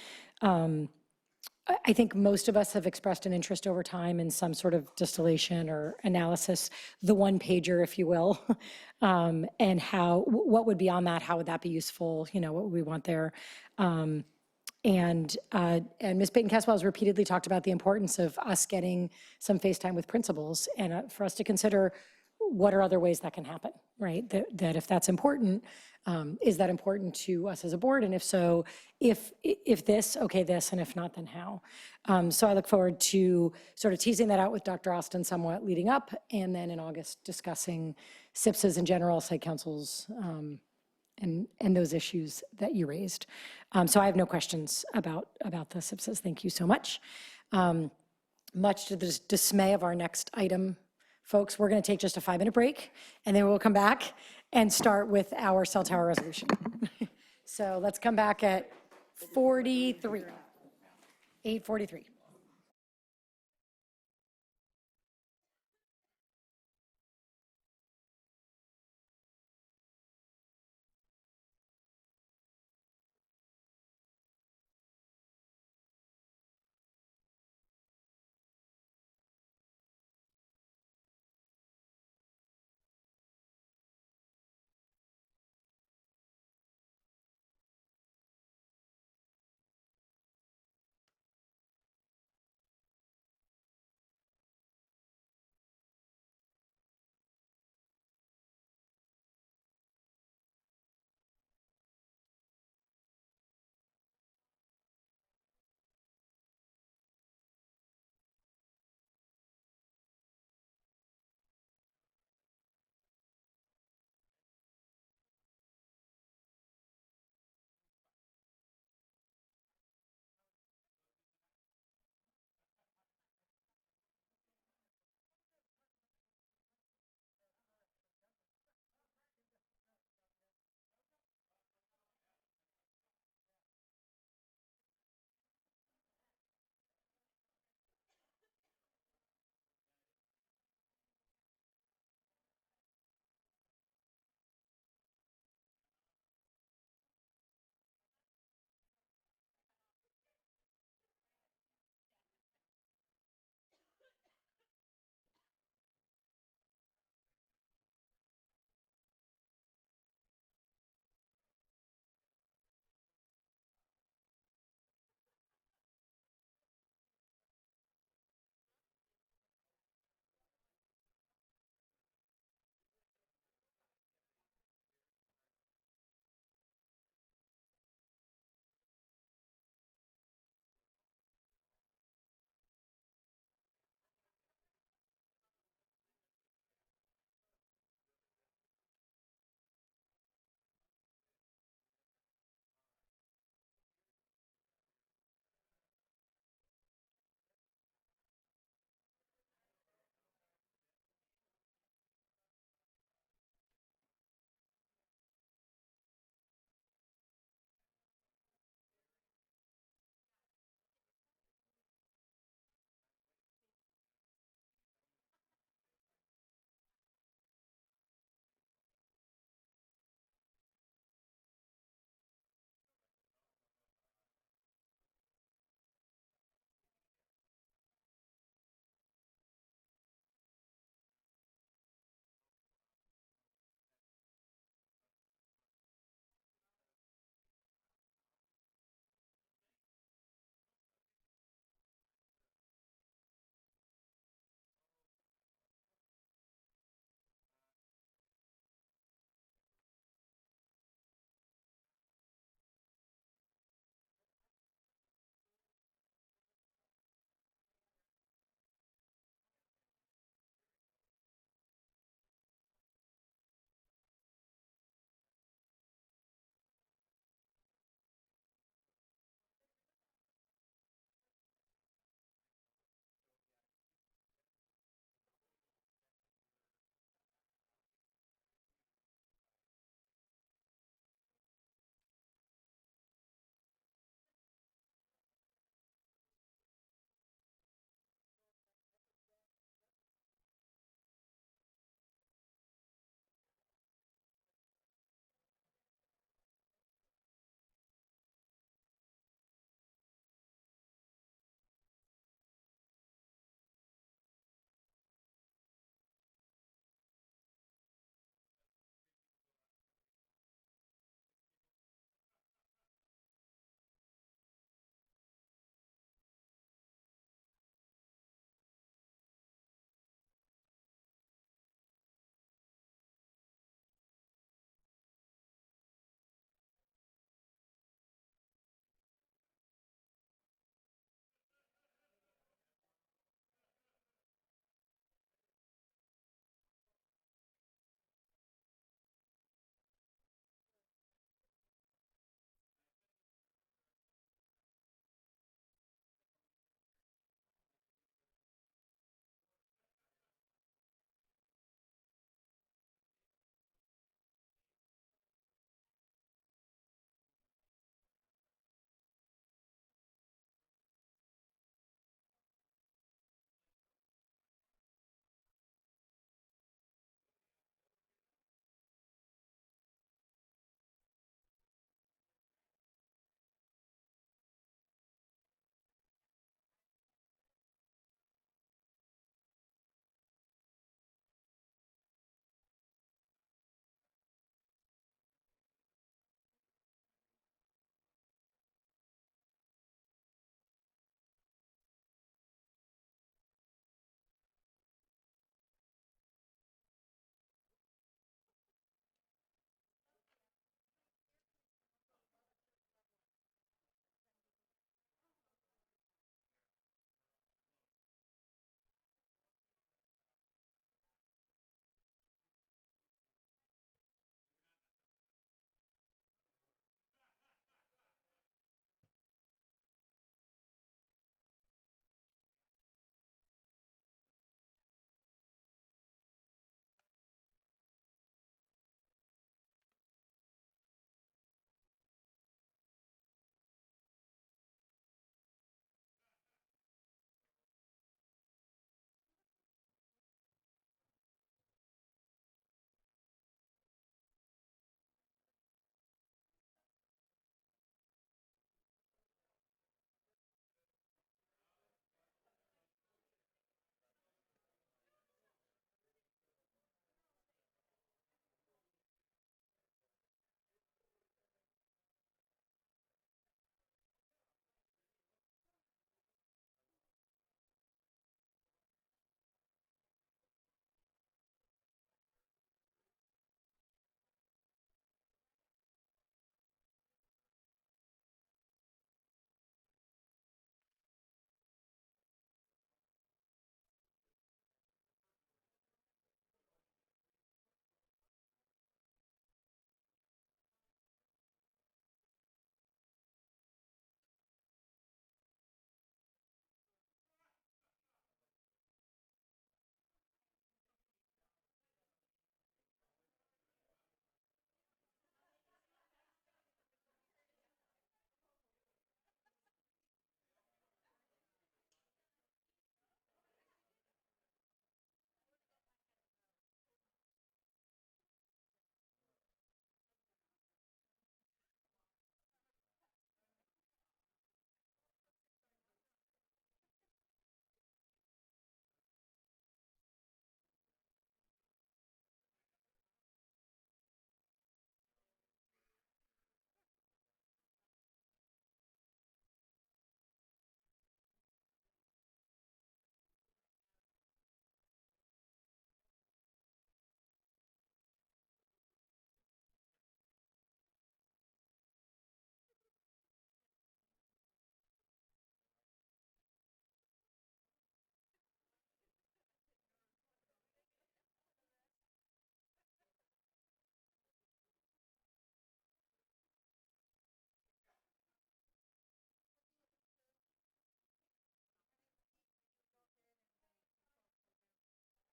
I think most of us have expressed an interest over time in some sort of distillation or analysis, the one pager, if you will, and what would be on that, how would that be useful, what would we want there? And Ms. Baton Caswell has repeatedly talked about the importance of us getting some face time with principals, and for us to consider what are other ways that can happen, right? That if that's important, is that important to us as a board? And if so, if this, okay, this, and if not, then how? So I look forward to sort of teasing that out with Dr. Austin somewhat leading up, and then in August discussing SIPSs in general, site councils, and those issues that you raised. So I have no questions about the SIPSs. Thank you so much. Much to the dismay of our next item, folks, we're going to take just a 5-minute break, and then we'll come back and start with our cell tower resolution. So let's come back at 8:43.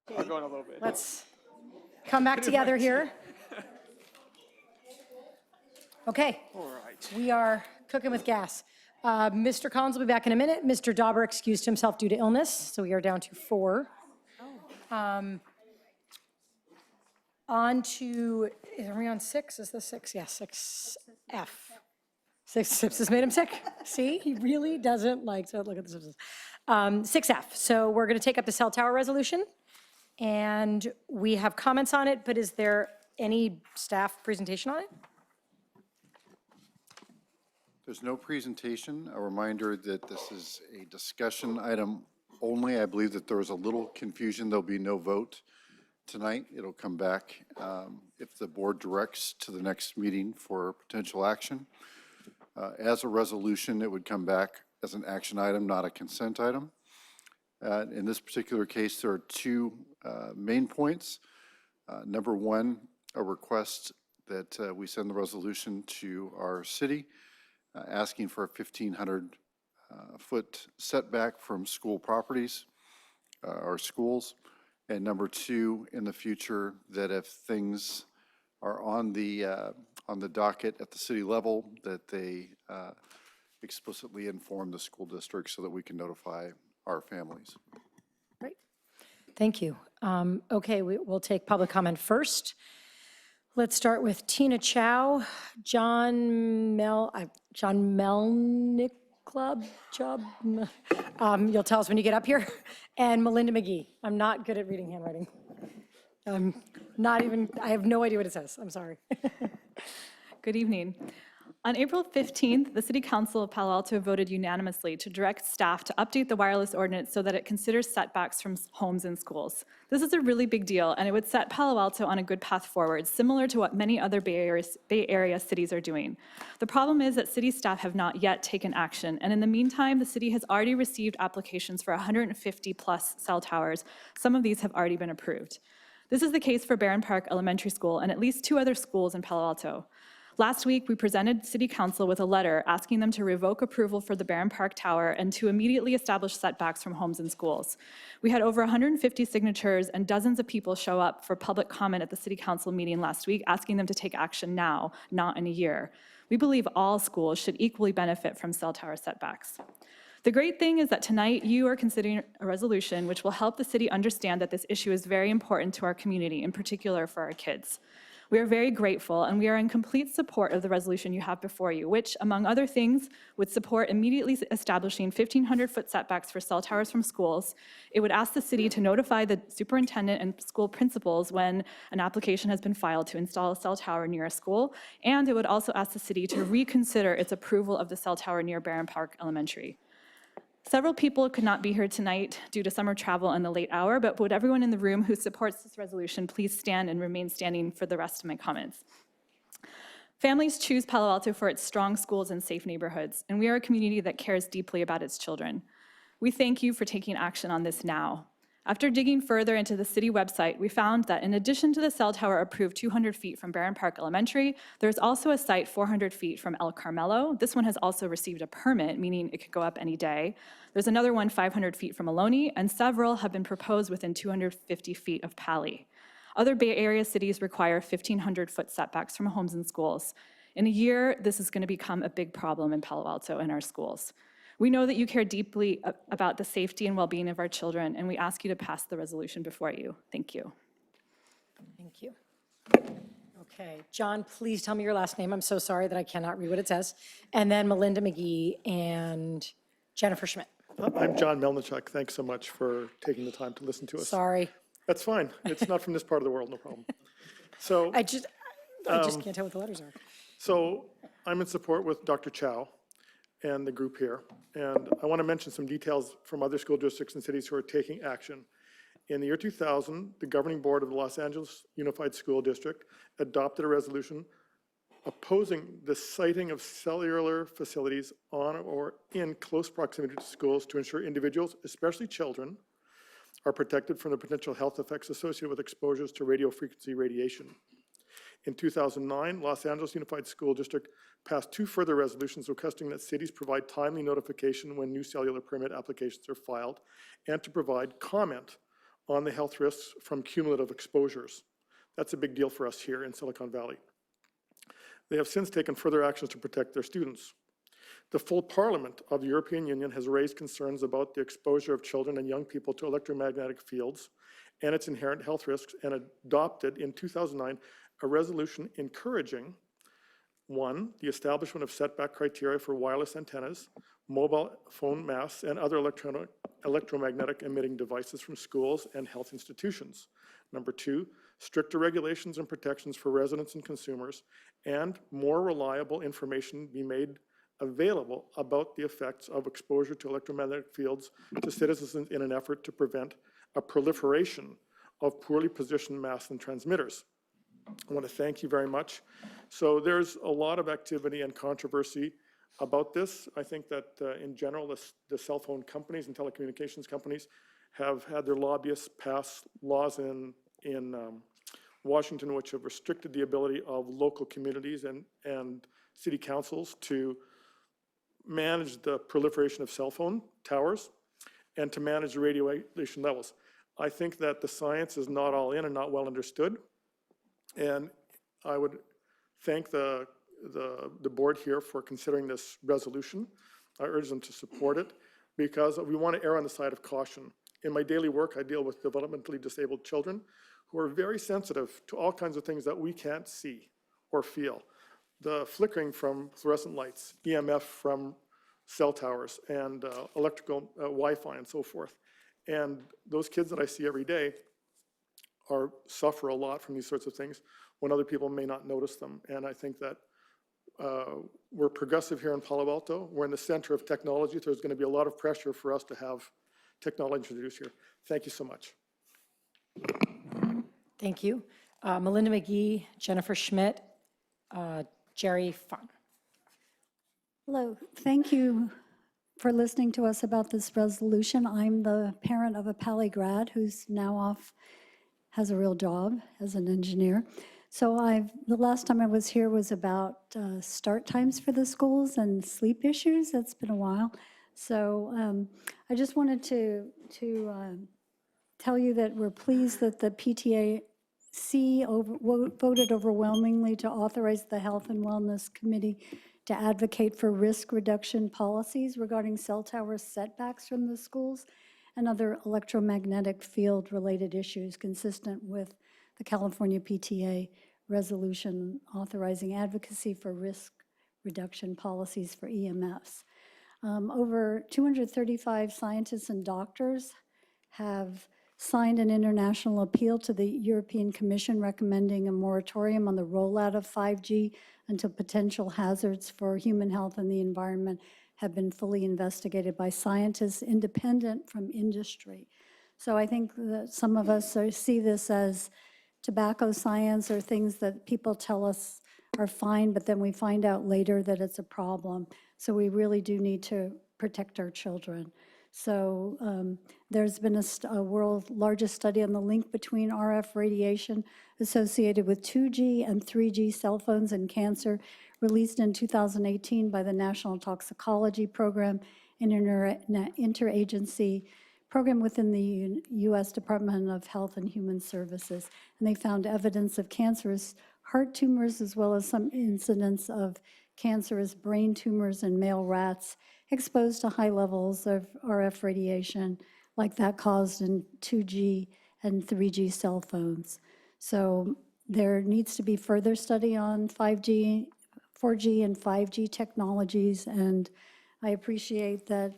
We're going a little bit. Let's come back together here. Okay. All right. We are cooking with gas. Mr. Collins will be back in a minute. Mr. Dauber excused himself due to illness, so we are down to 4. On to, are we on 6? Is this 6? Yes, 6F. 6 Sips has made him sick. See, he really doesn't like to look at the Sips. 6F. So we're going to take up the cell tower resolution, and we have comments on it, but is there any staff presentation on it? There's no presentation. A reminder that this is a discussion item only. I believe that there was a little confusion. There'll be no vote tonight. It'll come back if the board directs to the next meeting for potential action. As a resolution, it would come back as an action item, not a consent item. In this particular case, there are 2 main points. Number 1, a request that we send the resolution to our city asking for a 1,500 foot setback from school properties or schools. And number 2, in the future, that if things are on the docket at the city level, that they explicitly inform the school district so that we can notify our families. Great. Thank you. Okay, we'll take public comment first. Let's start with Tina Chow, John Melnick Club, you'll tell us when you get up here, and Melinda McGee. I'm not good at reading handwriting. I have no idea what it says. I'm sorry. Good evening. On April 15th, the City Council of Palo Alto voted unanimously to direct staff to update the wireless ordinance so that it considers setbacks from homes and schools. This is a really big deal, and it would set Palo Alto on a good path forward, similar to what many other Bay Area cities are doing. The problem is that city staff have not yet taken action, and in the meantime, the city has already received applications for 150 plus cell towers. Some of these have already been approved. This is the case for Barron Park Elementary School and at least 2 other schools in Palo Alto. Last week, we presented City Council with a letter asking them to revoke approval for the Barron Park Tower and to immediately establish setbacks from homes and schools. We had over 150 signatures and dozens of people show up for public comment at the City Council meeting last week, asking them to take action now, not in a year. We believe all schools should equally benefit from cell tower setbacks. The great thing is that tonight you are considering a resolution which will help the city understand that this issue is very important to our community, in particular for our kids. We are very grateful, and we are in complete support of the resolution you have before you, which, among other things, would support immediately establishing 1,500-foot setbacks for cell towers from schools. It would ask the city to notify the superintendent and school principals when an application has been filed to install a cell tower near a school, and it would also ask the city to reconsider its approval of the cell tower near Barron Park Elementary. Several people could not be here tonight due to summer travel and the late hour, but would everyone in the room who supports this resolution please stand and remain standing for the rest of my comments. Families choose Palo Alto for its strong schools and safe neighborhoods, and we are a community that cares deeply about its children. We thank you for taking action on this now. After digging further into the city website, we found that in addition to the cell tower approved 200 feet from Barron Park Elementary, there's also a site 400 feet from El Carmelo. This one has also received a permit, meaning it could go up any day. There's another one 500 feet from Ohlone, and several have been proposed within 250 feet of Pali. Other Bay Area cities require 1,500-foot setbacks from homes and schools. In a year, this is going to become a big problem in Palo Alto in our schools. We know that you care deeply about the safety and well-being of our children, and we ask you to pass the resolution before you. Thank you. Thank you. Okay, John, please tell me your last name. I'm so sorry that I cannot read what it says. And then Melinda McGee and Jennifer Schmidt. I'm John Melnichuk. Thanks so much for taking the time to listen to us. Sorry. That's fine. It's not from this part of the world, no problem. So I just can't tell what the letters are. So I'm in support with Dr. Chow and the group here. And I want to mention some details from other school districts and cities who are taking action. In the year 2000, the governing board of the Los Angeles Unified School District adopted a resolution opposing the siting of cellular facilities on or in close proximity to schools to ensure individuals, especially children, are protected from the potential health effects associated with exposures to radio frequency radiation. In 2009, Los Angeles Unified School District passed 2 further resolutions requesting that cities provide timely notification when new cellular permit applications are filed and to provide comment on the health risks from cumulative exposures. That's a big deal for us here in Silicon Valley. They have since taken further actions to protect their students. The full Parliament of the European Union has raised concerns about the exposure of children and young people to electromagnetic fields and its inherent health risks, and adopted in 2009 a resolution encouraging, one, the establishment of setback criteria for wireless antennas, mobile phone masts, and other electromagnetic emitting devices from schools and health institutions. Number two, stricter regulations and protections for residents and consumers, and more reliable information be made available about the effects of exposure to electromagnetic fields to citizens in an effort to prevent a proliferation of poorly positioned masts and transmitters. I want to thank you very much. So there's a lot of activity and controversy about this. I think that in general, the cell phone companies and telecommunications companies have had their lobbyists pass laws in Washington which have restricted the ability of local communities and city councils to manage the proliferation of cell phone towers and to manage the radiation levels. I think that the science is not all in and not well understood. And I would thank the board here for considering this resolution. I urge them to support it because we want to err on the side of caution. In my daily work, I deal with developmentally disabled children who are very sensitive to all kinds of things that we can't see or feel. The flickering from fluorescent lights, EMF from cell towers, and electrical Wi-Fi and so forth. And those kids that I see every day suffer a lot from these sorts of things when other people may not notice them. And I think that we're progressive here in Palo Alto. We're in the center of technology. There's going to be a lot of pressure for us to have technology introduced here. Thank you so much. Thank you. Melinda McGee, Jennifer Schmidt, Jerry Fung. Hello, thank you for listening to us about this resolution. I'm the parent of a Pali grad who's now off, has a real job as an engineer. So the last time I was here was about start times for the schools and sleep issues. That's been a while. So I just wanted to tell you that we're pleased that the PTAC voted overwhelmingly to authorize the Health and Wellness Committee to advocate for risk reduction policies regarding cell tower setbacks from the schools and other electromagnetic field-related issues consistent with the California PTA resolution authorizing advocacy for risk reduction policies for EMFs. Over 235 scientists and doctors have signed an international appeal to the European Commission recommending a moratorium on the rollout of 5G until potential hazards for human health and the environment have been fully investigated by scientists independent from industry. So I think that some of us see this as tobacco science or things that people tell us are fine, but then we find out later that it's a problem. So we really do need to protect our children. So there's been a world's largest study on the link between RF radiation associated with 2G and 3G cell phones and cancer, released in 2018 by the National Toxicology Program, an interagency program within the U.S. Department of Health and Human Services. And they found evidence of cancerous heart tumors as well as some incidents of cancerous brain tumors in male rats exposed to high levels of RF radiation like that caused in 2G and 3G cell phones. So there needs to be further study on 4G and 5G technologies, and I appreciate that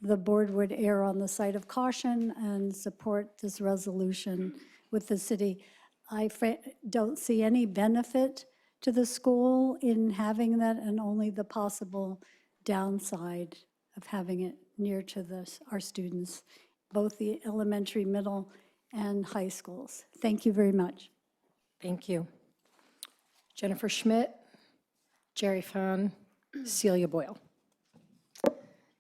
the board would err on the side of caution and support this resolution with the city. I don't see any benefit to the school in having that, and only the possible downside of having it near to our students, both the elementary, middle, and high schools. Thank you very much. Thank you. Jennifer Schmidt, Jerry Fung, Celia Boyle.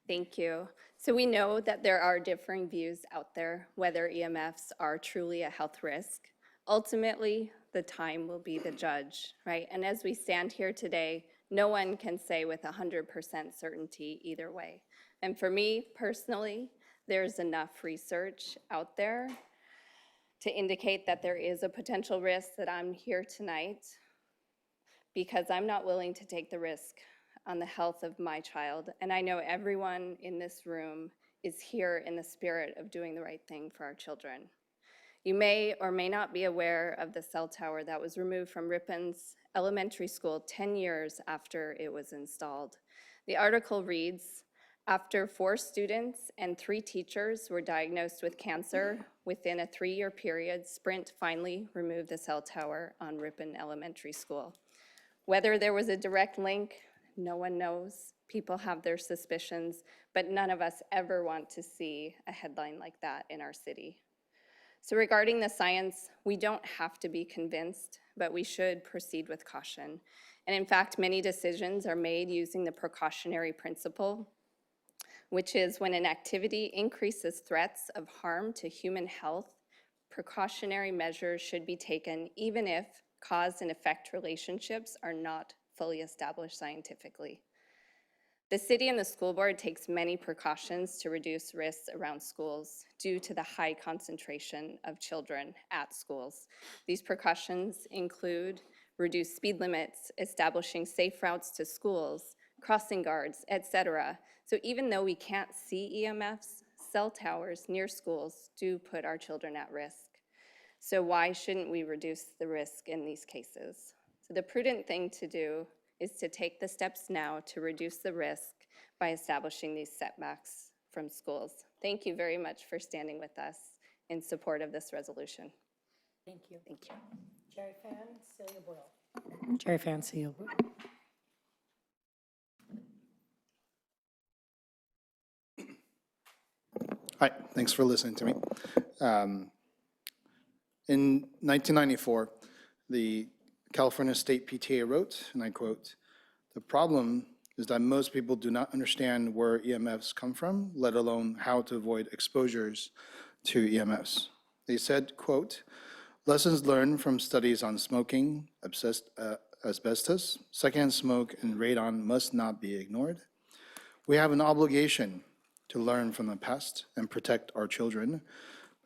Thank you. So we know that there are differing views out there whether EMFs are truly a health risk. Ultimately, the time will be the judge, right? And as we stand here today, no one can say with 100% certainty either way. And for me personally, there's enough research out there to indicate that there is a potential risk that I'm here tonight because I'm not willing to take the risk on the health of my child. And I know everyone in this room is here in the spirit of doing the right thing for our children. You may or may not be aware of the cell tower that was removed from Rippon's Elementary School 10 years after it was installed. The article reads, after 4 students and 3 teachers were diagnosed with cancer within a 3-year period, Sprint finally removed the cell tower on Ripon Elementary School. Whether there was a direct link, no one knows. People have their suspicions, but none of us ever want to see a headline like that in our city. So regarding the science, we don't have to be convinced, but we should proceed with caution. And in fact, many decisions are made using the precautionary principle, which is when an activity increases threats of harm to human health, precautionary measures should be taken even if cause and effect relationships are not fully established scientifically. The city and the school board takes many precautions to reduce risks around schools due to the high concentration of children at schools. These precautions include reduced speed limits, establishing safe routes to schools, crossing guards, etc. So even though we can't see EMFs, cell towers near schools do put our children at risk. So why shouldn't we reduce the risk in these cases? So the prudent thing to do is to take the steps now to reduce the risk by establishing these setbacks from schools. Thank you very much for standing with us in support of this resolution. Thank you. Thank you. Jerry Fan, Celia Boyle. Jerry Fan, Celia Boyle. Hi, thanks for listening to me. In 1994, the California State PTA wrote, and I quote, "The problem is that most people do not understand where EMFs come from, let alone how to avoid exposures to EMFs." They said, quote, "Lessons learned from studies on smoking, asbestos, secondhand smoke, and radon must not be ignored. We have an obligation to learn from the past and protect our children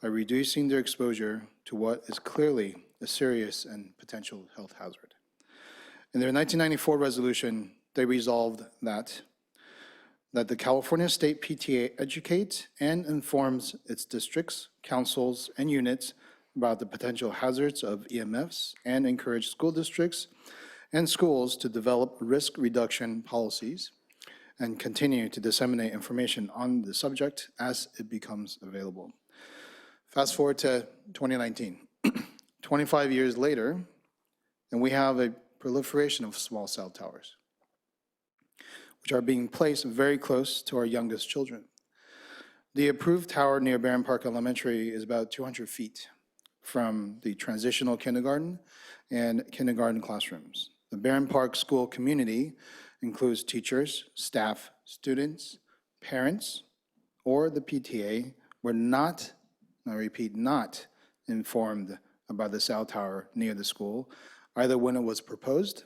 by reducing their exposure to what is clearly a serious and potential health hazard." In their 1994 resolution, they resolved that the California State PTA educates and informs its districts, councils, and units about the potential hazards of EMFs and encourage school districts and schools to develop risk reduction policies and continue to disseminate information on the subject as it becomes available. Fast forward to 2019, 25 years later, and we have a proliferation of small cell towers, which are being placed very close to our youngest children. The approved tower near Barron Park Elementary is about 200 feet from the transitional kindergarten and kindergarten classrooms. The Barron Park school community includes teachers, staff, students, parents, or the PTA were not, I repeat, not informed about the cell tower near the school, either when it was proposed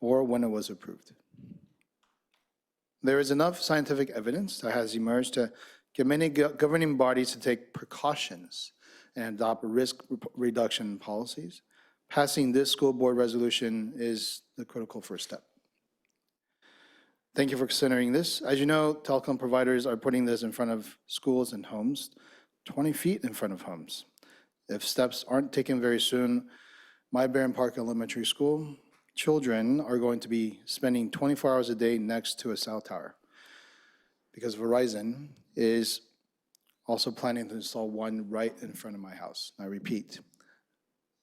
or when it was approved. There is enough scientific evidence that has emerged to get many governing bodies to take precautions and adopt risk reduction policies. Passing this school board resolution is the critical first step. Thank you for considering this. As you know, telecom providers are putting this in front of schools and homes, 20 feet in front of homes. If steps aren't taken very soon, my Barron Park Elementary School children are going to be spending 24 hours a day next to a cell tower because Verizon is also planning to install one right in front of my house. I repeat,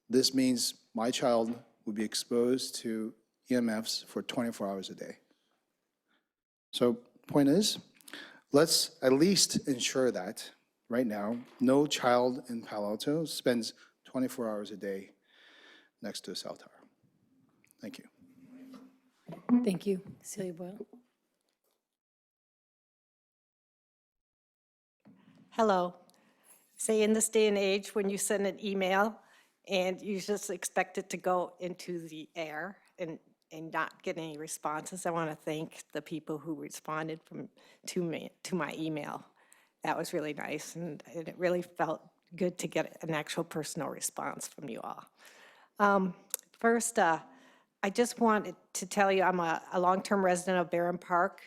this means my child will be exposed to EMFs for 24 hours a day. So point is, let's at least ensure that right now, no child in Palo Alto spends 24 hours a day next to a cell tower. Thank you. Thank you. Celia Boyle. Hello. Say in this day and age, when you send an email and you just expect it to go into the air and not get any responses, I want to thank the people who responded to my email. That was really nice, and it really felt good to get an actual personal response from you all. First, I just wanted to tell you I'm a long-term resident of Barron Park.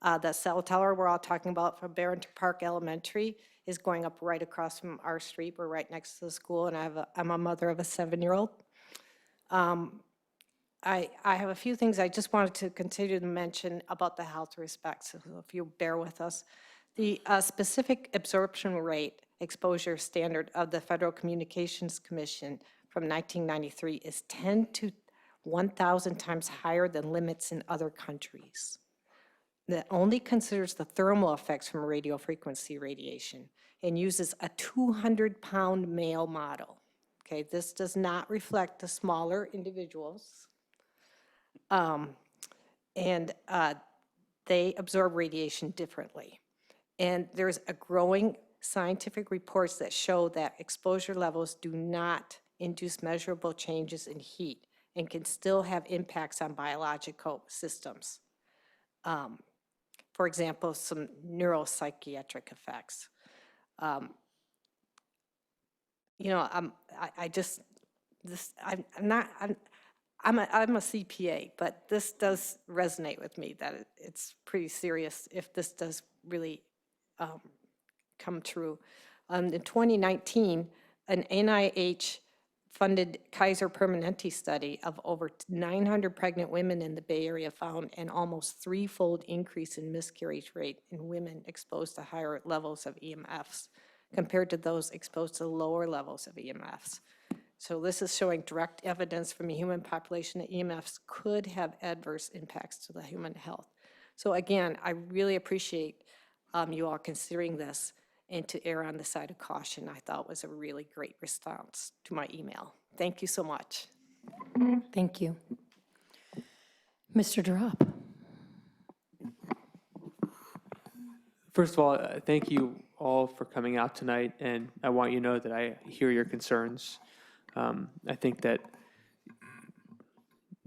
The cell tower we're all talking about from Barron Park Elementary is going up right across from our street. We're right next to the school, and I'm a mother of a 7-year-old. I have a few things I just wanted to continue to mention about the health respects, so if you bear with us. The specific absorption rate exposure standard of the Federal Communications Commission from 1993 is 10 to 1,000 times higher than limits in other countries. That only considers the thermal effects from radio frequency radiation and uses a 200-pound male model. Okay, this does not reflect the smaller individuals. They absorb radiation differently. And there's a growing scientific reports that show that exposure levels do not induce measurable changes in heat and can still have impacts on biological systems. For example, some neuropsychiatric effects. You know, I'm a CPA, but this does resonate with me that it's pretty serious if this does really come true. In 2019, an NIH-funded Kaiser Permanente study of over 900 pregnant women in the Bay Area found an almost 3-fold increase in miscarriage rate in women exposed to higher levels of EMFs compared to those exposed to lower levels of EMFs. So this is showing direct evidence from a human population that EMFs could have adverse impacts to the human health. So again, I really appreciate you all considering this, and to err on the side of caution, I thought was a really great response to my email. Thank you so much. Thank you. Mr. Drop. First of all, thank you all for coming out tonight, and I want you to know that I hear your concerns. I think that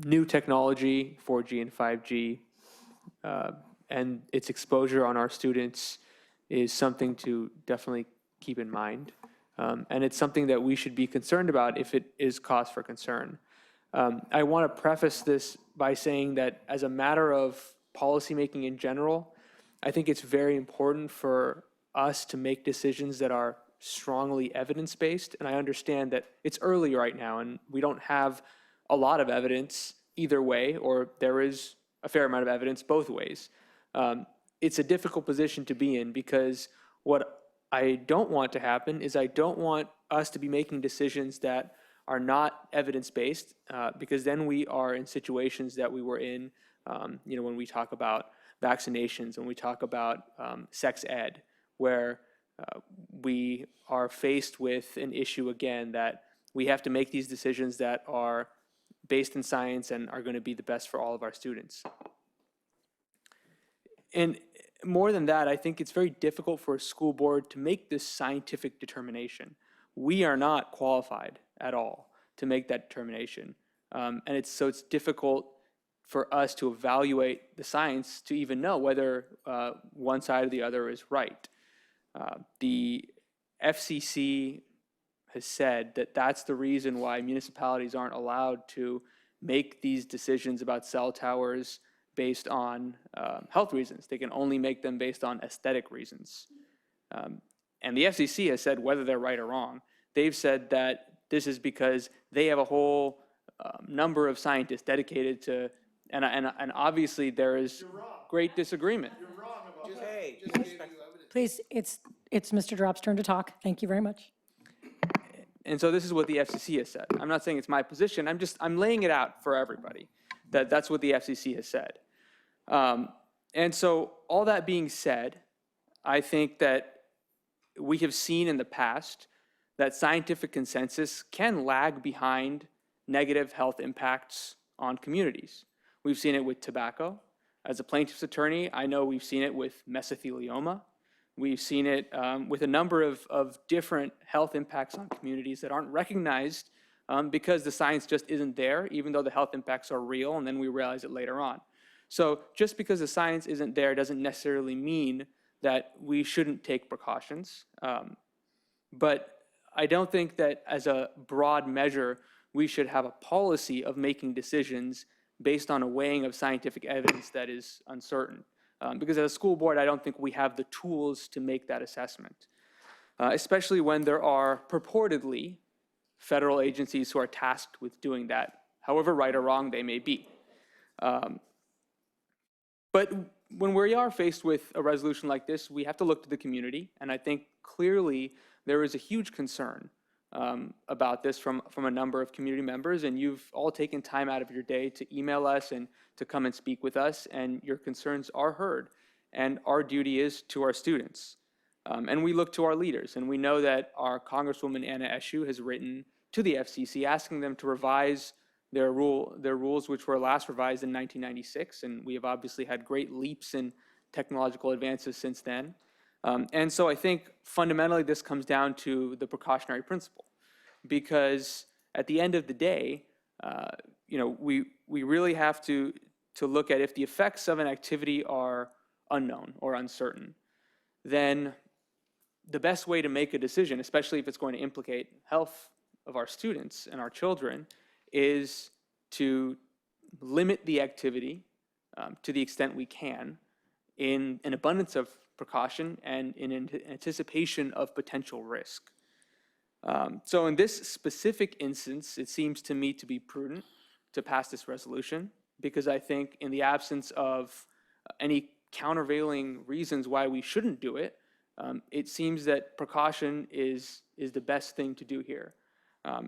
new technology, 4G and 5G, and its exposure on our students is something to definitely keep in mind. And it's something that we should be concerned about if it is cause for concern. I want to preface this by saying that as a matter of policymaking in general, I think it's very important for us to make decisions that are strongly evidence-based. And I understand that it's early right now and we don't have a lot of evidence either way, or there is a fair amount of evidence both ways. It's a difficult position to be in because what I don't want to happen is I don't want us to be making decisions that are not evidence-based, because then we are in situations that we were in, when we talk about vaccinations, when we talk about sex ed, where we are faced with an issue again that we have to make these decisions that are based in science and are going to be the best for all of our students. And more than that, I think it's very difficult for a school board to make this scientific determination. We are not qualified at all to make that determination. And it's difficult for us to evaluate the science to even know whether one side or the other is right. The FCC has said that that's the reason why municipalities aren't allowed to make these decisions about cell towers based on health reasons. They can only make them based on aesthetic reasons. And the FCC has said whether they're right or wrong. They've said that this is because they have a whole number of scientists dedicated to, and obviously there is great disagreement. You're wrong about that. Hey, Please, it's Mr. Drop's turn to talk. Thank you very much. And so this is what the FCC has said. I'm not saying it's my position. I'm laying it out for everybody that that's what the FCC has said. And so all that being said, I think that we have seen in the past that scientific consensus can lag behind negative health impacts on communities. We've seen it with tobacco. As a plaintiff's attorney, I know we've seen it with mesothelioma. We've seen it with a number of different health impacts on communities that aren't recognized because the science just isn't there, even though the health impacts are real, and then we realize it later on. So just because the science isn't there doesn't necessarily mean that we shouldn't take precautions. But I don't think that as a broad measure, we should have a policy of making decisions based on a weighing of scientific evidence that is uncertain. Because as a school board, I don't think we have the tools to make that assessment, especially when there are purportedly federal agencies who are tasked with doing that, however right or wrong they may be. But when we are faced with a resolution like this, we have to look to the community, and I think clearly there is a huge concern about this from a number of community members, and you've all taken time out of your day to email us and to come and speak with us, and your concerns are heard, and our duty is to our students. And we look to our leaders, and we know that our Congresswoman Anna Eshoo has written to the FCC asking them to revise their rules, which were last revised in 1996, and we have obviously had great leaps in technological advances since then. And so I think fundamentally this comes down to the precautionary principle, because at the end of the day, we really have to look at if the effects of an activity are unknown or uncertain, then the best way to make a decision, especially if it's going to implicate health of our students and our children, is to limit the activity to the extent we can in an abundance of precaution and in anticipation of potential risk. So in this specific instance, it seems to me to be prudent to pass this resolution, because I think in the absence of any countervailing reasons why we shouldn't do it, it seems that precaution is the best thing to do here.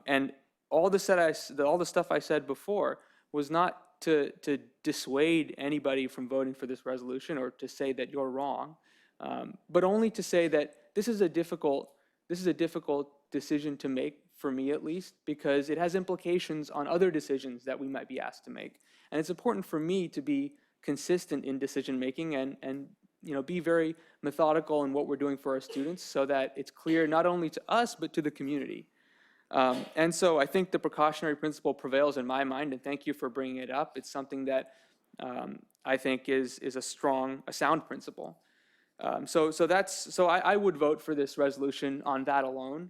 And all the stuff I said before was not to dissuade anybody from voting for this resolution or to say that you're wrong, but only to say that this is a difficult decision to make, for me at least, because it has implications on other decisions that we might be asked to make. And it's important for me to be consistent in decision making and be very methodical in what we're doing for our students so that it's clear not only to us but to the community. And so I think the precautionary principle prevails in my mind, and thank you for bringing it up. It's something that I think is a sound principle. So I would vote for this resolution on that alone,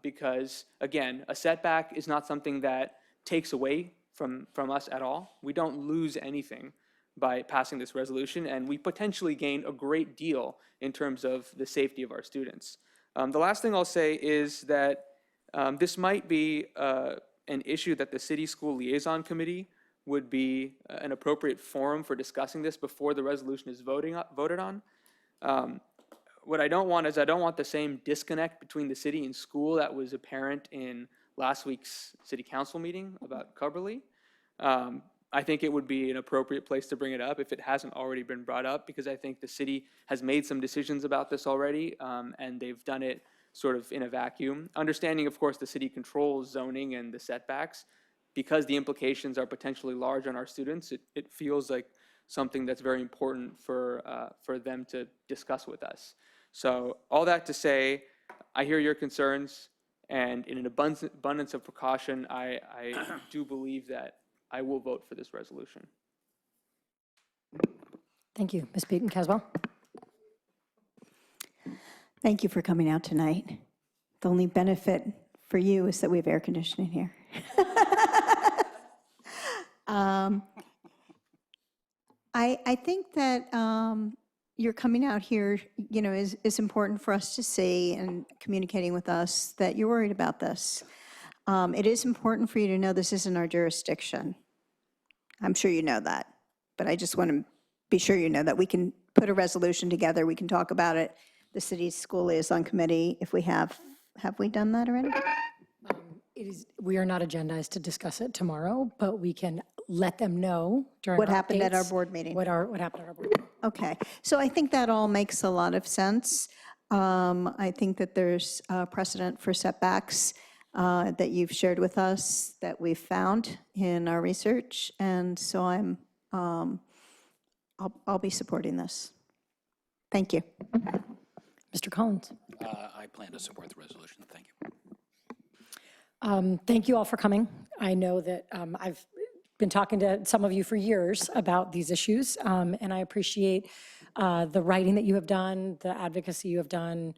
because again, a setback is not something that takes away from us at all. We don't lose anything by passing this resolution, and we potentially gain a great deal in terms of the safety of our students. The last thing I'll say is that this might be an issue that the City School Liaison Committee would be an appropriate forum for discussing this before the resolution is voted on. What I don't want is I don't want the same disconnect between the city and school that was apparent in last week's City Council meeting about Cubberley. I think it would be an appropriate place to bring it up if it hasn't already been brought up, because I think the city has made some decisions about this already, and they've done it sort of in a vacuum. Understanding, of course, the city controls zoning and the setbacks, because the implications are potentially large on our students, it feels like something that's very important for them to discuss with us. So all that to say, I hear your concerns, and in an abundance of precaution, I do believe that I will vote for this resolution. Thank you. Ms. Peyton-Caswell. Thank you for coming out tonight. The only benefit for you is that we have air conditioning here. I think that you're coming out here, is important for us to see, and communicating with us that you're worried about this. It is important for you to know this isn't our jurisdiction. I'm sure you know that, but I just want to be sure you know that we can put a resolution together. We can talk about it. The city's school liaison committee, if we have we done that already? We are not agendized to discuss it tomorrow, but we can let them know during What happened at our updates board meeting? What happened at our board meeting. Okay, so I think that all makes a lot of sense. I think that there's precedent for setbacks that you've shared with us that we've found in our research, and so I'll be supporting this. Thank you. Mr. Collins. I plan to support the resolution. Thank you. Thank you all for coming. I know that I've been talking to some of you for years about these issues, and I appreciate the writing that you have done, the advocacy you have done,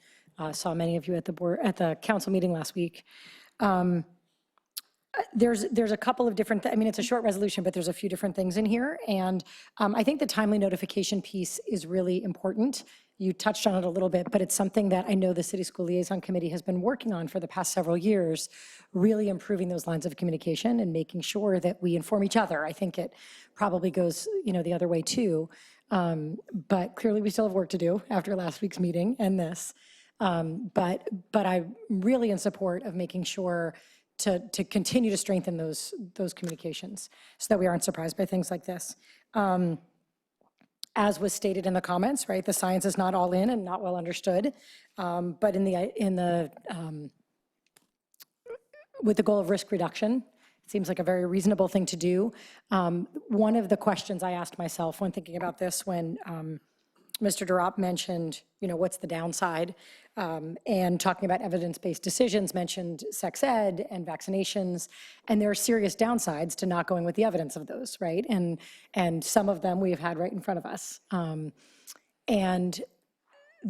Saw many of you at the council meeting last week. There's a couple of different, I mean, it's a short resolution, but there's a few different things in here. And I think the timely notification piece is really important. You touched on it a little bit, but it's something that I know the City School Liaison Committee has been working on for the past several years, really improving those lines of communication and making sure that we inform each other. I think it probably goes, the other way too. But clearly we still have work to do after last week's meeting and this. But I'm really in support of making sure to continue to strengthen those communications so that we aren't surprised by things like this. As was stated in the comments, right, the science is not all in and not well understood, but with the goal of risk reduction, it seems like a very reasonable thing to do. One of the questions I asked myself when thinking about this, when Mr. Durop mentioned, what's the downside, and talking about evidence-based decisions, mentioned sex ed and vaccinations, and there are serious downsides to not going with the evidence of those, right? And some of them we have had right in front of us. And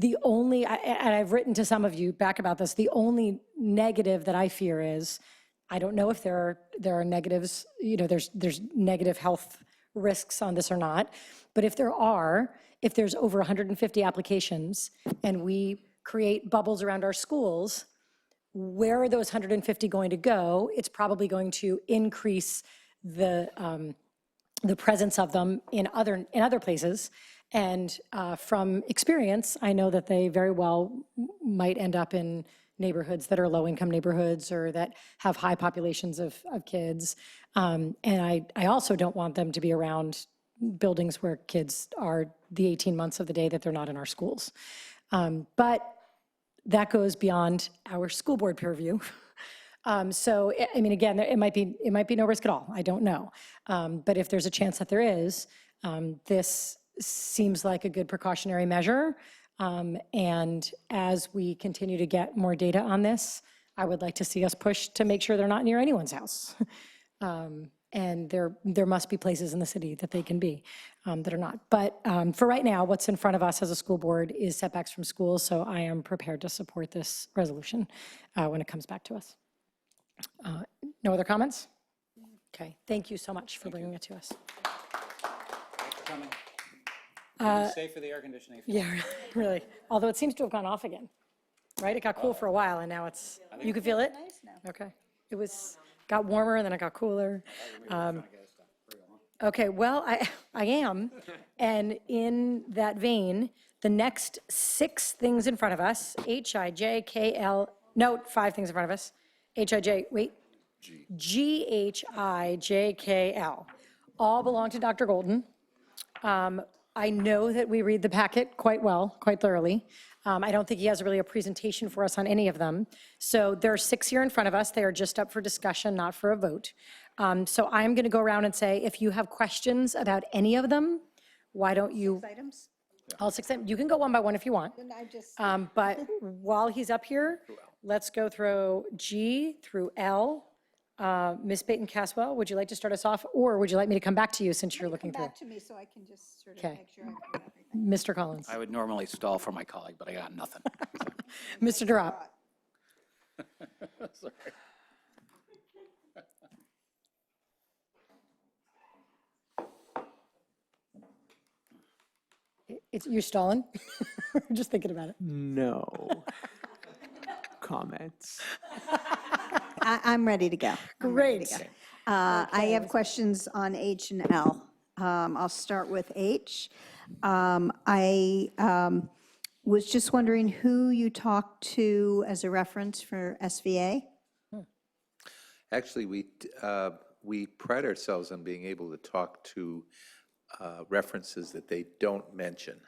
I've written to some of you back about this, the only negative that I fear is, I don't know if there are negatives, there's negative health risks on this or not, but if there's over 150 applications and we create bubbles around our schools, where are those 150 going to go? It's probably going to increase the presence of them in other places. And from experience, I know that they very well might end up in neighborhoods that are low-income neighborhoods or that have high populations of kids. And I also don't want them to be around buildings where kids are the 18 months of the day that they're not in our schools. But that goes beyond our school board peer review. So, I mean, again, it might be no risk at all. I don't know. But if there's a chance that there is, this seems like a good precautionary measure. And as we continue to get more data on this, I would like to see us push to make sure they're not near anyone's house. And there must be places in the city that they can be that are not. But for right now, what's in front of us as a school board is setbacks from schools, so I am prepared to support this resolution when it comes back to us. No other comments? Okay, thank you so much for bringing it to us. Stay for the air conditioning. Yeah, really. Although it seems to have gone off again, right? It got cool for a while, and now you can feel it? Okay. It got warmer, and then it got cooler. Okay, well, I am. And in that vein, the next 6 things in front of us, H-I-J-K-L, no, 5 things in front of us. H-I-J, wait. G-H-I-J-K-L, all belong to Dr. Golden. I know that we read the packet quite well, quite thoroughly. I don't think he has really a presentation for us on any of them. So there are 6 here in front of us. They are just up for discussion, not for a vote. So I'm going to go around and say, if you have questions about any of them, why don't you? 6 items? All 6 items. You can go one by one if you want. But while he's up here, let's go through G through L. Ms. Baton-Caswell, would you like to start us off, or would you like me to come back to you since you're looking through? Back to me so I can just sort of Okay. make sure I got everything. Mr. Collins. I would normally stall for my colleague, but I got nothing. Mr. Durop. Sorry. You're stalling? Just thinking about it. No comments. I'm ready to go. Great. I have questions on H and L. I'll start with H. I was just wondering who you talked to as a reference for SVA? Actually, we pride ourselves on being able to talk to references that they don't mention.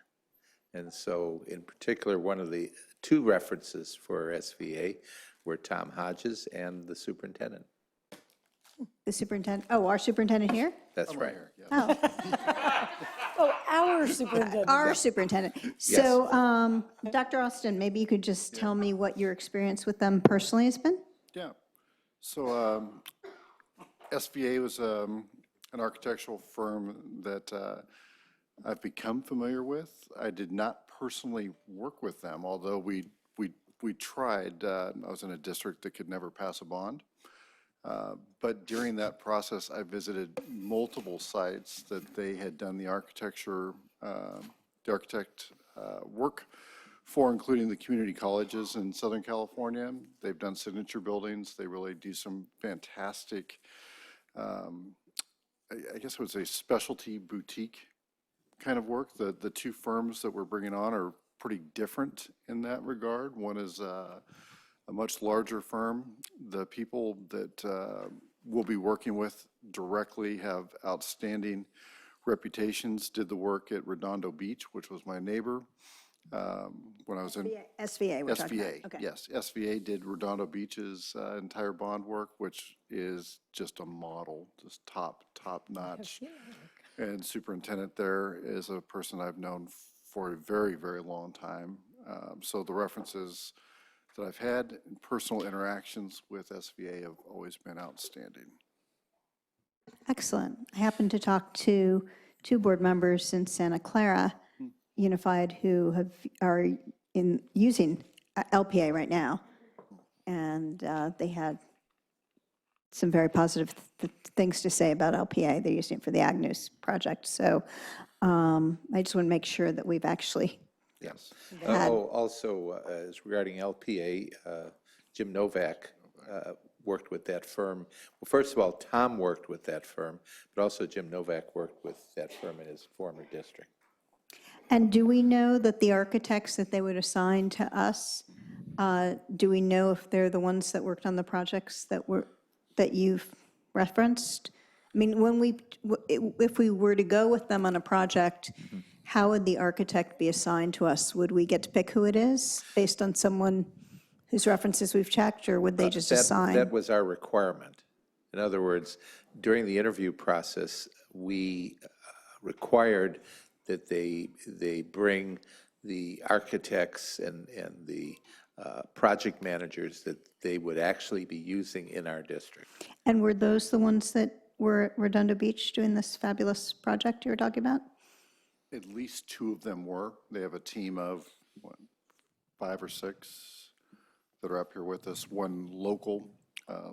And so, in particular, one of the 2 references for SVA were Tom Hodges and the superintendent. The superintendent, our superintendent here? That's right. Oh. Oh, our superintendent. Our superintendent. So, Dr. Austin, maybe you could just tell me what your experience with them personally has been? Yeah. So SVA was an architectural firm that I've become familiar with. I did not personally work with them, although we we tried, I was in a district that could never pass a bond. But during that process, I visited multiple sites that they had done the architect work for, including the community colleges in Southern California. They've done signature buildings. They really do some fantastic, I guess I would say specialty boutique kind of work. The two firms that we're bringing on are pretty different in that regard. One is a much larger firm. The people that we'll be working with directly have outstanding reputations, did the work at Redondo Beach, which was my neighbor. When I was in SVA, we're talking about. SVA, Okay. yes. SVA did Redondo Beach's entire bond work, which is just a model, just top notch. And superintendent there is a person I've known for a very, very long time. So the references that I've had in personal interactions with SVA have always been outstanding. Excellent. I happened to talk to 2 board members in Santa Clara Unified who are using LPA right now, and they had some very positive things to say about LPA. They're using it for the Agnews project. So I just want to make sure that we've actually Yes. had. Also, as regarding LPA, Jim Novak worked with that firm. Well, first of all, Tom worked with that firm, but also Jim Novak worked with that firm in his former district. And do we know that the architects that they would assign to us, do we know if they're the ones that worked on the projects that you've referenced? I mean, if we were to go with them on a project, how would the architect be assigned to us? Would we get to pick who it is based on someone whose references we've checked, or would they just assign? That was our requirement. In other words, during the interview process, we required that they bring the architects and the project managers that they would actually be using in our district. And were those the ones that were at Redondo Beach doing this fabulous project you were talking about? At least 2 of them were. They have a team of, 5 or 6 that are up here with us. One local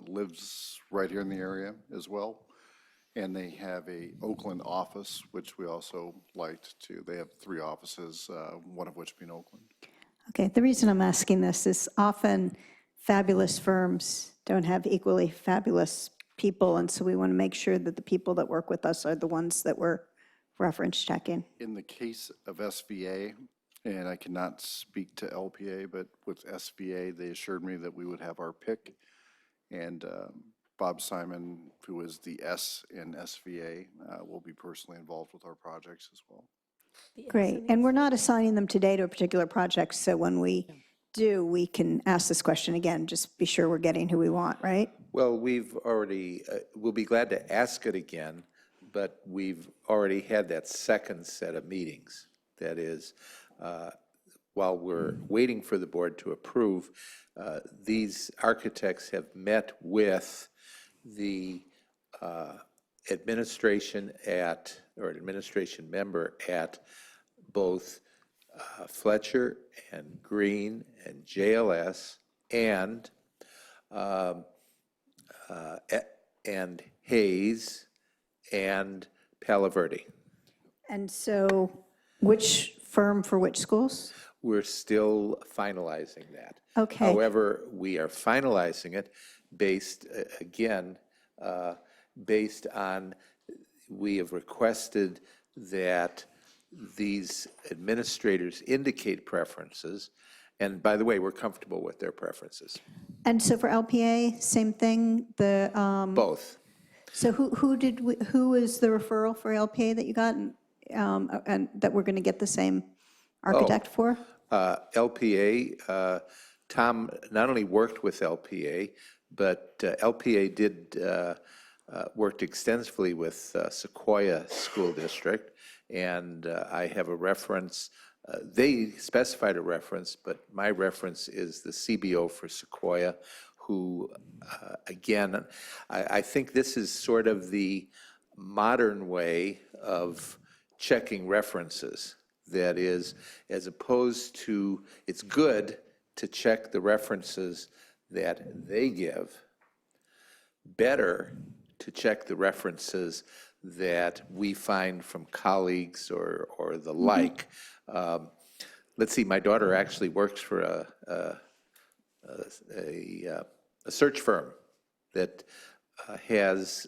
lives right here in the area as well. And they have a Oakland office, which we also liked too. They have 3 offices, one of which being Oakland. Okay, the reason I'm asking this is often fabulous firms don't have equally fabulous people, and so we want to make sure that the people that work with us are the ones that we're reference checking. In the case of SVA, and I cannot speak to LPA, but with SVA, they assured me that we would have our pick. And Bob Simon, who is the S in SVA, will be personally involved with our projects as well. Great, and we're not assigning them today to a particular project, so when we do, we can ask this question again, just be sure we're getting who we want, right? Well, we've already, we'll be glad to ask it again, but we've already had that second set of meetings. That is, while we're waiting for the board to approve, these architects have met with the administration or administration member at both Fletcher and Green and JLS and Hayes and Palo Verde. And so which firm for which schools? We're still finalizing that. Okay. However, we are finalizing it based, again, based on, we have requested that these administrators indicate preferences. And by the way, we're comfortable with their preferences. And so for LPA, same thing, Both. So who is the referral for LPA that you got and that we're going to get the same architect for? LPA, Tom not only worked with LPA, but LPA did worked extensively with Sequoia School District, and I have a reference. They specified a reference, but my reference is the CBO for Sequoia, who, again, I think this is sort of the modern way of checking references. That is, as opposed to, it's good to check the references that they give, better to check the references that we find from colleagues or the like. Let's see, my daughter actually works for a search firm that has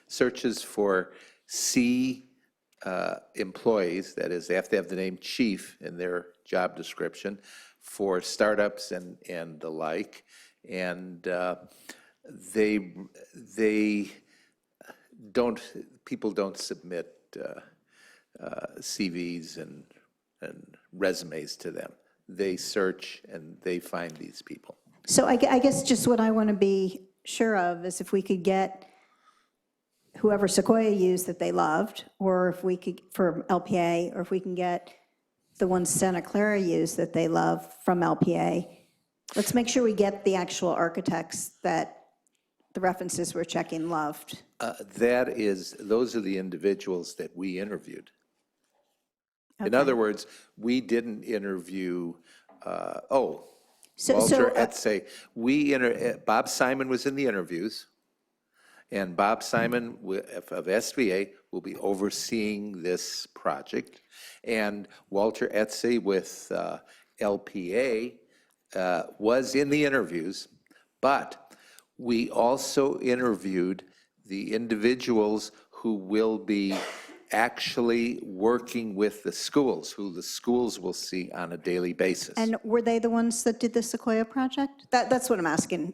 searches for C employees, that is, they have to have the name chief in their job description, for startups and the like. And people don't submit CVs and resumes to them. They search and they find these people. So I guess just what I want to be sure of is if we could get whoever Sequoia used that they loved, or if we could, for LPA, or if we can get the ones Santa Clara used that they love from LPA. Let's make sure we get the actual architects that the references we're checking loved. Those are the individuals that we interviewed. Okay. In other words, we didn't interview, Walter Etze. Bob Simon was in the interviews, and Bob Simon of SVA will be overseeing this project. And Walter Etze with LPA was in the interviews, but we also interviewed the individuals who will be actually working with the schools, who the schools will see on a daily basis. And were they the ones that did the Sequoia project? That's what I'm asking.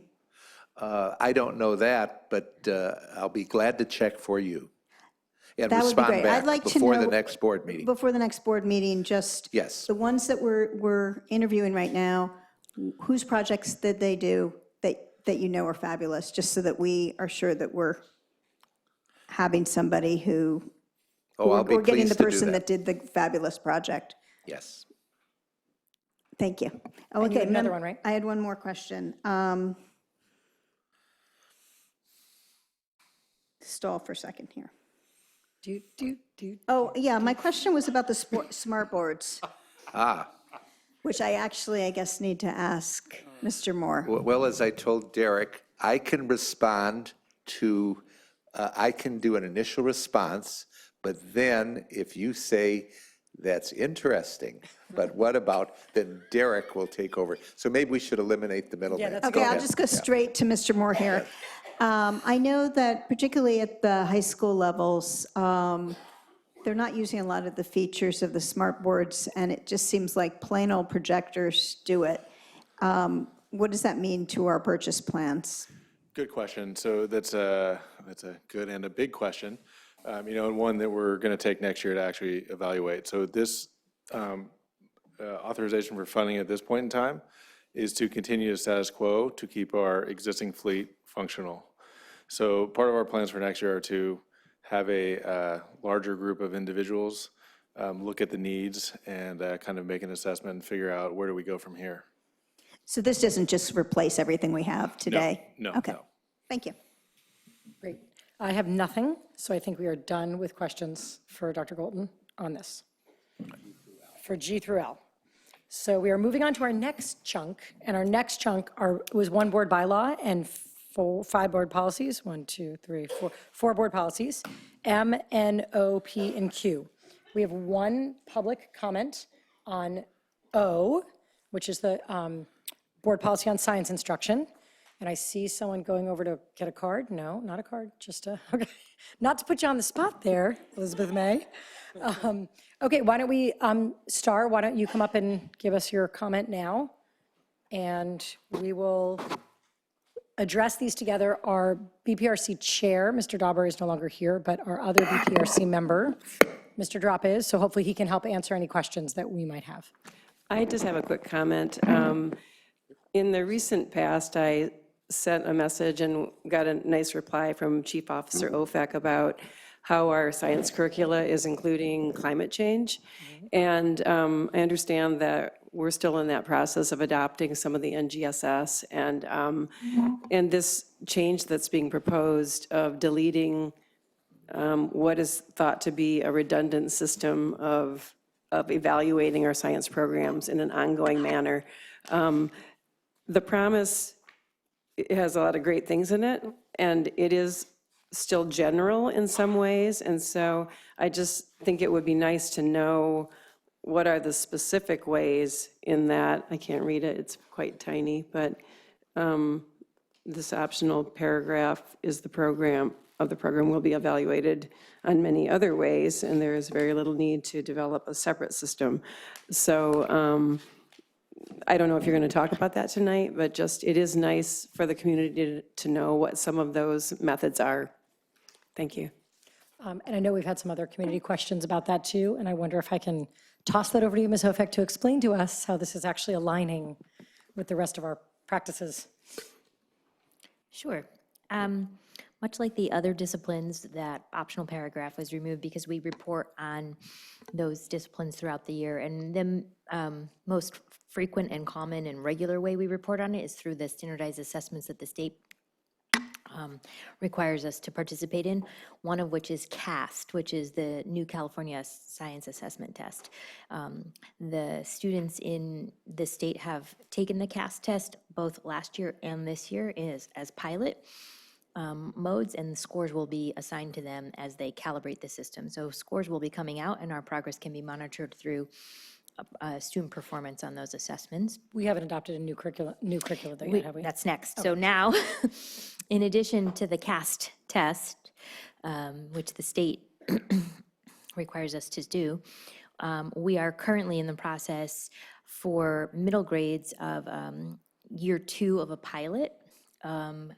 I don't know that, but I'll be glad to check for you and That would be respond great. back I'd like to before know, the next board meeting. Before the next board meeting, just Yes. the ones that we're interviewing right now, whose projects did they do that you know are fabulous, just so that we are sure that we're having somebody who, I'll be we're getting the pleased to do person that did the fabulous project. Yes. Thank you. And you had another one, right? I had one more question. Stall for a second here. Oh, yeah, my question was about the smart boards, which I guess, need to ask Mr. Moore. Well, as I told Derek, I can respond to, I can do an initial response, but then if you say that's interesting, but what about, then Derek will take over. So maybe we should eliminate the middleman. Okay, I'll just go straight to Mr. Moore here. I know that particularly at the high school levels, they're not using a lot of the features of the smart boards, and it just seems like plain old projectors do it. What does that mean to our purchase plans? Good question. So that's a good and a big question, and one that we're going to take next year to actually evaluate. So this authorization for funding at this point in time is to continue the status quo to keep our existing fleet functional. So part of our plans for next year are to have a larger group of individuals look at the needs and kind of make an assessment and figure out where do we go from here. So this doesn't just replace everything we have today? No. Okay, thank you. Great. I have nothing, so I think we are done with questions for Dr. Golden on this. For G through L. So we are moving on to our next chunk, and our next chunk was one board bylaw and 5 board policies, 4 board policies, M, N, O, P, and Q. We have one public comment on O, which is the board policy on science instruction. And I see someone going over to get a card. No, not a card, just okay. Not to put you on the spot there, Elizabeth May. Okay, why don't we, Star, why don't you come up and give us your comment now? And we will address these together. Our BPRC chair, Mr. Dauber, is no longer here, but our other BPRC member, Mr. Drop, is, so hopefully he can help answer any questions that we might have. I just have a quick comment. In the recent past, I sent a message and got a nice reply from Chief Officer OFAC about how our science curricula is including climate change. And I understand that we're still in that process of adopting some of the NGSS, and this change that's being proposed of deleting what is thought to be a redundant system of evaluating our science programs in an ongoing manner The promise, it has a lot of great things in it, and it is still general in some ways, and so I just think it would be nice to know what are the specific ways in that. I can't read it, it's quite tiny, but this optional paragraph is the program will be evaluated on many other ways, and there is very little need to develop a separate system. So I don't know if you're going to talk about that tonight, but just it is nice for the community to know what some of those methods are. Thank you. And I know we've had some other community questions about that too, and I wonder if I can toss that over to you, Ms. Hofek, to explain to us how this is actually aligning with the rest of our practices. Sure. Much like the other disciplines, that optional paragraph was removed because we report on those disciplines throughout the year. And the most frequent and common and regular way we report on it is through the standardized assessments that the state requires us to participate in, one of which is CAST, which is the New California Science Assessment Test. The students in the state have taken the CAST test both last year and this year as pilot modes, and the scores will be assigned to them as they calibrate the system. So scores will be coming out, and our progress can be monitored through student performance on those assessments. We haven't adopted a new curriculum though yet, have we? That's next. So now, in addition to the CAST test, which the state requires us to do, we are currently in the process for middle grades of year 2 of a pilot,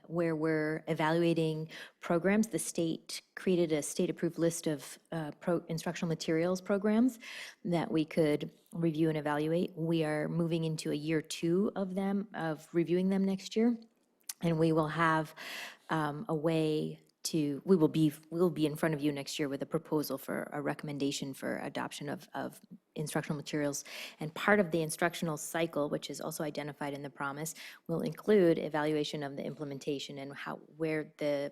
where we're evaluating programs. The state created a state-approved list of instructional materials programs that we could review and evaluate. We are moving into a year 2 of them, of reviewing them next year, and we will have a way to, we will be in front of you next year with a proposal for a recommendation for adoption of instructional materials. And part of the instructional cycle, which is also identified in the promise, will include evaluation of the implementation and where the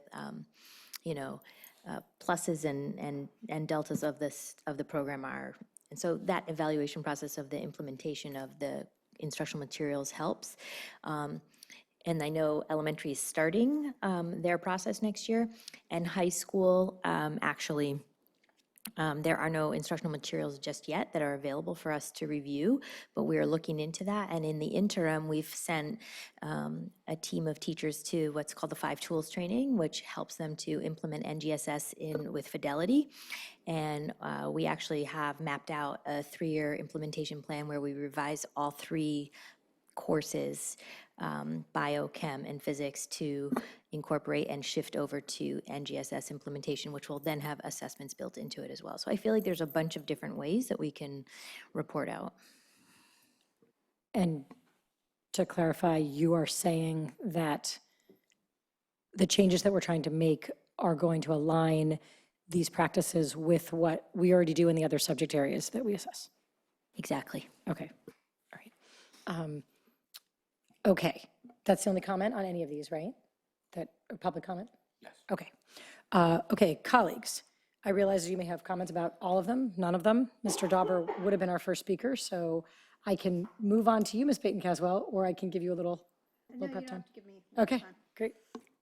pluses and deltas of the program are. And so that evaluation process of the implementation of the instructional materials helps. And I know elementary is starting their process next year, and high school, actually, there are no instructional materials just yet that are available for us to review, but we are looking into that. And in the interim, we've sent a team of teachers to what's called the 5 Tools training, which helps them to implement NGSS with fidelity. And we actually have mapped out a 3-year implementation plan where we revise all 3 courses, bio, chem, and physics, to incorporate and shift over to NGSS implementation, which will then have assessments built into it as well. So I feel like there's a bunch of different ways that we can report out. And to clarify, you are saying that the changes that we're trying to make are going to align these practices with what we already do in the other subject areas that we assess? Exactly. Okay, all right. Okay, that's the only comment on any of these, right? That public comment? Yes. Okay. Okay, colleagues, I realize you may have comments about all of them, none of them. Mr. Dauber would have been our first speaker, so I can move on to you, Ms. Peyton-Caswell, or I can give you a little prep time. Okay, great.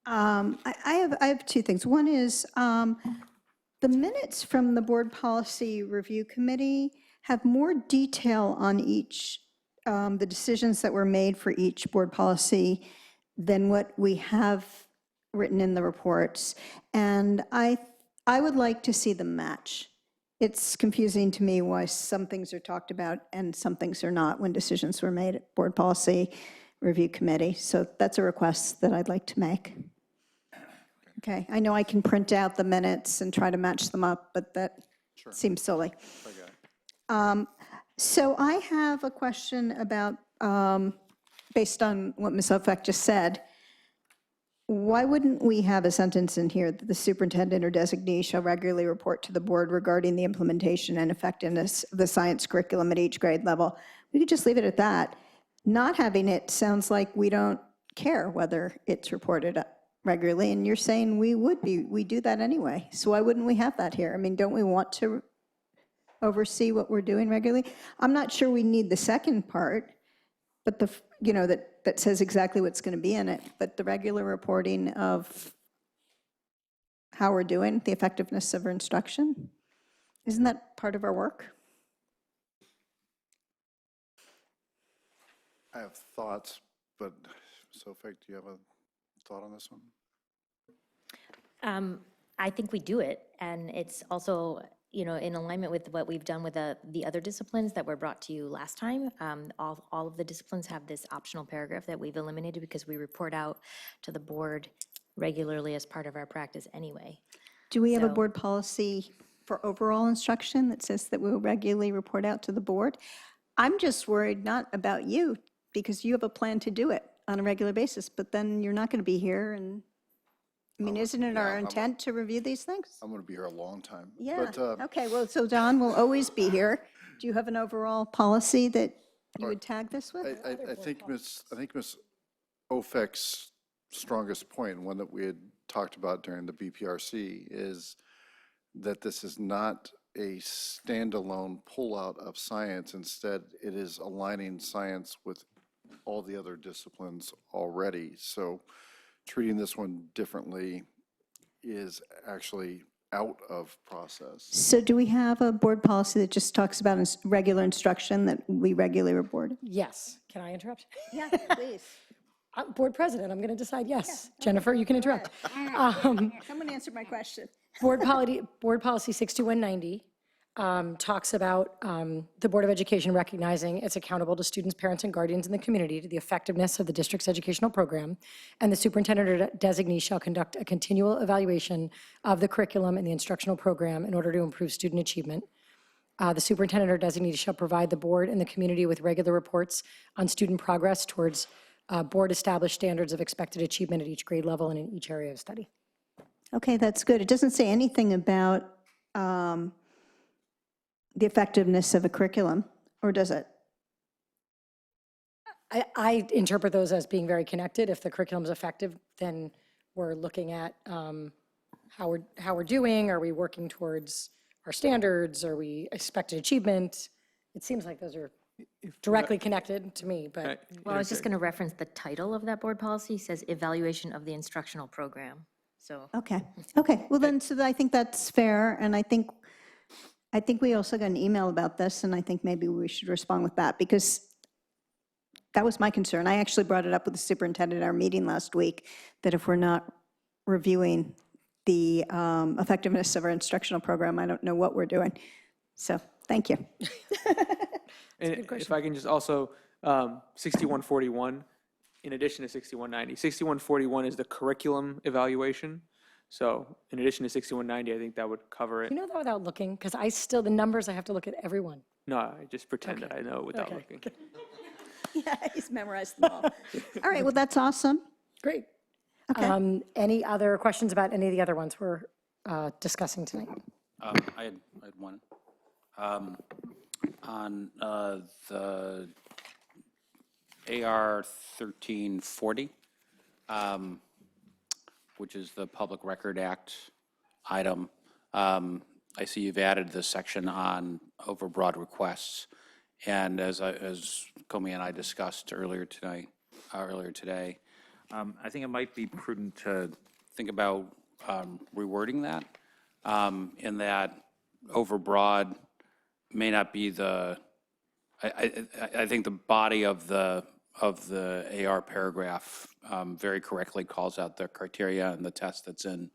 I have 2 things. One is the minutes from the Board Policy Review Committee have more detail on each the decisions that were made for each board policy than what we have written in the reports. And I would like to see them match. It's confusing to me why some things are talked about and some things are not when decisions were made at Board Policy Review Committee. So that's a request that I'd like to make. Okay, I know I can print out the minutes and try to match them up, but that seems silly. So I have a question about, based on what Ms. Hofek just said, why wouldn't we have a sentence in here that the superintendent or designee shall regularly report to the board regarding the implementation and effectiveness of the science curriculum at each grade level? We could just leave it at that. Not having it sounds like we don't care whether it's reported regularly, and you're saying we do that anyway. So why wouldn't we have that here? I mean, don't we want to oversee what we're doing regularly? I'm not sure we need the second part, but that says exactly what's going to be in it, but the regular reporting of how we're doing, the effectiveness of our instruction, isn't that part of our work? I have thoughts, but Sophic, do you have a thought on this one? I think we do it, and it's also, in alignment with what we've done with the other disciplines that were brought to you last time. All of the disciplines have this optional paragraph that we've eliminated because we report out to the board regularly as part of our practice anyway. Do we have a So- board policy for overall instruction that says that we'll regularly report out to the board? I'm just worried not about you, because you have a plan to do it on a regular basis, but then you're not going to be here, and, I mean, isn't it our intent to review these things? I'm going to be here a long time. Yeah, But, okay, well, so Don will always be here. Do you have an overall policy that you would tag this with? I think Ms. Ofek's strongest point, and one that we had talked about during the BPRC, is that this is not a standalone pullout of science. Instead, it is aligning science with all the other disciplines already. So treating this one differently is actually out of process. So do we have a board policy that just talks about regular instruction that we regularly report? Yes. Can I interrupt? Yeah, please. Board president, I'm going to decide yes. Jennifer, you can interrupt. Someone answered my question. Board policy 62190 talks about the Board of Education recognizing it's accountable to students, parents, and guardians in the community to the effectiveness of the district's educational program, and the superintendent or designee shall conduct a continual evaluation of the curriculum and the instructional program in order to improve student achievement. The superintendent or designee shall provide the board and the community with regular reports on student progress towards board-established standards of expected achievement at each grade level and in each area of study. Okay, that's good. It doesn't say anything about the effectiveness of a curriculum, or does it? I interpret those as being very connected. If the curriculum is effective, then we're looking at how we're doing. Are we working towards our standards? Are we expected achievement? It seems like those are directly connected to me, but. Well, I was just going to reference the title of that board policy, says evaluation of the instructional program, so. Okay, well then, so I think that's fair, and I think we also got an email about this, and I think maybe we should respond with that, because that was my concern. I actually brought it up with the superintendent at our meeting last week, that if we're not reviewing the effectiveness of our instructional program, I don't know what we're doing. So, thank you. And if I can just also, 6141, in addition to 6190. 6141 is the curriculum evaluation. So in addition to 6190, I think that would cover it. You know that without looking? Because the numbers, I have to look at every one. No, I just pretend that I know it without looking. Yeah, he's memorized them all. All right, well, that's awesome. Great. Okay. Any other questions about any of the other ones we're discussing tonight? I had one. On the AR 1340, which is the Public Record Act item, I see you've added this section on overbroad requests. And as Comey and I discussed earlier today, I think it might be prudent to think about rewording that, in that overbroad may not be I think the body of the AR paragraph very correctly calls out the criteria and the test that's in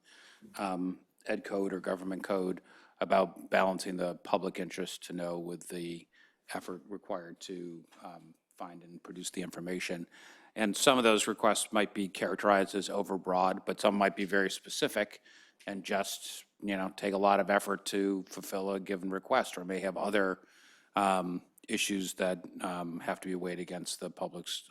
ed code or government code about balancing the public interest to know with the effort required to find and produce the information. And some of those requests might be characterized as overbroad, but some might be very specific and just, take a lot of effort to fulfill a given request, or may have other issues that have to be weighed against the public's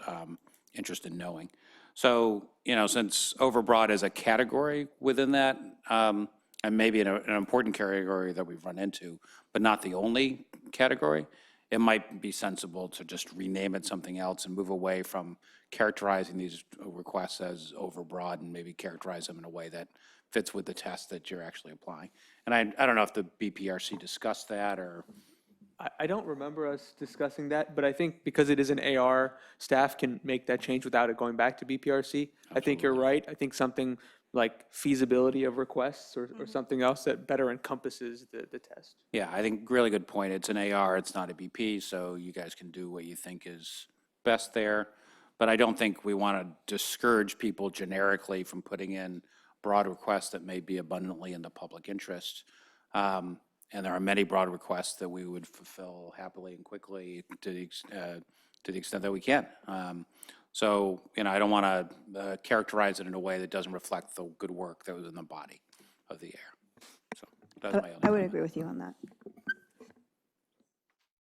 interest in knowing. So, since overbroad is a category within that, and maybe an important category that we've run into, but not the only category, it might be sensible to just rename it something else and move away from characterizing these requests as overbroad and maybe characterize them in a way that fits with the test that you're actually applying. And I don't know if the BPRC discussed that or. I don't remember us discussing that, but I think because it is an AR, staff can make that change without it going back to BPRC. I think you're right. I think something like feasibility of requests or something else that better encompasses the test. Yeah, I think really good point. It's an AR, it's not a BP, so you guys can do what you think is best there. But I don't think we want to discourage people generically from putting in broad requests that may be abundantly in the public interest. And there are many broad requests that we would fulfill happily and quickly to the extent that we can. So, I don't want to characterize it in a way that doesn't reflect the good work that was in the body of the air. So that's my only I would comment. agree with you on that.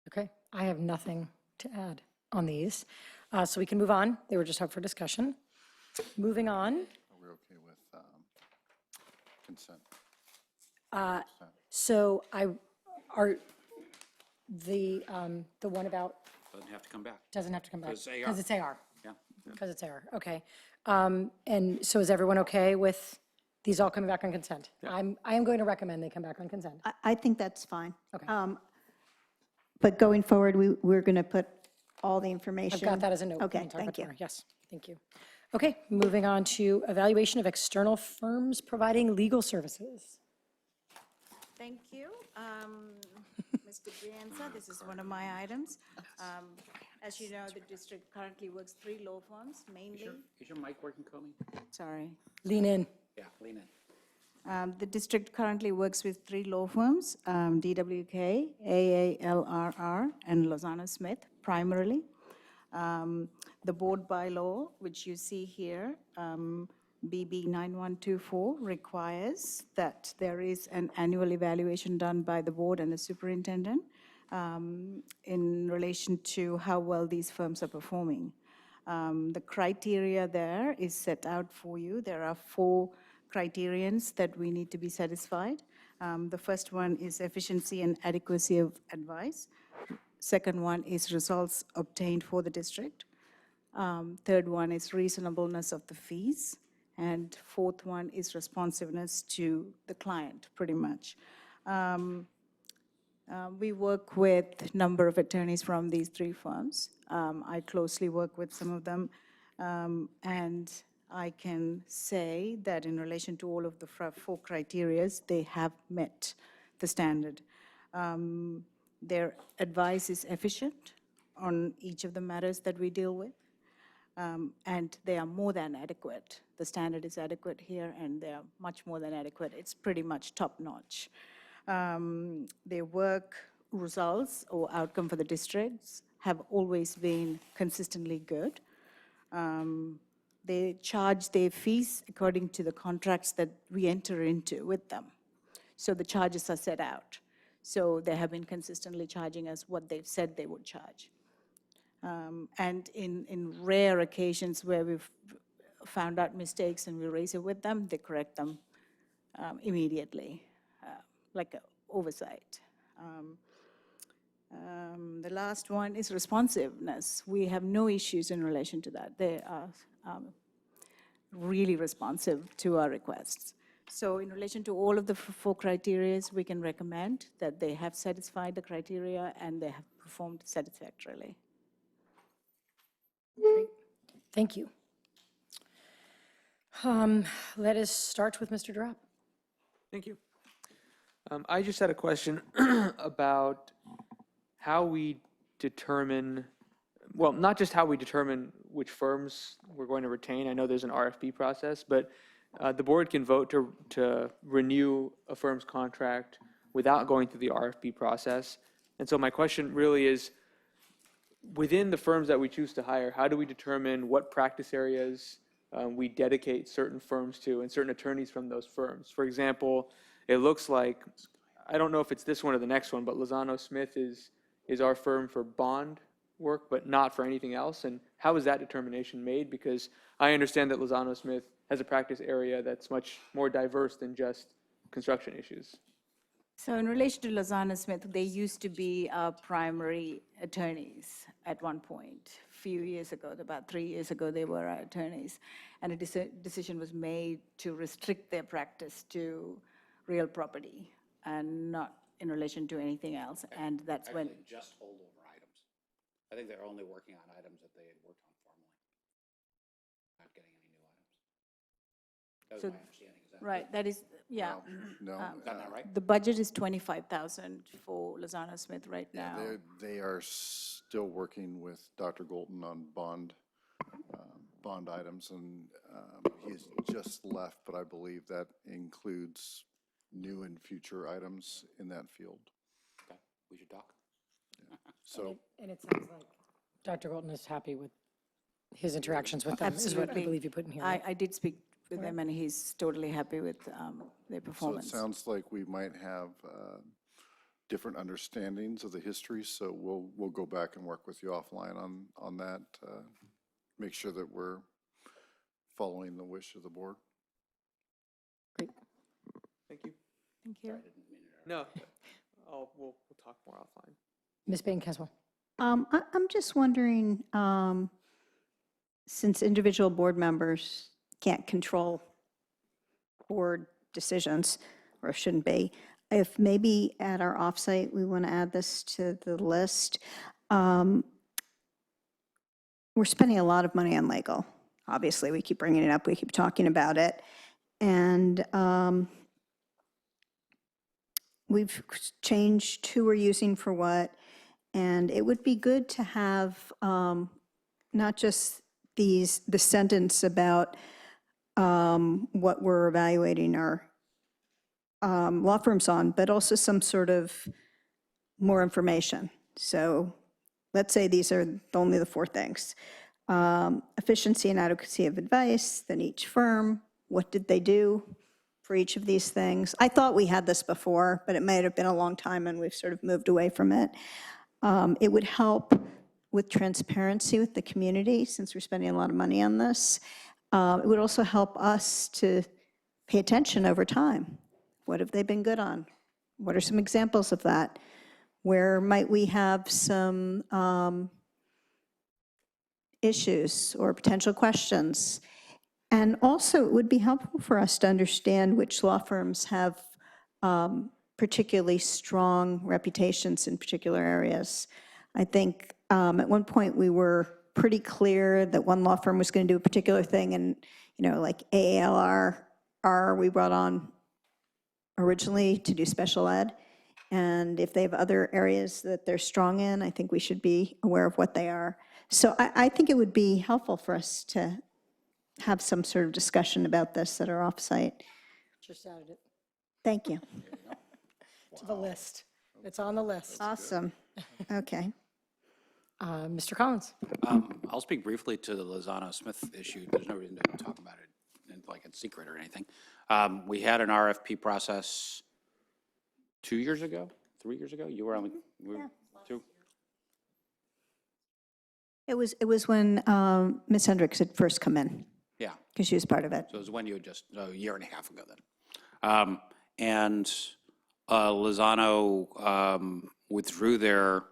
Okay, I have nothing to add on these. So we can move on. They were just up for discussion. Moving on. Are we okay with consent? So are the one about, Doesn't have to come back. doesn't have to come back? 'Cause AR. Because it's AR. Yeah. Because it's AR, okay. And so is everyone okay with these all coming back on consent? I am going to recommend they come back on consent. I think that's fine. Okay. But going forward, we're going to put all the information. I've got that as a note. Okay, We'll talk about thank you. tomorrow. Yes, thank you. Okay, moving on to evaluation of external firms providing legal services. Thank you. Mr. Brianza, this is one of my items. As you know, the district currently works 3 law firms, mainly. Is your mic working, Comey? Sorry. Lean in. Yeah, lean in. The district currently works with 3 law firms, DWK, AALRR, and Lozano Smith, primarily. The board bylaw, which you see here, BB 9124, requires that there is an annual evaluation done by the board and the superintendent in relation to how well these firms are performing. The criteria there is set out for you. There are 4 criterions that we need to be satisfied. The first one is efficiency and adequacy of advice. Second one is results obtained for the district. Third one is reasonableness of the fees. And fourth one is responsiveness to the client, pretty much. We work with a number of attorneys from these 3 firms. I closely work with some of them. And I can say that in relation to all of the 4 criteria, they have met the standard. Their advice is efficient on each of the matters that we deal with. And they are more than adequate. The standard is adequate here, and they are much more than adequate. It's pretty much top-notch. Their work results or outcome for the districts have always been consistently good. They charge their fees according to the contracts that we enter into with them. So the charges are set out. So they have been consistently charging us what they've said they would charge. And in rare occasions where we've found out mistakes and we raise it with them, they correct them immediately, like oversight. The last one is responsiveness. We have no issues in relation to that. They are really responsive to our requests. So in relation to all of the 4 criteria, we can recommend that they have satisfied the criteria and they have performed satisfactorily. Great. Thank you. Let us start with Mr. Drop. Thank you. I just had a question about how we determine, well, not just how we determine which firms we're going to retain. I know there's an RFP process, but the board can vote to renew a firm's contract without going through the RFP process. And so my question really is, within the firms that we choose to hire, how do we determine what practice areas we dedicate certain firms to and certain attorneys from those firms? For example, it looks like, I don't know if it's this one or the next one, but Lozano Smith is our firm for bond work, but not for anything else. And how is that determination made? Because I understand that Lozano Smith has a practice area that's much more diverse than just construction issues. So in relation to Lozano Smith, they used to be our primary attorneys at one point. A few years ago, about 3 years ago, they were our attorneys. And a decision was made to restrict their practice to real property and not in relation to anything else, and that's when, Actually, just holdover items. I think they're only working on items that they had worked on formally. Not getting any new items. That was So- my understanding, is that? right, that is, yeah. No. Is that not right? The budget is 25,000 for Lozano Smith right now. They are still working with Dr. Golden on bond items, and he's just left, but I believe that includes new and future items in that field. Okay, we should talk. So, And it sounds like Dr. Golden is happy with his interactions with them, is what I Absolutely. believe you put in here. right? I did speak with him, and he's totally happy with their so it performance. sounds like we might have different understandings of the history, so we'll go back and work with you offline on that, make sure that we're following the wish of the board. Thank you. Thank you. No, we'll talk more offline. Ms. Bain Caswell. I'm just wondering, since individual board members can't control board decisions, or shouldn't be, if maybe at our offsite, we want to add this to the list. We're spending a lot of money on legal. Obviously, we keep bringing it up, we keep talking about it. And we've changed who we're using for what. And it would be good to have not just the sentence about what we're evaluating our law firms on, but also some sort of more information. So let's say these are only the 4 things. Efficiency and adequacy of advice, then each firm, what did they do for each of these things? I thought we had this before, but it may have been a long time and we've sort of moved away from it. It would help with transparency with the community, since we're spending a lot of money on this. It would also help us to pay attention over time. What have they been good on? What are some examples of that? Where might we have some issues or potential questions? And also, it would be helpful for us to understand which law firms have particularly strong reputations in particular areas. I think at one point we were pretty clear that one law firm was going to do a particular thing, and like AALR, we brought on originally to do special ed. And if they have other areas that they're strong in, I think we should be aware of what they are. So I think it would be helpful for us to have some sort of discussion about this at our offsite. Just added it Thank you. to the list. It's on the list. Awesome. Okay. Mr. Collins. I'll speak briefly to the Lozano Smith issue. There's no reason to talk about it like it's secret or anything. We had an RFP process 2 years ago, 3 years ago? You were on the, 2? It was when Ms. Hendricks had first come in, Yeah. because she was part of it. So it was when you had just, a year and a half ago then. And Lozano withdrew their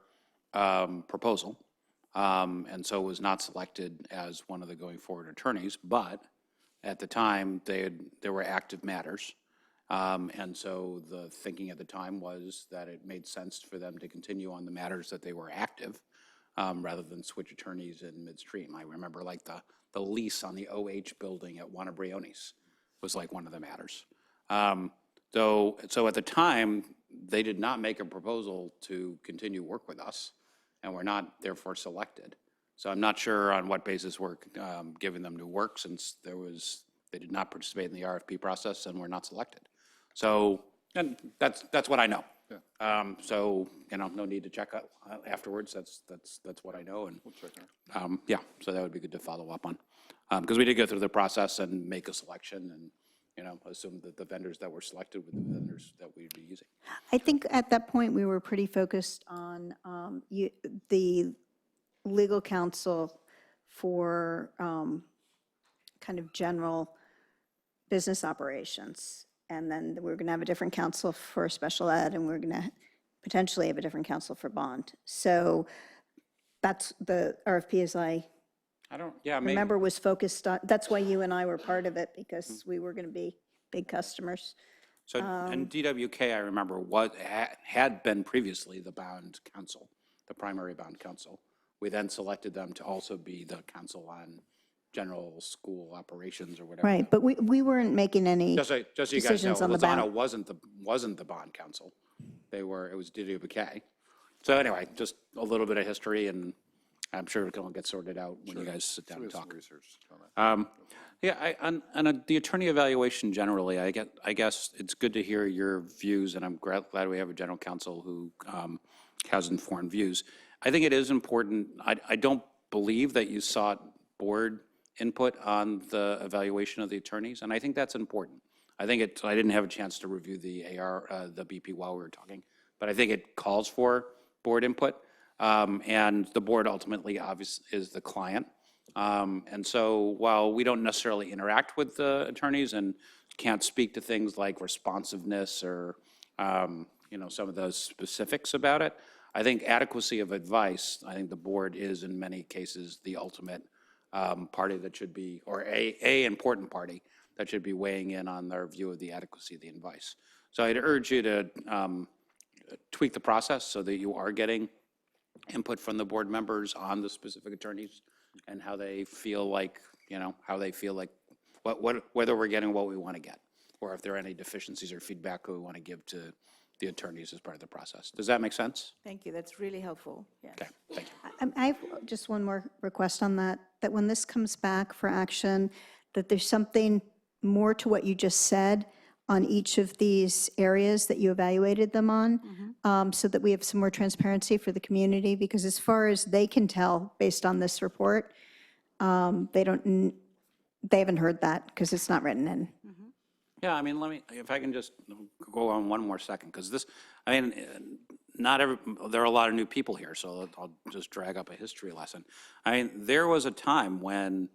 proposal, and so was not selected as one of the going forward attorneys, but at the time, there were active matters. And so the thinking at the time was that it made sense for them to continue on the matters that they were active, rather than switch attorneys in midstream. I remember like the lease on the OH building at Wanabriones was like one of the matters. So at the time, they did not make a proposal to continue work with us, and were not therefore selected. So I'm not sure on what basis we're giving them new work, since they did not participate in the RFP process and were not selected. So, and that's what I know. So, no need to check out afterwards. That's what I know, and yeah, so that would be good to follow up on, because we did go through the process and make a selection, and assume that the vendors that were selected were the vendors that we'd be using. I think at that point, we were pretty focused on the legal counsel for kind of general business operations. And then we're going to have a different counsel for special ed, and we're going to potentially have a different counsel for bond. So that's the RFP, as I remember, was focused on. That's why you and I were part of it, because we were going to be big customers. So, and DWK, I remember, had been previously the bond counsel, the primary bond counsel. We then selected them to also be the counsel on general school operations or whatever. Right, but we weren't making any Just so you guys know, decisions on the Lozano ballot. wasn't the bond counsel. It was DWK. So anyway, just a little bit of history, and I'm sure it can all get sorted out when you guys sit down and talk. Yeah, on the attorney evaluation generally, I guess it's good to hear your views, and I'm glad we have a general counsel who has informed views. I think it is important. I don't believe that you sought board input on the evaluation of the attorneys, and I think that's important. I didn't have a chance to review the the BP while we were talking, but I think it calls for board input, and the board ultimately obviously is the client. And so while we don't necessarily interact with the attorneys and can't speak to things like responsiveness or some of those specifics about it, I think adequacy of advice, I think the board is in many cases the ultimate party that should be, or a important party that should be weighing in on their view of the adequacy of the advice. So I'd urge you to tweak the process so that you are getting input from the board members on the specific attorneys and how they feel like, whether we're getting what we want to get, or if there are any deficiencies or feedback we want to give to the attorneys as part of the process. Does that make sense? Thank you, that's really helpful. Yes. Okay, thank you. I have just one more request on that when this comes back for action, that there's something more to what you just said on each of these areas that you evaluated them on, so that we have some more transparency for the community, because as far as they can tell, based on this report, they haven't heard that because it's not written in. Yeah, I mean, if I can just go on one more second, because there are a lot of new people here, so I'll just drag up a history lesson. I mean, there was a time when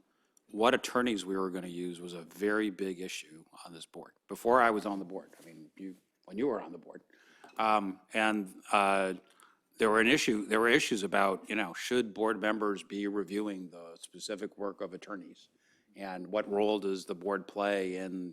what attorneys we were going to use was a very big issue on this board, before I was on the board. I mean, when you were on the board. There were issues about, should board members be reviewing the specific work of attorneys? And what role does the board play in,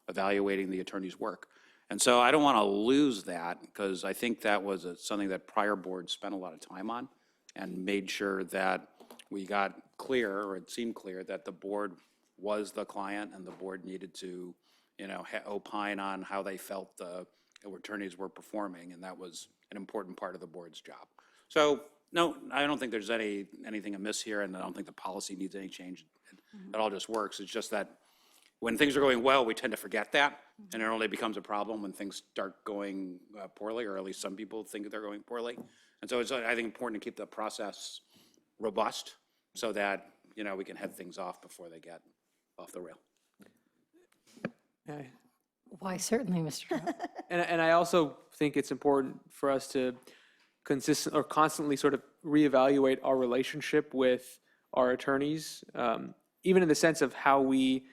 evaluating the attorney's work? And so I don't want to lose that, because I think that was something that prior boards spent a lot of time on and made sure that we got clear, or it seemed clear, that the board was the client and the board needed to, opine on how they felt the attorneys were performing, and that was an important part of the board's job. So, no, I don't think there's anything amiss here, and I don't think the policy needs any change. It all just works. It's just that when things are going well, we tend to forget that, and it only becomes a problem when things start going poorly, or at least some people think they're going poorly. And so it's, I think, important to keep the process robust so that, we can head things off before they get off the rail. Why, certainly, Mr. Trump. And I also think it's important for us to constantly sort of reevaluate our relationship with our attorneys, even in the sense of how we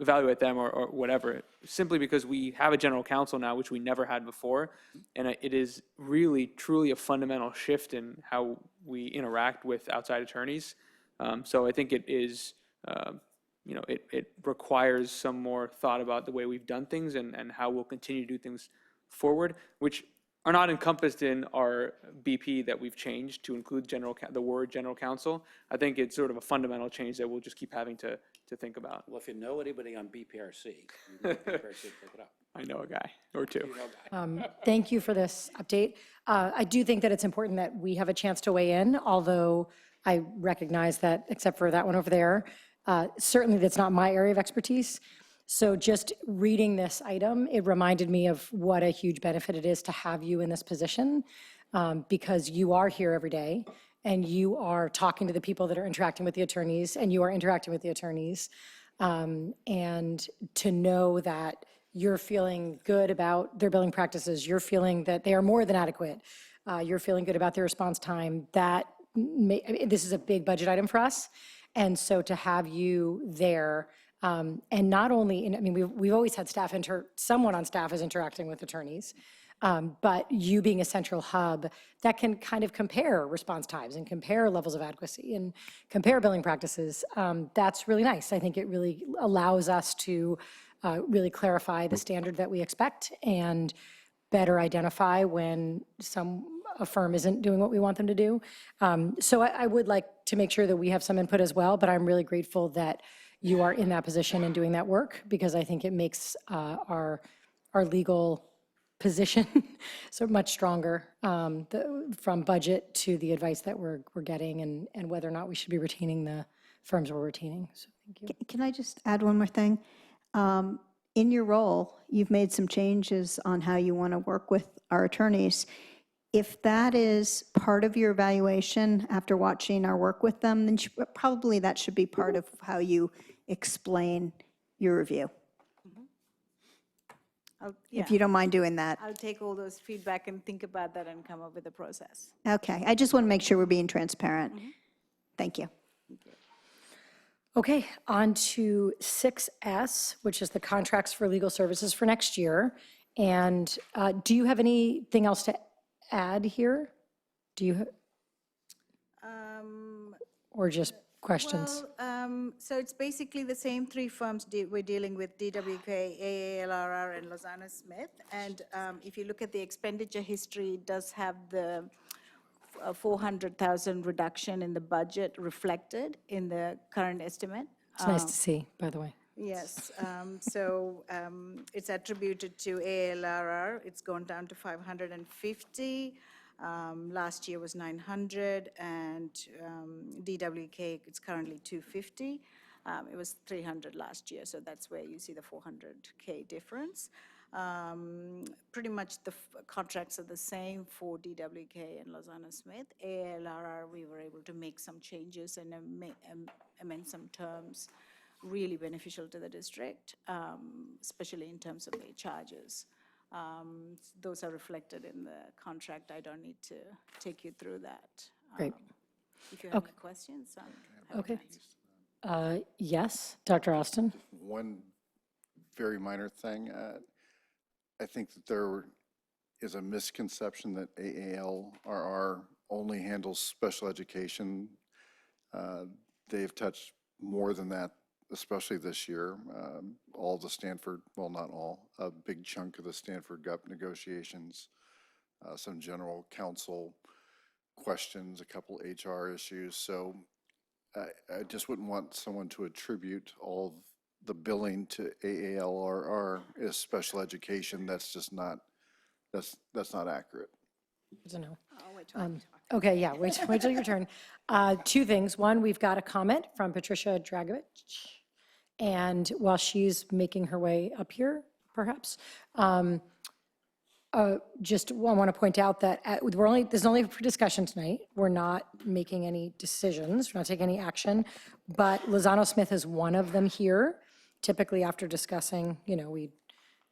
evaluate them or whatever, simply because we have a general counsel now, which we never had before. And it is really, truly a fundamental shift in how we interact with outside attorneys. So I think it is, it requires some more thought about the way we've done things and how we'll continue to do things forward, which are not encompassed in our BP that we've changed to include the word general counsel. I think it's sort of a fundamental change that we'll just keep having to think about. Well, if you know anybody on BPRC, you can BPRC pick it up. I know a guy or two. Thank you for this update. I do think that it's important that we have a chance to weigh in, although I recognize that, except for that one over there, certainly that's not my area of expertise. So just reading this item, it reminded me of what a huge benefit it is to have you in this position, because you are here every day and you are talking to the people that are interacting with the attorneys, and you are interacting with the attorneys. And to know that you're feeling good about their billing practices, you're feeling that they are more than adequate, you're feeling good about their response time, this is a big budget item for us. And so to have you there, and not only, we've always had someone on staff is interacting with attorneys, but you being a central hub that can kind of compare response times and compare levels of adequacy and compare billing practices, that's really nice. I think it really allows us to really clarify the standard that we expect and better identify when a firm isn't doing what we want them to do. So I would like to make sure that we have some input as well, but I'm really grateful that you are in that position and doing that work, because I think it makes our legal position so much stronger, from budget to the advice that we're getting, and whether or not we should be retaining the firms we're retaining. So thank you. Can I just add one more thing? In your role, you've made some changes on how you want to work with our attorneys. If that is part of your evaluation after watching our work with them, then probably that should be part of how you explain your review. If you don't mind doing that. I'll take all those feedback and think about that and come up with a process. Okay, I just want to make sure we're being transparent. Thank you. Okay, on to 6S, which is the contracts for legal services for next year. And do you have anything else to add here? Do you, or just questions? Well, so it's basically the same three firms we're dealing with: DWK, AALRR, and Lozano Smith. And if you look at the expenditure history, it does have the 400,000 reduction in the budget reflected in the current estimate. It's nice to see, by the way. Yes, so it's attributed to ALRR. It's gone down to 550. Last year was 900, and DWK, it's currently 250. It was 300 last year, so that's where you see the 400K difference. Pretty much the contracts are the same for DWK and Lozano Smith. ALRR, we were able to make some changes and amend some terms really beneficial to the district, especially in terms of late charges. Those are reflected in the contract. I don't need to take you through that. Great. If you have any questions, I'm happy to answer. Yes, Dr. Austin? One very minor thing. I think that there is a misconception that AALRR only handles special education. They've touched more than that, especially this year. All the Stanford, well, not all, a big chunk of the Stanford GUP negotiations, some general counsel questions, a couple HR issues. So I just wouldn't want someone to attribute all of the billing to AALRR as special education. That's just not, that's not accurate. Good to know. I'll wait till you talk. Okay, yeah, wait till your turn. Two things. One, we've got a comment from Patricia Dragovich. And while she's making her way up here, perhaps, just I want to point out that this is only for discussion tonight. We're not making any decisions. We're not taking any action. But Lozano Smith is one of them here. Typically, after discussing,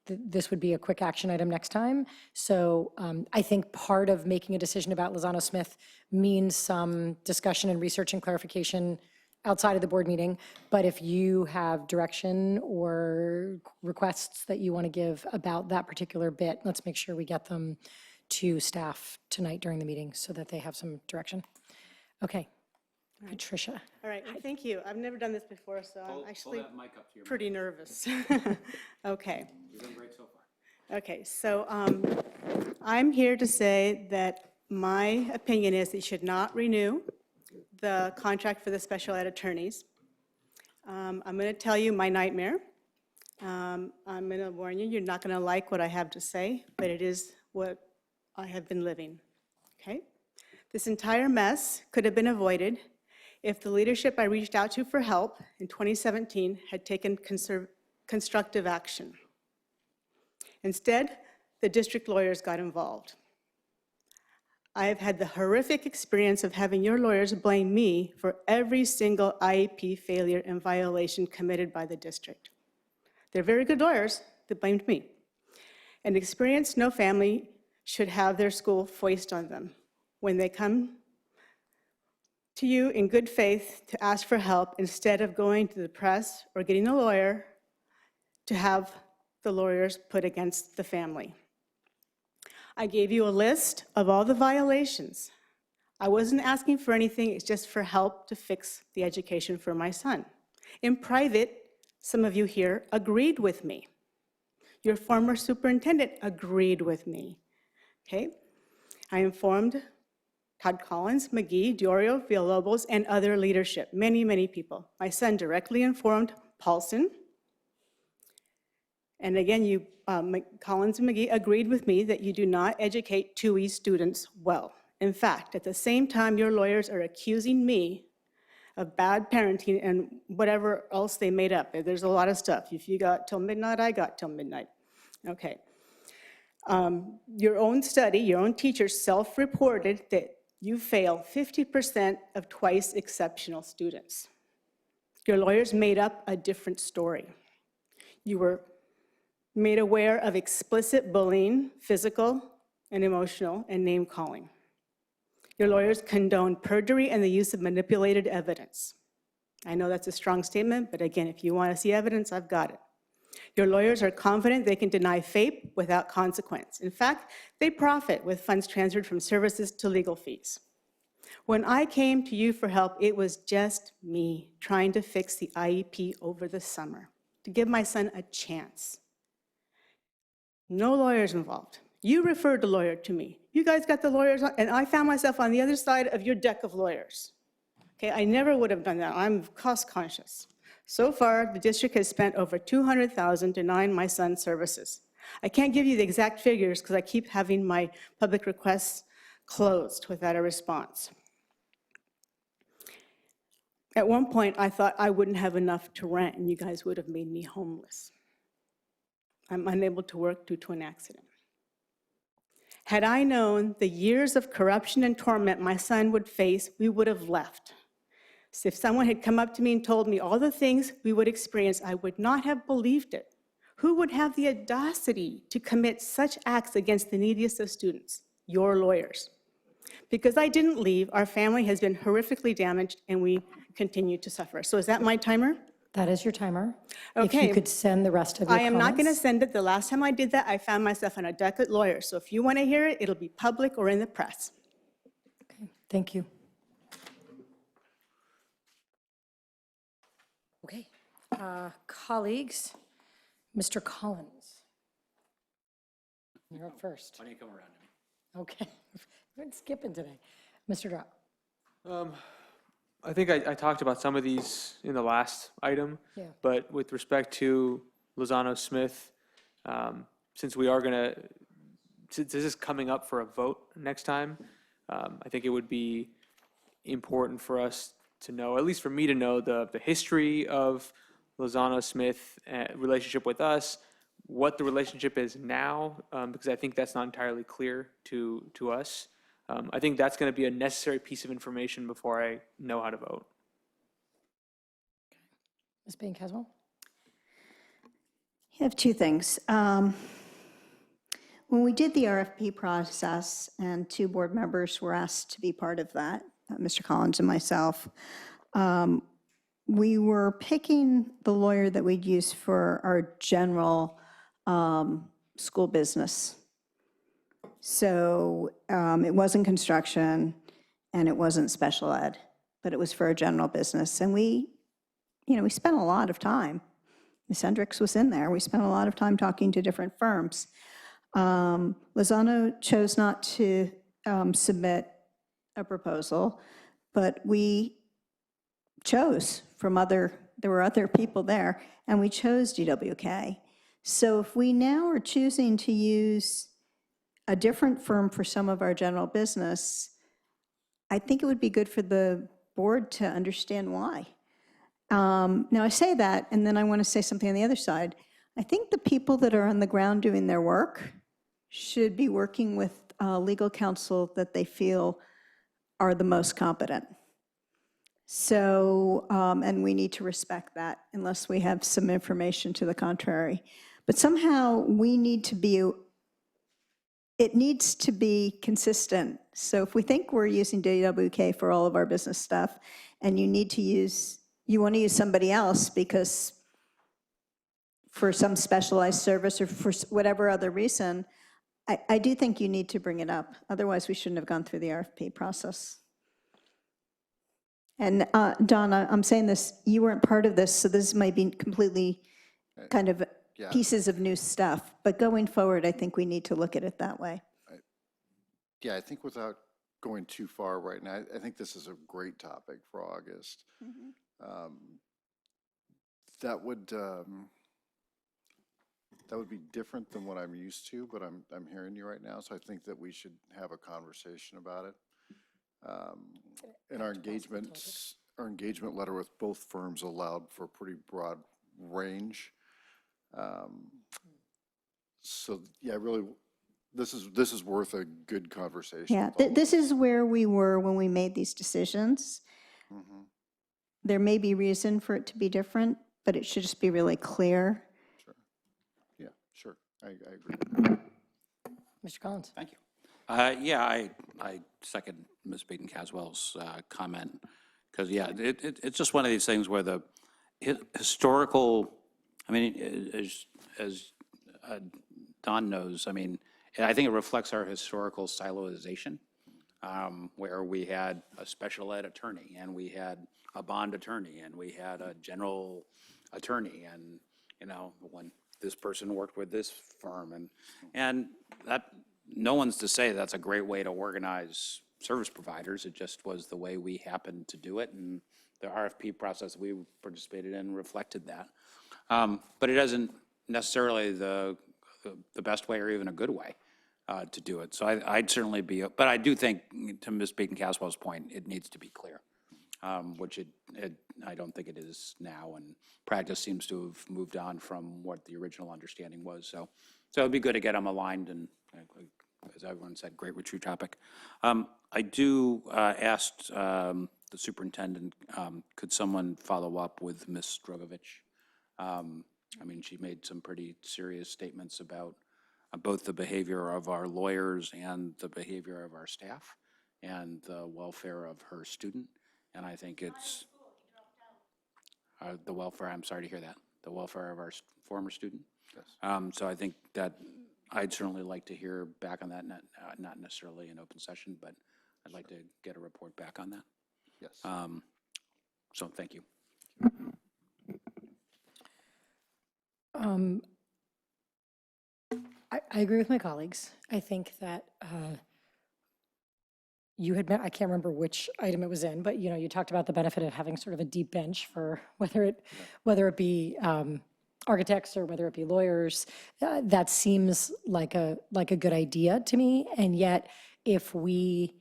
this would be a quick action item next time. So I think part of making a decision about Lozano Smith means some discussion and research and clarification outside of the board meeting. But if you have direction or requests that you want to give about that particular bit, let's make sure we get them to staff tonight during the meeting so that they have some direction. Okay, Patricia. All right, well, thank you. I've never done this before, so I'm actually pretty nervous. Okay. You're doing great so far. Okay, so I'm here to say that my opinion is that you should not renew the contract for the special ed attorneys. I'm going to tell you my nightmare. I'm going to warn you, you're not going to like what I have to say, but it is what I have been living, okay? This entire mess could have been avoided if the leadership I reached out to for help in 2017 had taken constructive action. Instead, the district lawyers got involved. I have had the horrific experience of having your lawyers blame me for every single IEP failure and violation committed by the district. They're very good lawyers that blamed me. An experience no family should have their school foist on them when they come to you in good faith to ask for help instead of going to the press or getting a lawyer to have the lawyers put against the family. I gave you a list of all the violations. I wasn't asking for anything, it's just for help to fix the education for my son. In private, some of you here agreed with me. Your former superintendent agreed with me, okay? I informed Todd Collins, McGee, Diorio, Villalobos, and other leadership, many, many people. My son directly informed Paulson. And again, you, Collins and McGee agreed with me that you do not educate 2E students well. In fact, at the same time, your lawyers are accusing me of bad parenting and whatever else they made up. There's a lot of stuff. If you got till midnight, I got till midnight. Okay. Your own study, your own teachers self-reported that you fail 50% of twice exceptional students. Your lawyers made up a different story. You were made aware of explicit bullying, physical and emotional, and name-calling. Your lawyers condoned perjury and the use of manipulated evidence. I know that's a strong statement, but again, if you want to see evidence, I've got it. Your lawyers are confident they can deny FAPE without consequence. In fact, they profit with funds transferred from services to legal fees. When I came to you for help, it was just me trying to fix the IEP over the summer, to give my son a chance. No lawyers involved. You referred the lawyer to me. You guys got the lawyers, and I found myself on the other side of your deck of lawyers. Okay, I never would have done that. I'm cost conscious. So far, the district has spent over $200,000 denying my son's services. I can't give you the exact figures because I keep having my public requests closed without a response. At one point, I thought I wouldn't have enough to rent and you guys would have made me homeless. I'm unable to work due to an accident. Had I known the years of corruption and torment my son would face, we would have left. So if someone had come up to me and told me all the things we would experience, I would not have believed it. Who would have the audacity to commit such acts against the neediest of students? Your lawyers. Because I didn't leave, our family has been horrifically damaged and we continue to suffer. So is that my timer? That is your timer. If Okay. you could send the rest of your I am not going to comments. send it. The last time I did that, I found myself on a deck of lawyers. So if you want to hear it, it'll be public or in the press. Okay, thank you. Okay, colleagues, Mr. Collins. You're up first. Why don't you come around to me? Okay, we're skipping today. Mr. Drop. I think I talked about some of these in the last item. Yeah. But with respect to Lozano Smith, since we are going to, since this is coming up for a vote next time, I think it would be important for us to know, at least for me to know, the history of Lozano Smith relationship with us, what the relationship is now, because I think that's not entirely clear to us. I think that's going to be a necessary piece of information before I know how to vote. Ms. Bain-Caswell? I have two things. When we did the RFP process and two board members were asked to be part of that, Mr. Collins and myself, we were picking the lawyer that we'd use for our general school business. So it wasn't construction and it wasn't special ed, but it was for a general business. And we spent a lot of time. Ms. Hendricks was in there. We spent a lot of time talking to different firms. Lozano chose not to submit a proposal, but we chose from there were other people there, and we chose DWK. So if we now are choosing to use a different firm for some of our general business, I think it would be good for the board to understand why. Now I say that, and then I want to say something on the other side. I think the people that are on the ground doing their work should be working with legal counsel that they feel are the most competent. So, and we need to respect that unless we have some information to the contrary. But somehow we need to be, it needs to be consistent. So if we think we're using DWK for all of our business stuff, and you need to use, you want to use somebody else because for some specialized service or for whatever other reason, I do think you need to bring it up. Otherwise, we shouldn't have gone through the RFP process. And Donna, I'm saying this, you weren't part of this, so this might be completely kind of Yeah. pieces of new stuff. But going forward, I think we need to look at it that way. Yeah, I think without going too far right now, I think this is a great topic for August. That would be different than what I'm used to, but I'm hearing you right now, so I think that we should have a conversation about it. And our engagement letter with both firms allowed for a pretty broad range. So yeah, really, this is worth a good conversation. Yeah, this is where we were when we made these decisions. There may be reason for it to be different, but it should just be really clear. Sure. Yeah, sure. I agree. Mr. Collins? Thank you. Yeah, I second Ms. Beaton-Caswell's comment, because, yeah, it's just one of these things where the historical, I mean, as Don knows, I mean, I think it reflects our historical siloization, where we had a special ed attorney, and we had a bond attorney, and we had a general attorney, and, you know, when this person worked with this firm, and that, no one's to say that's a great way to organize service providers. It just was the way we happened to do it, and the RFP process we participated in reflected that. But it isn't necessarily the best way or even a good way to do it. So I'd certainly be, but I do think, to Ms. Beaton-Caswell's point, it needs to be clear, which I don't think it is now, and practice seems to have moved on from what the original understanding was. So it'd be good to get them aligned, and as everyone said, great retreat topic. I do asked the superintendent, could someone follow up with Ms. Drogovich? I mean, she made some pretty serious statements about both the behavior of our lawyers and the behavior of our staff and the welfare of her student. And I think it's the welfare, I'm sorry to hear that, the welfare of our former student. Yes. So I think that I'd certainly like to hear back on that, not necessarily in open session, but I'd like to get a report back on that. Yes. So thank you. I agree with my colleagues. I think that you had, I can't remember which item it was in, but, you know, you talked about the benefit of having sort of a deep bench for whether it be architects or whether it be lawyers. That seems like a good idea to me. And yet, if we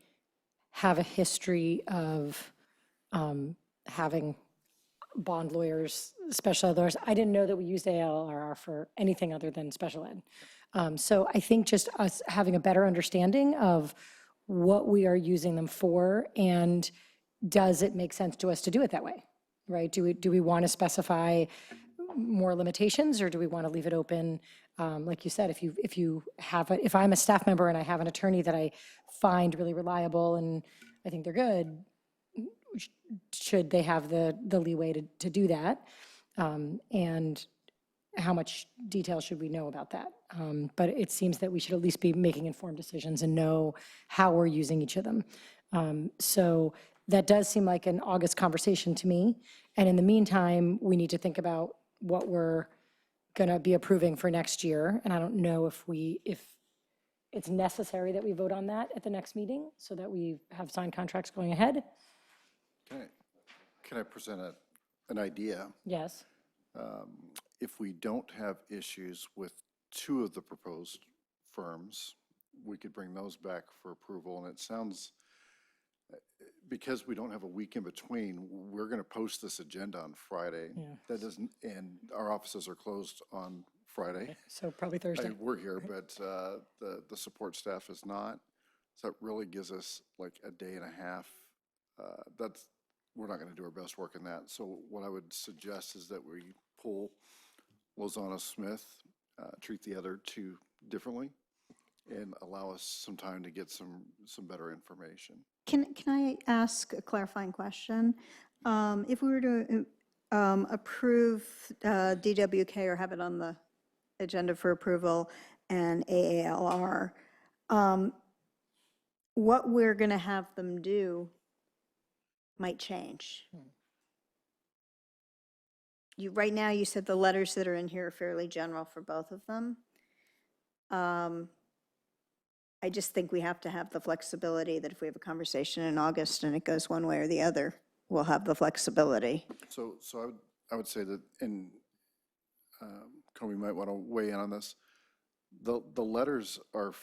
have a history of having bond lawyers, special ed lawyers, I didn't know that we used ALRR for anything other than special ed. So I think just us having a better understanding of what we are using them for, and does it make sense to us to do it that way, right? Do we want to specify more limitations, or do we want to leave it open? Like you said, if I'm a staff member and I have an attorney that I find really reliable and I think they're good, should they have the leeway to do that? And how much detail should we know about that? But it seems that we should at least be making informed decisions and know how we're using each of them. So that does seem like an August conversation to me. And in the meantime, we need to think about what we're going to be approving for next year. And I don't know if it's necessary that we vote on that at the next meeting so that we have signed contracts going ahead. Can I present an idea? Yes. If we don't have issues with two of the proposed firms, we could bring those back for approval. And it sounds, because we don't have a week in between, we're going to post this agenda on Friday. Yeah. That doesn't, and our offices are closed on Friday. So probably Thursday. We're here, but the support staff is not. So that really gives us like a day and a half. We're not going to do our best work in that. So what I would suggest is that we pull Lozana Smith, treat the other two differently, and allow us some time to get some better information. Can I ask a clarifying question? If we were to approve DWK or have it on the agenda for approval and AALR, what we're going to have them do might change. Right now, you said the letters that are in here are fairly general for both of them. I just think we have to have the flexibility that if we have a conversation in August and it goes one way or the other, we'll have the flexibility. So I would say that, and Kobe might want to weigh in on this. The letters are,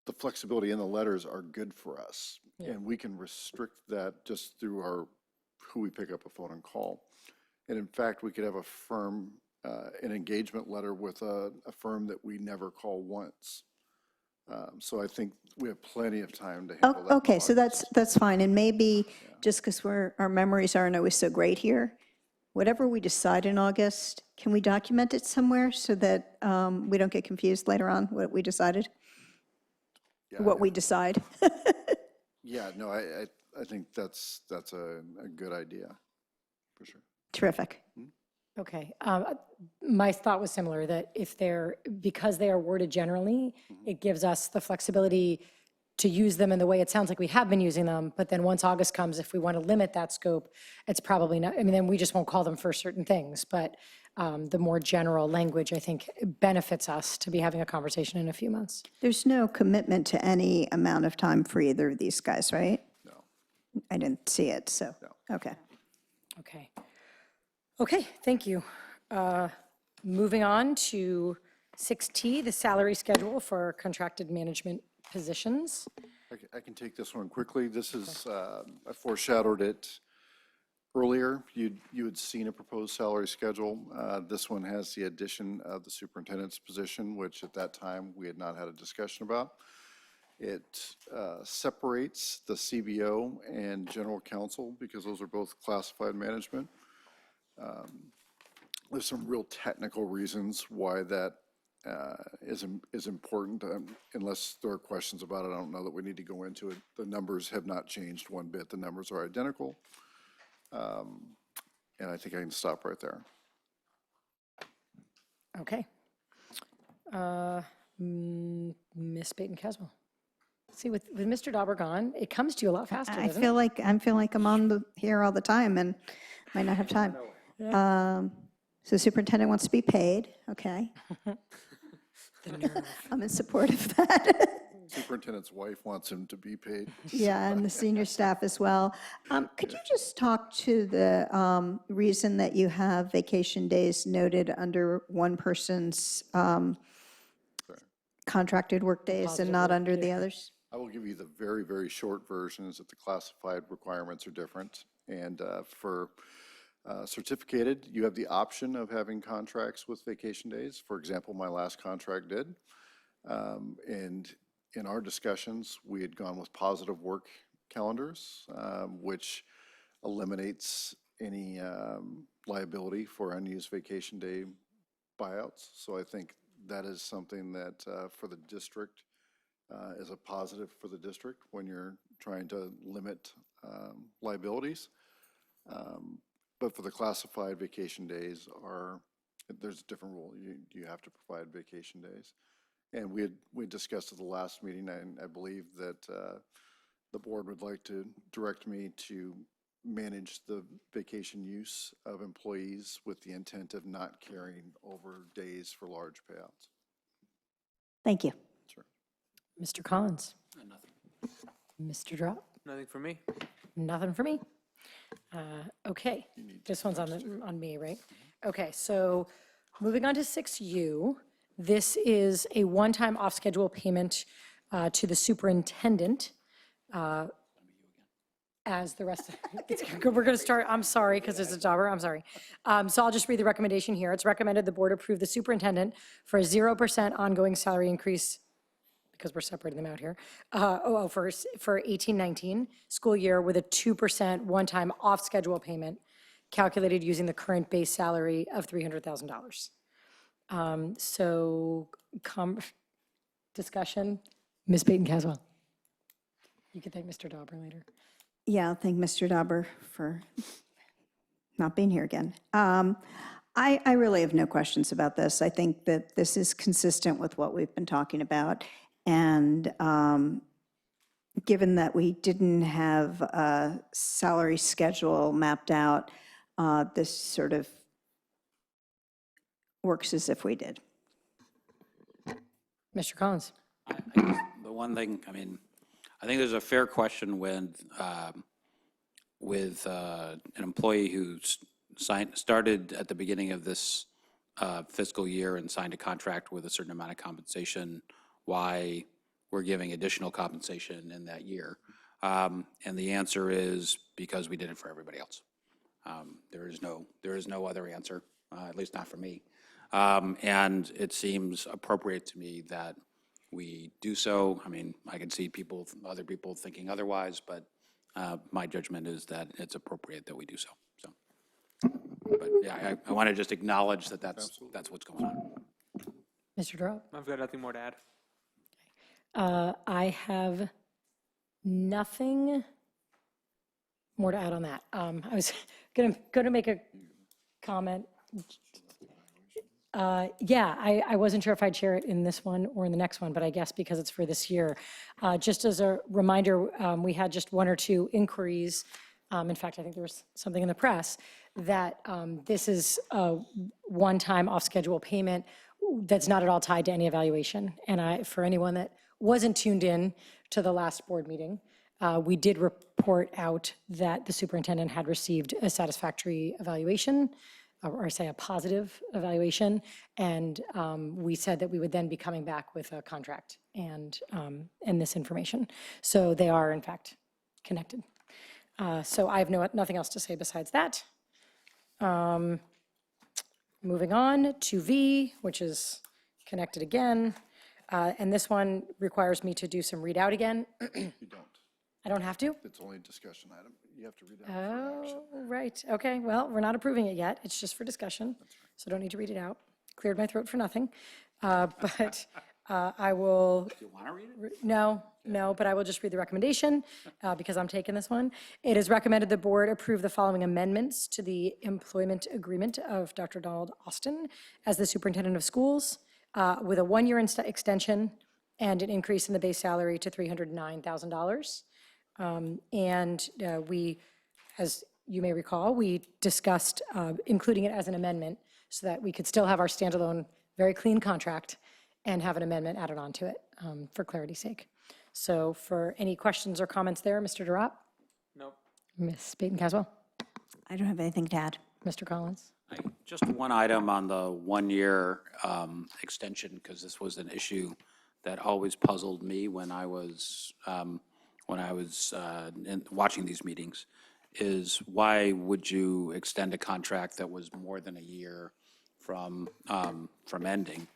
the flexibility in the letters are good for us. Yeah. And we can restrict that just through who we pick up a phone and call. And in fact, we could have a firm, an engagement letter with a firm that we never call once. So I think we have plenty of time to handle that. Okay, so that's fine. And maybe just because our memories aren't always so great here, whatever we decide in August, can we document it somewhere so that we don't get confused later on what we decided? Yeah, What we decide? Yeah, no, I think that's a good idea, for sure. Terrific. Okay. My thought was similar, that because they are worded generally, it gives us the flexibility to use them in the way it sounds like we have been using them, but then once August comes, if we want to limit that scope, it's probably not, I mean, then we just won't call them for certain things, but the more general language, I think, benefits us to be having a conversation in a few months. There's no commitment to any amount of time for either of these guys, right? No. I didn't see it, so, okay. Okay. Okay, thank you. Moving on to 6T, the salary schedule for contracted management positions. I can take this one quickly. This is, I foreshadowed it earlier. You had seen a proposed salary schedule. This one has the addition of the superintendent's position, which at that time we had not had a discussion about. It separates the CBO and general counsel because those are both classified management. There's some real technical reasons why that is important. Unless there are questions about it, I don't know that we need to go into it. The numbers have not changed one bit. The numbers are identical. And I think I can stop right there. Okay. Ms. Baton-Caswell. See, with Mr. Dauber gone, it comes to you a lot faster, I doesn't feel it? like I'm on here all the time and might not have time. So the superintendent wants to be paid, okay. I'm in support of that. Superintendent's wife wants him to be paid. Yeah, and the senior staff as well. Could you just talk to the reason that you have vacation days noted under one person's contracted work days and not under the others? I will give you the very, very short version is that the classified requirements are different. And for certificated, you have the option of having contracts with vacation days. For example, my last contract did. And in our discussions, we had gone with positive work calendars, which eliminates any liability for unused vacation day buyouts. So I think that is something that for the district is a positive for the district when you're trying to limit liabilities. But for the classified vacation days there's a different rule. You have to provide vacation days. And we discussed at the last meeting, and I believe that the board would like to direct me to manage the vacation use of employees with the intent of not carrying over days for large payouts. Thank you. Sure. Mr. Collins? Nothing. Mr. Drop? Nothing for me. Nothing for me. Okay, this one's on me, right? Okay, so moving on to 6U. This is a one-time off-schedule payment to the superintendent. As the rest of, we're going to start, I'm sorry, because it's a Dauber, I'm sorry. So I'll just read the recommendation here. It's recommended the board approve the superintendent for a 0% ongoing salary increase, because we're separating them out here, for 18-19 school year with a 2% one-time off-schedule payment calculated using the current base salary of $300,000. So, discussion, Ms. Baton-Caswell. You can thank Mr. Dauber later. Yeah, I'll thank Mr. Dauber for not being here again. I really have no questions about this. I think that this is consistent with what we've been talking about. And given that we didn't have a salary schedule mapped out, this sort of works as if we did. Mr. Collins? The one thing, I mean, I think there's a fair question when, with an employee who started at the beginning of this fiscal year and signed a contract with a certain amount of compensation, why we're giving additional compensation in that year. And the answer is because we did it for everybody else. There is no other answer, at least not for me. And it seems appropriate to me that we do so. I mean, I can see other people thinking otherwise, but my judgment is that it's appropriate that we do so. But yeah, I want to just acknowledge that that's what's going on. Mr. Drop? I've got nothing more to add. I have nothing more to add on that. I was going to make a comment. Yeah, I wasn't sure if I'd share it in this one or in the next one, but I guess because it's for this year. Just as a reminder, we had just one or two inquiries. In fact, I think there was something in the press that this is a one-time off-schedule payment that's not at all tied to any evaluation. And for anyone that wasn't tuned in to the last board meeting, we did report out that the superintendent had received a satisfactory evaluation, or I say a positive evaluation, and we said that we would then be coming back with a contract and this information. So they are, in fact, connected. So I have nothing else to say besides that. Moving on to V, which is connected again. And this one requires me to do some readout again. You don't. I don't have to? It's only a discussion item. You have to read it out for action. Oh, right. Okay, well, we're not approving it yet. It's just for discussion, so don't need to read it out. Cleared my throat for nothing. But I will. Do you want to read it? No, but I will just read the recommendation because I'm taking this one. It is recommended the board approve the following amendments to the employment agreement of Dr. Donald Austin as the superintendent of schools with a one-year extension and an increase in the base salary to $309,000. And we, as you may recall, we discussed including it as an amendment so that we could still have our standalone, very clean contract and have an amendment added on to it for clarity's sake. So for any questions or comments there, Mr. Durant? Nope. Ms. Peyton-Caswell? I don't have anything to add. Mr. Collins? Just one item on the one-year extension, because this was an issue that always puzzled me when I was watching these meetings, is why would you extend a contract that was more than a year from ending?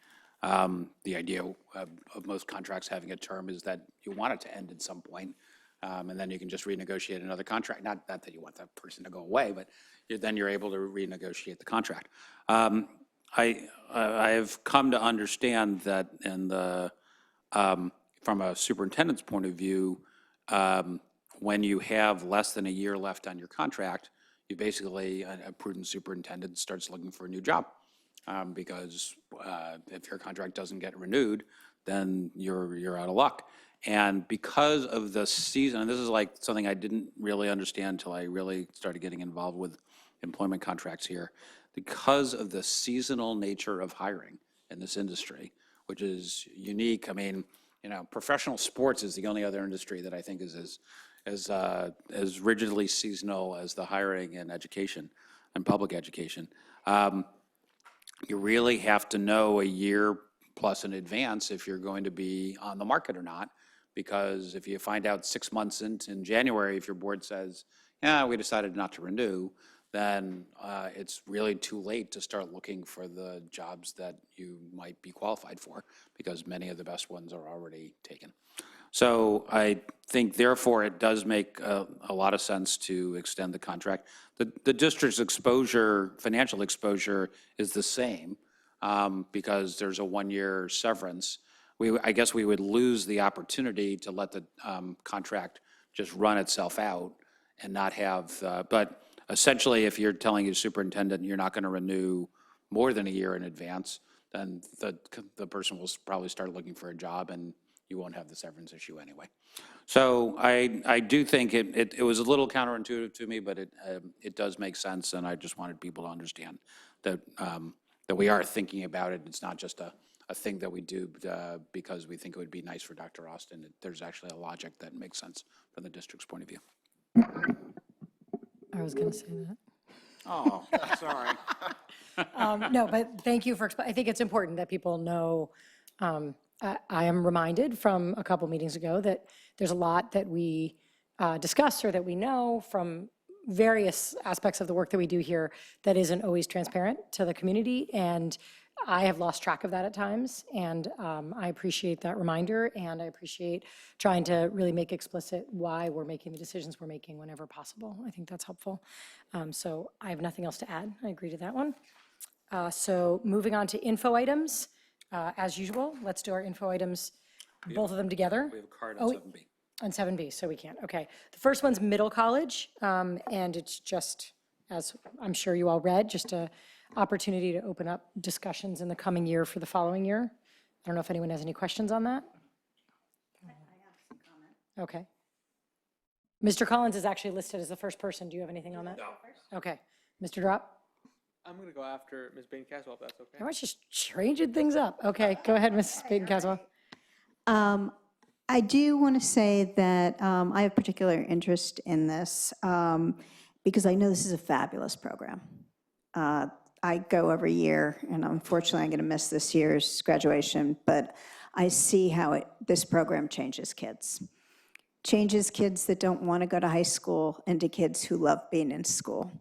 The idea of most contracts having a term is that you want it to end at some point, and then you can just renegotiate another contract. Not that you want that person to go away, but then you're able to renegotiate the contract. I have come to understand that from a superintendent's point of view, when you have less than a year left on your contract, you basically, a prudent superintendent starts looking for a new job. Because if your contract doesn't get renewed, then you're out of luck. And because of the season, and this is like something I didn't really understand until I really started getting involved with employment contracts here, because of the seasonal nature of hiring in this industry, which is unique. I mean, professional sports is the only other industry that I think is as rigidly seasonal as the hiring in education and public education. You really have to know a year plus in advance if you're going to be on the market or not, because if you find out 6 months in January, if your board says, yeah, we decided not to renew, then it's really too late to start looking for the jobs that you might be qualified for, because many of the best ones are already taken. So I think, therefore, it does make a lot of sense to extend the contract. The district's exposure, financial exposure, is the same because there's a one-year severance. I guess we would lose the opportunity to let the contract just run itself out and not have, but essentially, if you're telling your superintendent you're not going to renew more than a year in advance, then the person will probably start looking for a job, and you won't have the severance issue anyway. So I do think it was a little counterintuitive to me, but it does make sense, and I just wanted people to understand that, that we are thinking about it. It's not just a thing that we do because we think it would be nice for Dr. Austin. There's actually a logic that makes sense from the district's point of view. I was going to say that. Oh, sorry. No, but thank you for, I think it's important that people know, I am reminded from a couple meetings ago that there's a lot that we discuss or that we know from various aspects of the work that we do here that isn't always transparent to the community, and I have lost track of that at times, and I appreciate that reminder, and I appreciate trying to really make explicit why we're making the decisions we're making whenever possible. I think that's helpful. So I have nothing else to add. I agree to that one. So moving on to info items, as usual, let's do our info items, both of them together. We have a card on 7B. On 7B, so we can't, okay. The first one's middle college, and it's just, as I'm sure you all read, just a opportunity to open up discussions in the coming year for the following year. I don't know if anyone has any questions on that? I have some comment. Okay. Mr. Collins is actually listed as the first person. Do you have anything on that? No. Okay. Mr. Drop? I'm going to go after Ms. Bain-Caswell, if that's okay. I was just changing things up. Okay, go ahead, Ms. Baden-Caswell. I do want to say that I have particular interest in this because I know this is a fabulous program. I go every year, and unfortunately I'm going to miss this year's graduation, but I see how this program changes kids. Changes kids that don't want to go to high school into kids who love being in school.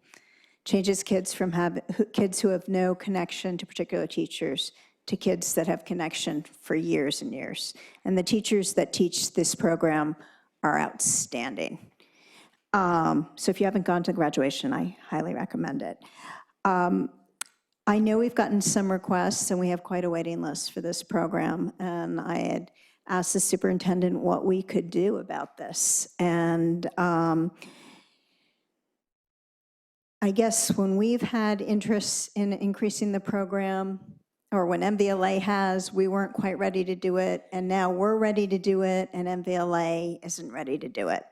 Changes kids from kids who have no connection to particular teachers to kids that have connection for years and years. And the teachers that teach this program are outstanding. So if you haven't gone to graduation, I highly recommend it. I know we've gotten some requests, and we have quite a waiting list for this program, and I had asked the superintendent what we could do about this. And I guess when we've had interest in increasing the program, or when MVLA has, we weren't quite ready to do it, and now we're ready to do it, and MVLA isn't ready to do it.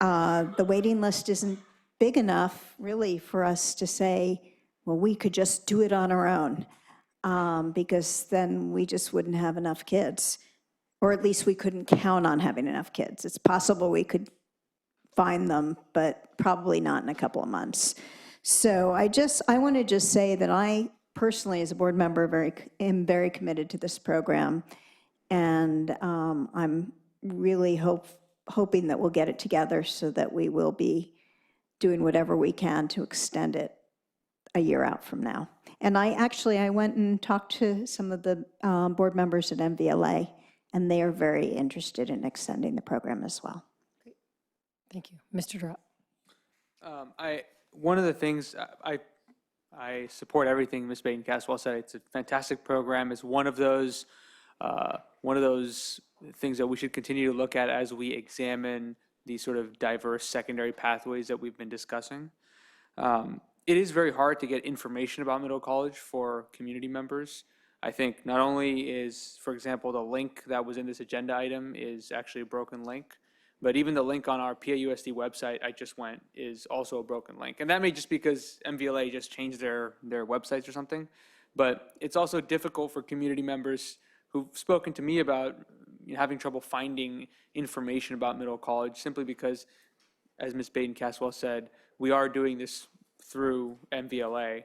The waiting list isn't big enough, really, for us to say, well, we could just do it on our own, because then we just wouldn't have enough kids, or at least we couldn't count on having enough kids. It's possible we could find them, but probably not in a couple of months. So I want to just say that I personally, as a board member, am very committed to this program, and I'm really hoping that we'll get it together so that we will be doing whatever we can to extend it a year out from now. And I went and talked to some of the board members at MVLA, and they are very interested in extending the program as well. Great. Thank you. Mr. Drop. One of the things, I support everything Ms. Baden-Caswell said. It's a fantastic program. It's one of those things that we should continue to look at as we examine these sort of diverse secondary pathways that we've been discussing. It is very hard to get information about middle college for community members. I think not only is, for example, the link that was in this agenda item is actually a broken link, but even the link on our PAUSD website I just went is also a broken link. And that may just because MVLA just changed their websites or something. But it's also difficult for community members who've spoken to me about having trouble finding information about middle college simply because, as Ms. Baden-Caswell said, we are doing this through MVLA.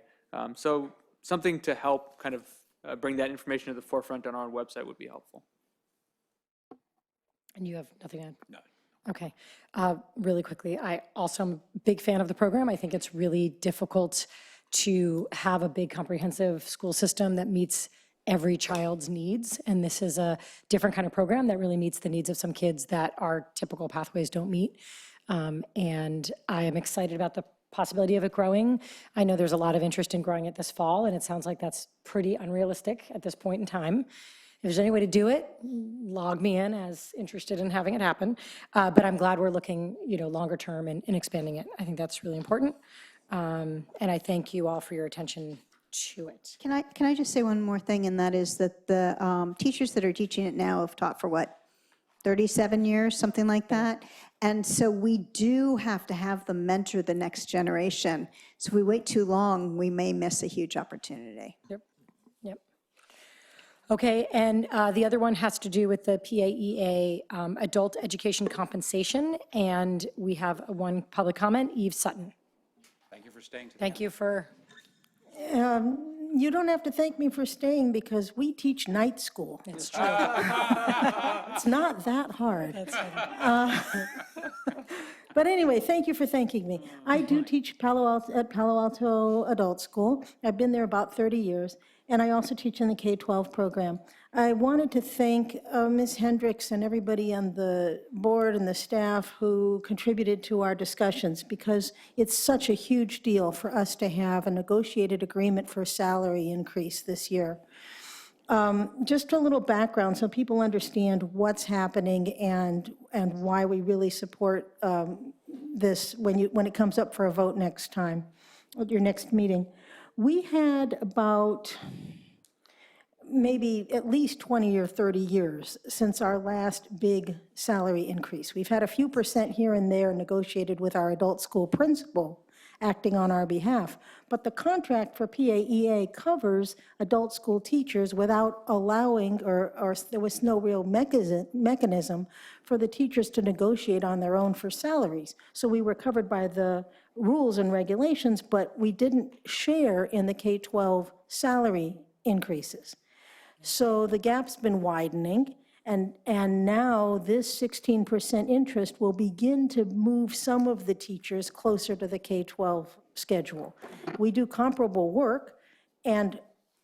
So something to help kind of bring that information to the forefront on our website would be helpful. And you have nothing to add? No. Okay. Really quickly, I also am a big fan of the program. I think it's really difficult to have a big comprehensive school system that meets every child's needs. And this is a different kind of program that really meets the needs of some kids that our typical pathways don't meet. And I am excited about the possibility of it growing. I know there's a lot of interest in growing it this fall, and it sounds like that's pretty unrealistic at this point in time. If there's any way to do it, log me in as interested in having it happen. But I'm glad we're looking, longer term and expanding it. I think that's really important. And I thank you all for your attention to it. Can I just say one more thing, and that is that the teachers that are teaching it now have taught for, 37 years, something like that. And so we do have to have them mentor the next generation. So if we wait too long, we may miss a huge opportunity. Yep. Okay, and the other one has to do with the PAEA adult education compensation, and we have one public comment, Eve Sutton. Thank you for staying today. Thank you for, You don't have to thank me for staying because we teach night school. it's true. It's not that hard. But anyway, thank you for thanking me. I do teach at Palo Alto Adult School. I've been there about 30 years, and I also teach in the K-12 program. I wanted to thank Ms. Hendricks and everybody on the board and the staff who contributed to our discussions, because it's such a huge deal for us to have a negotiated agreement for a salary increase this year. Just a little background so people understand what's happening and why we really support this when it comes up for a vote next time, at your next meeting. We had about maybe at least 20 or 30 years since our last big salary increase. We've had a few percent here and there negotiated with our adult school principal acting on our behalf. But the contract for PAEA covers adult school teachers without allowing, or there was no real mechanism for the teachers to negotiate on their own for salaries. So we were covered by the rules and regulations, but we didn't share in the K-12 salary increases. So the gap's been widening, and now this 16% interest will begin to move some of the teachers closer to the K-12 schedule. We do comparable work, and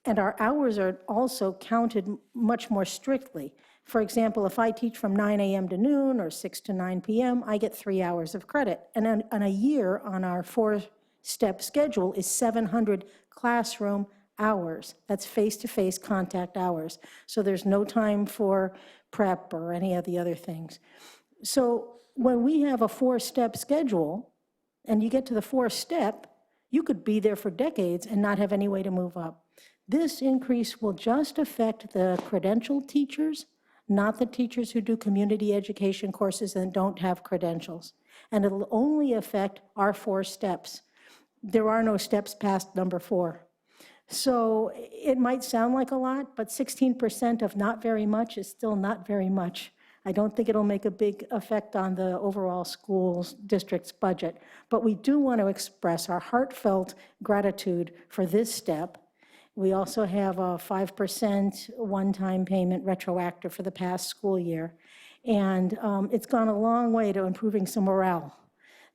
our hours are also counted much more strictly. For example, if I teach from 9 a.m. to noon or 6 to 9 p.m., I get 3 hours of credit. And on a year on our 4-step schedule is 700 classroom hours. That's face-to-face contact hours. So there's no time for prep or any of the other things. So when we have a 4-step schedule and you get to the 4th step, you could be there for decades and not have any way to move up. This increase will just affect the credentialed teachers, not the teachers who do community education courses and don't have credentials. And it'll only affect our 4 steps. There are no steps past number 4. So it might sound like a lot, but 16% of not very much is still not very much. I don't think it'll make a big effect on the overall schools district's budget. But we do want to express our heartfelt gratitude for this step. We also have a 5% one-time payment retroactive for the past school year. And it's gone a long way to improving some morale.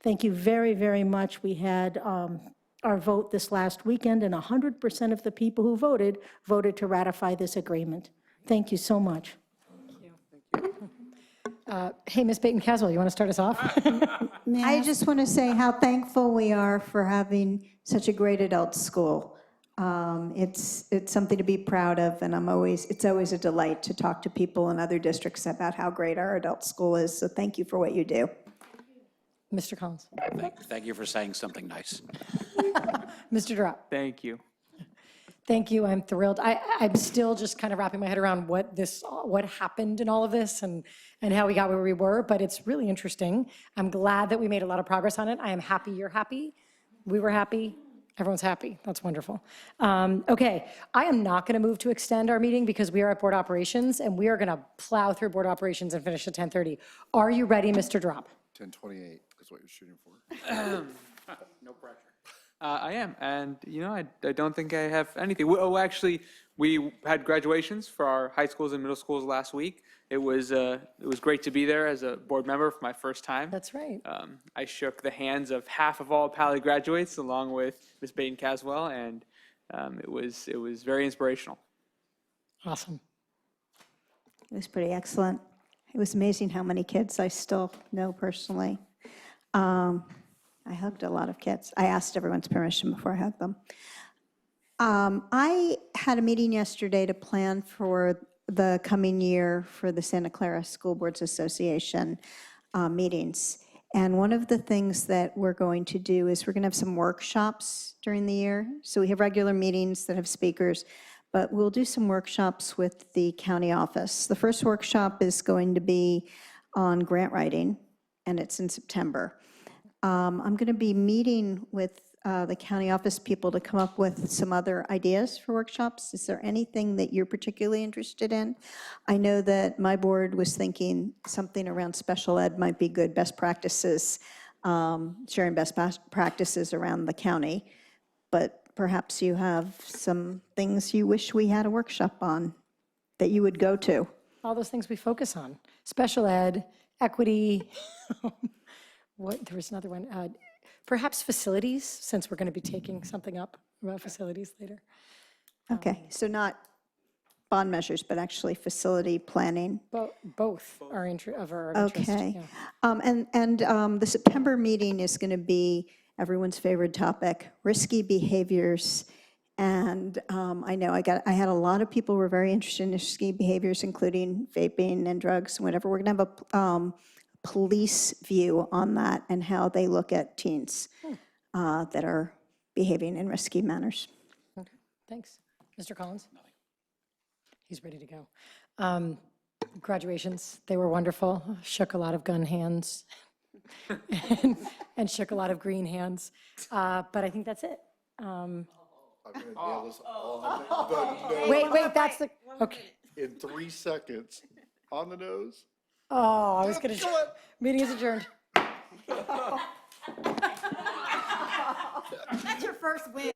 Thank you very, very much. We had our vote this last weekend, and 100% of the people who voted to ratify this agreement. Thank you so much. Hey, Ms. Baton-Caswell, you want to start us off? I just want to say how thankful we are for having such a great adult school. It's something to be proud of, and it's always a delight to talk to people in other districts about how great our adult school is. So thank you for what you do. Mr. Collins. Thank you for saying something nice. Mr. Drop. Thank you. Thank you. I'm thrilled. I'm still just kind of wrapping my head around what happened in all of this and how we got where we were, but it's really interesting. I'm glad that we made a lot of progress on it. I am happy you're happy. We were happy. Everyone's happy. That's wonderful. Okay, I am not going to move to extend our meeting because we are at board operations, and we are going to plow through board operations and finish at 10:30. Are you ready, Mr. Drop? 10:28 is what you're shooting for. No pressure. I am, and I don't think I have anything. Actually, we had graduations for our high schools and middle schools last week. It was great to be there as a board member for my first time. That's right. I shook the hands of half of all Pali graduates, along with Ms. Baton-Caswell, and it was very inspirational. Awesome. It was pretty excellent. It was amazing how many kids I still know personally. I hugged a lot of kids. I asked everyone's permission before I hugged them. I had a meeting yesterday to plan for the coming year for the Santa Clara School Boards Association meetings. And one of the things that we're going to do is we're going to have some workshops during the year. So we have regular meetings that have speakers, but we'll do some workshops with the county office. The first workshop is going to be on grant writing, and it's in September. I'm going to be meeting with the county office people to come up with some other ideas for workshops. Is there anything that you're particularly interested in? I know that my board was thinking something around special ed might be good, best practices, sharing best practices around the county, but perhaps you have some things you wish we had a workshop on that you would go to. All those things we focus on, special ed, equity, there was another one, perhaps facilities, since we're going to be taking something up about facilities later. Okay, so not bond measures, but actually facility planning. Both are of our interest. Okay. Yeah. The September meeting is going to be everyone's favorite topic, risky behaviors. And I know I had a lot of people who were very interested in risky behaviors, including vaping and drugs and whatever. We're going to have a police view on that and how they look at teens that are behaving in risky manners. Okay, thanks. Mr. Collins? He's ready to go. Graduations, they were wonderful. Shook a lot of gun hands and shook a lot of green hands. But I think that's it. I'm gonna nail this all Wait, that's the, okay. in 3 seconds. On the nose. Oh, I was going to, meeting is adjourned. That's your first win.